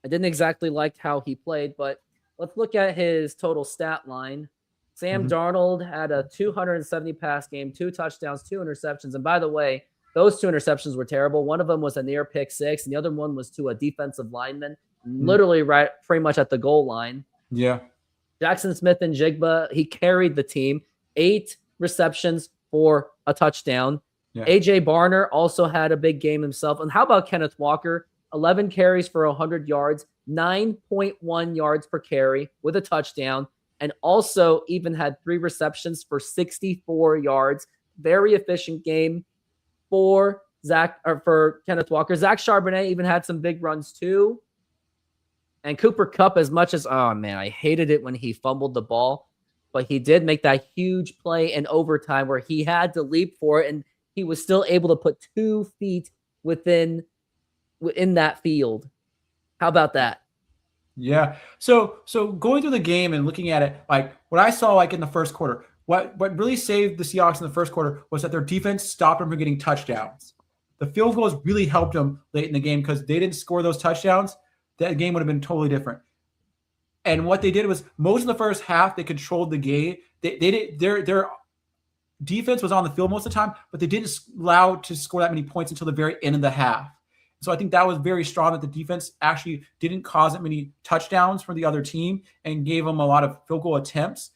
I didn't exactly like how he played. But let's look at his total stat line. Sam Darnold had a 270 pass game, 2 touchdowns, 2 interceptions. And by the way, those 2 interceptions were terrible. One of them was a near pick 6, and the other one was to a defensive lineman, literally right pretty much at the goal line. Yeah. Jackson Smith and Jigba, he carried the team. 8 receptions for a touchdown. Yeah. AJ Barner also had a big game himself. And how about Kenneth Walker? 11 carries for 100 yards, 9.1 yards per carry with a touchdown, and also even had 3 receptions for 64 yards. Very efficient game for Kenneth Walker. Zach Charbonnet even had some big runs too. And Cooper Kupp, as much as, oh man, I hated it when he fumbled the ball, but he did make that huge play in overtime where he had to leap for it, and he was still able to put 2 feet within that field. How about that? Yeah. So going through the game and looking at it, what I saw in the first quarter, what really saved the Seahawks in the first quarter was that their defense stopped them from getting touchdowns. The field goals really helped them late in the game because they didn't score those touchdowns. That game would have been totally different. And what they did was most of the first half, they controlled the game. They did their defense was on the field most of the time, but they didn't allow to score that many points until the very end of the half. So I think that was very strong that the defense actually didn't cause that many touchdowns for the other team and gave them a lot of field goal attempts.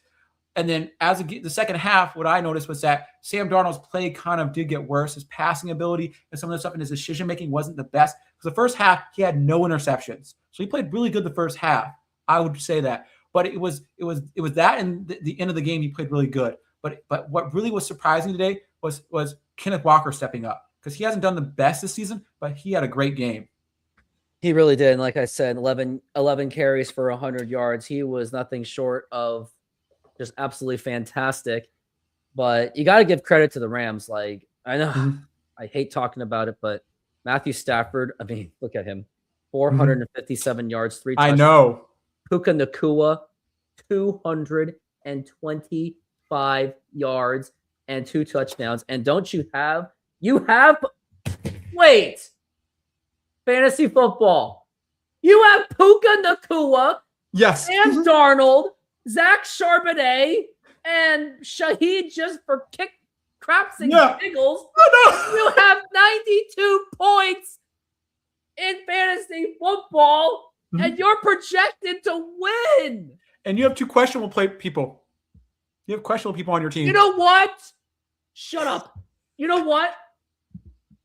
And then the second half, what I noticed was that Sam Darnold's play kind of did get worse. His passing ability and some of the stuff in his decision-making wasn't the best. Because the first half, he had no interceptions. So he played really good the first half. I would say that. But it was that, and the end of the game, he played really good. But what really was surprising today was Kenneth Walker stepping up, because he hasn't done the best this season, but he had a great game. He really did. And like I said, 11 carries for 100 yards. He was nothing short of just absolutely fantastic. But you got to give credit to the Rams. I know I hate talking about it, but Matthew Stafford, I mean, look at him. Mm-hmm. 457 yards, 3 I touchdowns. know. Puka Nakua, 225 yards and 2 touchdowns. And don't you have fantasy football. You have Puka Nakua, Yes. Sam Darnold, Zach Charbonnet, and Shaheed just for craps and giggles. Oh, no. You have 92 points in fantasy football, and you're projected to win. And you have 2 questionable people. You have questionable people on your team. You know what? Shut up. You know what?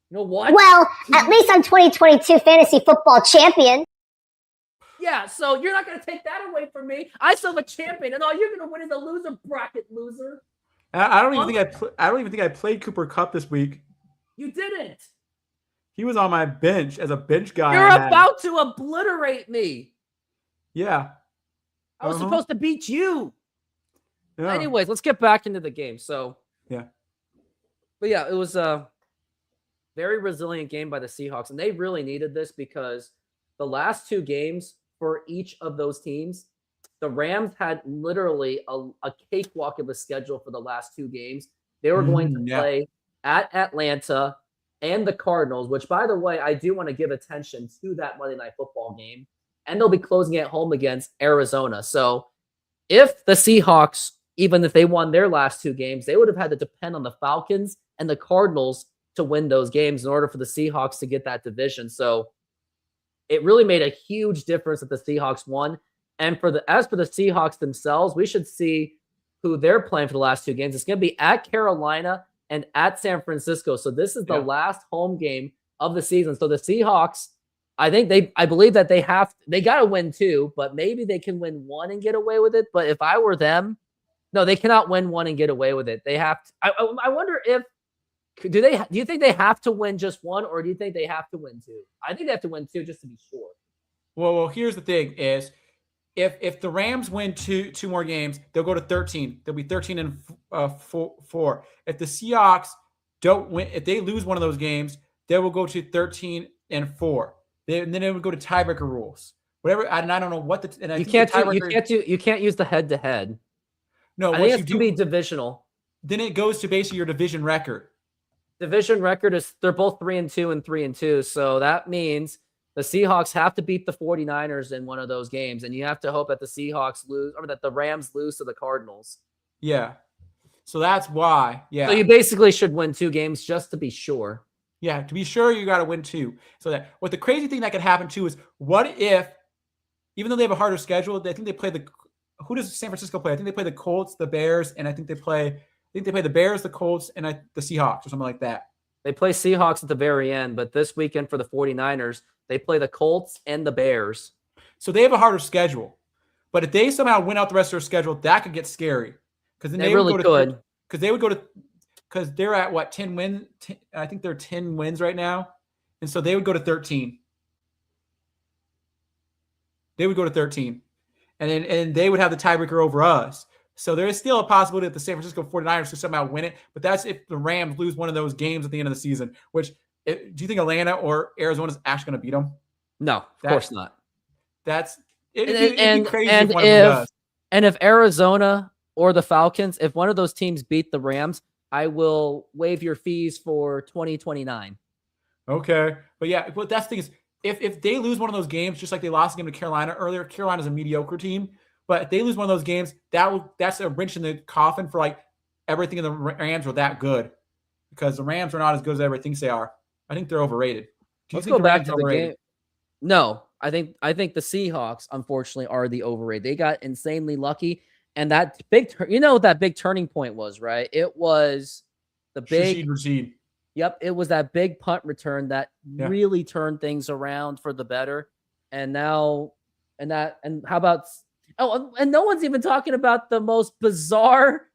Well, at least I'm 2022 fantasy football champion. Yeah, so you're not going to take that away from me. I still have a champion, and all you're going to win is a loser bracket, loser. I don't even think I played Cooper Kupp this week. You didn't. He was on my bench as a bench guy. You're about to obliterate me. Yeah. I was supposed to beat you. Yeah. Anyways, let's get back into the game. So, yeah. But yeah, it was a very resilient game by the Seahawks, and they really needed this because the last 2 games for each of those teams, the Rams had literally a cakewalk of a schedule for the last 2 games. They were going to play at Atlanta and the Cardinals, which, by the way, I do want to give attention to that Monday Night Football game. And they'll be closing at home against Arizona. So if the Seahawks, even if they won their last 2 games, they would have had to depend on the Falcons and the Cardinals to win those games in order for the Seahawks to get that division. So it really made a huge difference that the Seahawks won. And as for the Seahawks themselves, we should see who they're playing for the last 2 games. It's going to be at Carolina and at San Francisco. So this is the last home game of the season. So the Seahawks, I believe that they got to win 2, but maybe they can win 1 and get away with it. But if I were them, no, they cannot win 1 and get away with it. They have to, I wonder if, do you think they have to win just 1, or do you think they have to win 2? I think they have to win 2 just to be sure. Well, here's the thing is, if the Rams win two more games, they'll go to 13. They'll be 13 and 4. If the Seahawks don't win, if they lose one of those games, they will go to 13 and 4. And then it would go to tiebreaker rules. Whatever, and I don't know what you can't use the head to head. No, I think it's to be divisional. Then it goes to basically your division record. Division record is they're both 3-2 and 3-2. So that means the Seahawks have to beat the 49ers in one of those games, and you have to hope that the Seahawks lose, or that the Rams lose to the Cardinals. Yeah. So that's why. Yeah. So you basically should win 2 games just to be sure. Yeah, to be sure, you got to win 2. So that what the crazy thing that could happen too is, what if, even though they have a harder schedule, I think they play who does San Francisco play? I think they play the Colts, the Bears, and I think they play the Bears, the Colts, and the Seahawks or something like that. They play Seahawks at the very end, but this weekend for the 49ers, they play the Colts and the Bears. So they have a harder schedule. But if they somehow win out the rest of their schedule, that could get scary. Because then they really could. Because they're at what, 10 wins? I think they're 10 wins right now. And so they would go to 13. They would go to 13. And they would have the tiebreaker over us. So there is still a possibility that the San Francisco 49ers could somehow win it. But that's if the Rams lose one of those games at the end of the season. Which, do you think Atlanta or Arizona is actually going to beat them? No, of course not. It'd be crazy if one of them does. And if Arizona or the Falcons, if one of those teams beat the Rams, I will waive your fees for 2029. Okay. But yeah, but that's the thing is, if they lose one of those games, just like they lost a game to Carolina earlier, Carolina's a mediocre team. But if they lose one of those games, that's a wrench in the coffin for like everything in the Rams are that good. Because the Rams are not as good as everyone thinks they are. I think they're overrated. Let's go back to the game. No, I think the Seahawks, unfortunately, are the overrated. They got insanely lucky. And that big, what that big turning point was, right? It was the big Rashid. Yep, it was that big punt return that really turned things around for the better. And now, and how about? Oh, and no one's even talking about the most bizarre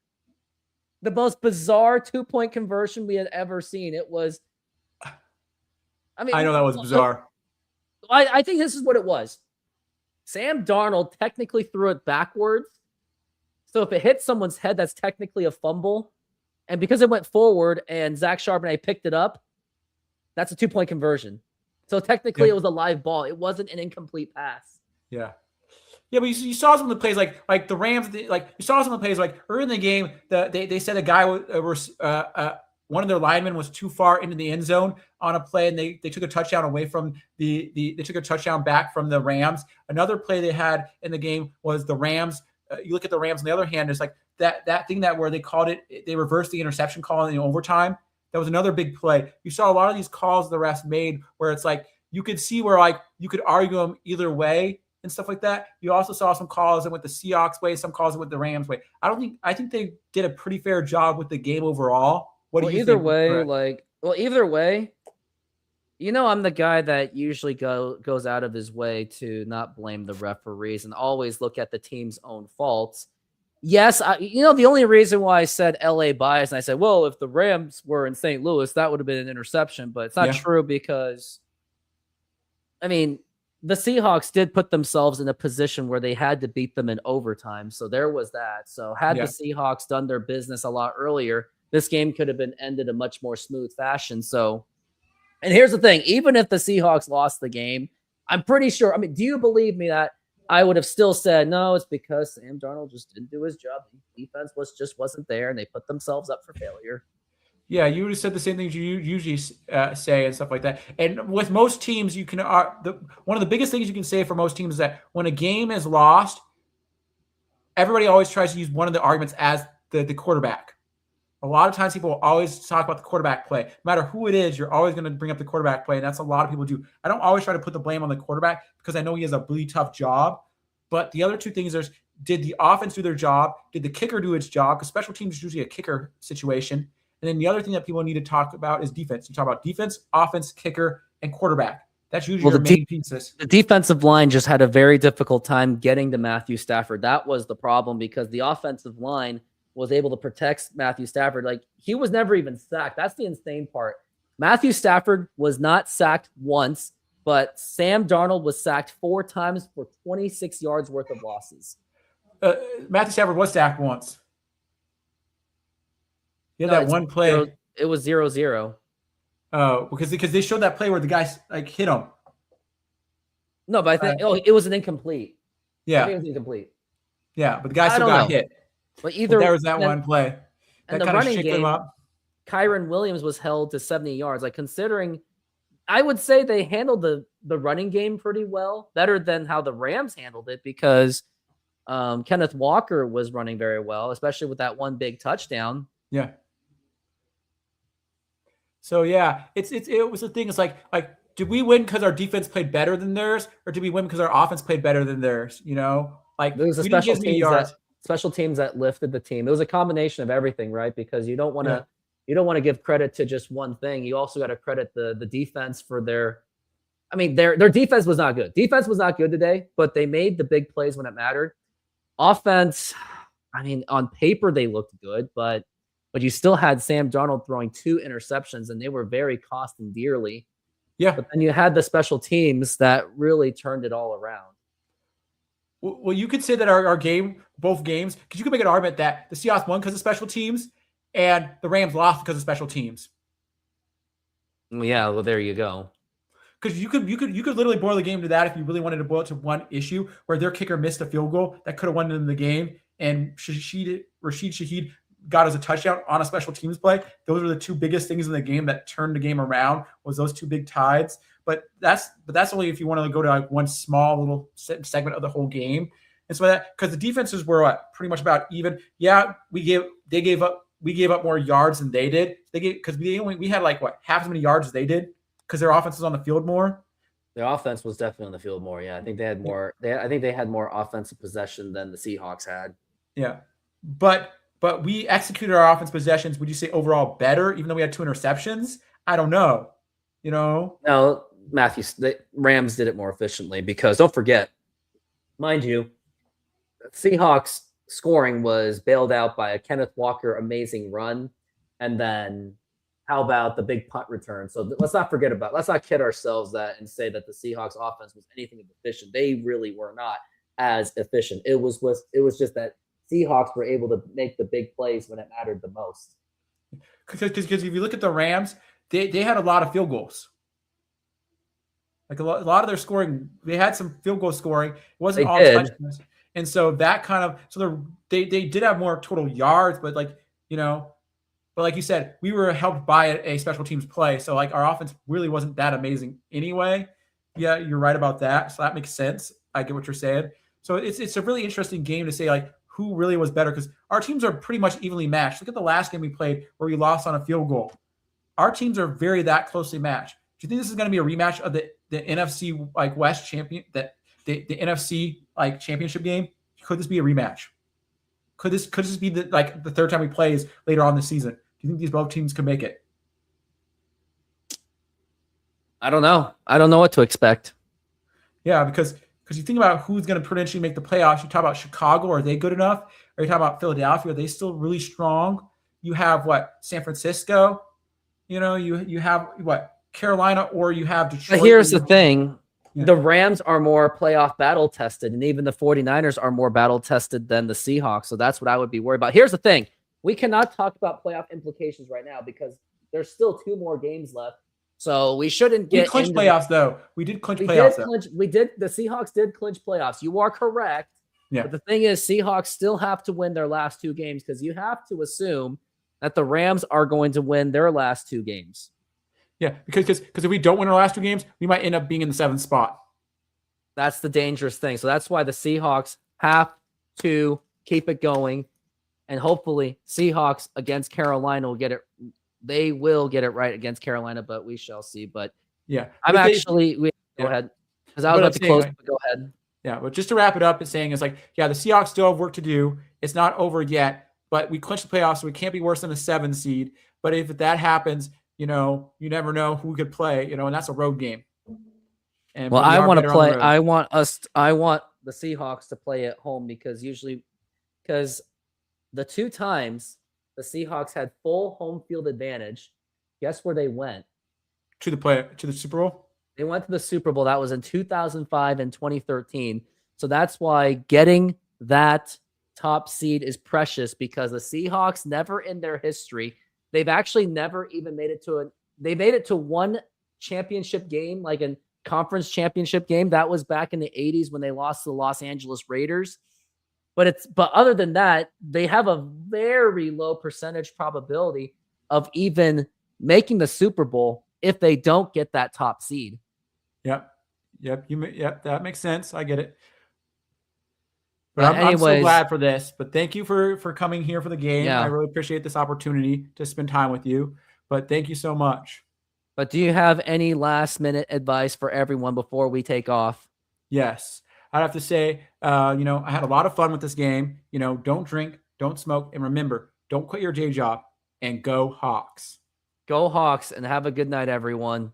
2-point conversion we had ever seen. It was. I know that was bizarre. I think this is what it was. Sam Darnold technically threw it backwards. So if it hit someone's head, that's technically a fumble. And because it went forward and Zach Charbonnet picked it up, That's a 2-point conversion. So technically it was a live ball. It wasn't an incomplete pass. Yeah. Yeah, but you saw some of the plays like the Rams. Like you saw some of the plays like early in the game. They said a guy one of their linemen was too far into the end zone on a play, and they took a touchdown away from they took a touchdown back from the Rams. Another play they had in the game was the Rams. You look at the Rams on the other hand. It's like that thing where they called it. They reversed the interception call in overtime. That was another big play. You saw a lot of these calls the refs made where it's like you could see where like you could argue them either way and stuff like that. You also saw some calls that went the Seahawks way, some calls that went the Rams way. I think they did a pretty fair job with the game overall. What do you either think? Either way, I'm the guy that usually goes out of his way to not blame the referees and always look at the team's own faults. Yes, the only reason why I said LA bias, and I said, well, if the Rams were in St. Louis, that would have been an interception, but it's not true because, the Seahawks did put themselves in a position where they had to beat them in overtime. So there was that. So had the Seahawks done their business a lot earlier, this game could have been ended a much more smooth fashion. So, and here's the thing, even if the Seahawks lost the game, I'm pretty sure, do you believe me that I would have still said, no, it's because Sam Darnold just didn't do his job. The defense wasn't there and they put themselves up for failure. Yeah, you would have said the same things you usually say and stuff like that. And with most teams, you can one of the biggest things you can say for most teams is that when a game is lost, everybody always tries to use one of the arguments as the quarterback. A lot of times people will always talk about the quarterback play. No matter who it is, you're always going to bring up the quarterback play, and that's a lot of people do. I don't always try to put the blame on the quarterback because I know he has a really tough job. But the other two things are, did the offense do their job? Did the kicker do its job? Because special teams is usually a kicker situation. And then the other thing that people need to talk about is defense. You talk about defense, offense, kicker, and quarterback. That's usually your main pieces. The defensive line just had a very difficult time getting to Matthew Stafford. That was the problem because the offensive line was able to protect Matthew Stafford. Like, he was never even sacked. That's the insane part. Matthew Stafford was not sacked once, but Sam Darnold was sacked 4 times for 26 yards worth of losses. Matthew Stafford was sacked once. He had that one play. It was 0-0. Oh, because they showed that play where the guy hit him. No, but I think it was an incomplete. Yeah, I think it was incomplete. Yeah, but the guy still got hit. But either there was that one play that the kind of running shook game, him up. Kyron Williams was held to 70 yards. Like, considering, I would say they handled the running game pretty well, better than how the Rams handled it because Kenneth Walker was running very well, especially with that one big touchdown. Yeah. So yeah, it was the thing. It's like did we win because our defense played better than theirs, or did we win because our offense played better than theirs? Like there was a special teams that lifted the team. It was a combination of everything, right? Because you don't want to give credit to just one thing. You also got to credit the defense for their defense was not good. Defense was not good today, but they made the big plays when it mattered. Offense, on paper they looked good, but you still had Sam Darnold throwing 2 interceptions, and they were very costing dearly. Yeah. But then you had the special teams that really turned it all around. Well, you could say that our game, both games, because you could make an argument that the Seahawks won because of special teams and the Rams lost because of special teams. Yeah, well, there you go. Because you could literally boil the game to that if you really wanted to boil it to one issue where their kicker missed a field goal that could have won them the game, and Rashid Shaheed got us a touchdown on a special teams play. Those were the 2 biggest things in the game that turned the game around, was those 2 big tides. But that's only if you want to go to like one small little segment of the whole game. And so that, because the defenses were pretty much about even. Yeah, we gave up more yards than they did. Because we had half as many yards as they did because their offense was on the field more. Their offense was definitely on the field more. Yeah, I think they had more. I think they had more offensive possession than the Seahawks had. Yeah, but we executed our offense possessions. Would you say overall better, even though we had 2 interceptions? I don't know. No, the Rams did it more efficiently because don't forget, mind you, Seahawks scoring was bailed out by a Kenneth Walker amazing run, and then how about the big punt return? So let's not kid ourselves and say that the Seahawks offense was anything efficient. They really were not as efficient. It was just that Seahawks were able to make the big plays when it mattered the most. Because if you look at the Rams, they had a lot of field goals. Like a lot of their scoring, they had some field goal scoring. It wasn't all touchdowns. And so that kind of, so they did have more total yards, but like, but like you said, we were helped by a special teams play. So like our offense really wasn't that amazing anyway. Yeah, you're right about that. So that makes sense. I get what you're saying. So it's a really interesting game to say like who really was better, because our teams are pretty much evenly matched. Look at the last game we played where we lost on a field goal. Our teams are that closely matched. Do you think this is going to be a rematch of the NFC like West champion, that the NFC like championship game? Could this be a rematch? Could this be the third time we play is later on this season? Do you think these both teams can make it? I don't know. I don't know what to expect. Yeah, because you think about who's going to potentially make the playoffs. You talk about Chicago. Are they good enough? Are you talking about Philadelphia? Are they still really strong? You have San Francisco. You have Carolina, or you have Detroit. But here's the thing. Yeah. The Rams are more playoff battle tested, and even the 49ers are more battle tested than the Seahawks. So that's what I would be worried about. Here's the thing. We cannot talk about playoff implications right now because there's still 2 more games left. So we shouldn't get clinched playoffs, though. We did clinch playoffs. The Seahawks did clinch playoffs. You are correct. Yeah. But the thing is, Seahawks still have to win their last 2 games because you have to assume that the Rams are going to win their last 2 games. Yeah, because if we don't win our last 2 games, we might end up being in the 7th spot. That's the dangerous thing. So that's why the Seahawks have to keep it going, and hopefully Seahawks against Carolina will get it. They will get it right against Carolina, but we shall see. But yeah, go ahead, because I was about to close. But go ahead. Yeah, but just to wrap it up, it's saying the Seahawks still have work to do. It's not over yet, but we clinched the playoffs, so we can't be worse than a 7 seed. But if that happens, you never know who could play, and that's a road game. And I want to play. I want the Seahawks to play at home because the 2 times the Seahawks had full home field advantage, guess where they went? To the Super Bowl? They went to the Super Bowl. That was in 2005 and 2013. So that's why getting that top seed is precious, because the Seahawks never in their history, they've actually never even made it they made it to 1 championship game, like a conference championship game. That was back in the 80s when they lost to the Los Angeles Raiders. But other than that, they have a very low percentage probability of even making the Super Bowl if they don't get that top seed. Yep. That makes sense. I get it. But I'm so glad for this. But thank you for coming here for the game. Yeah. I really appreciate this opportunity to spend time with you. But thank you so much. But do you have any last minute advice for everyone before we take off? Yes. I'd have to say, I had a lot of fun with this game. Don't drink, don't smoke, and remember, don't quit your day job, and go Hawks. Go Hawks, and have a good night, everyone.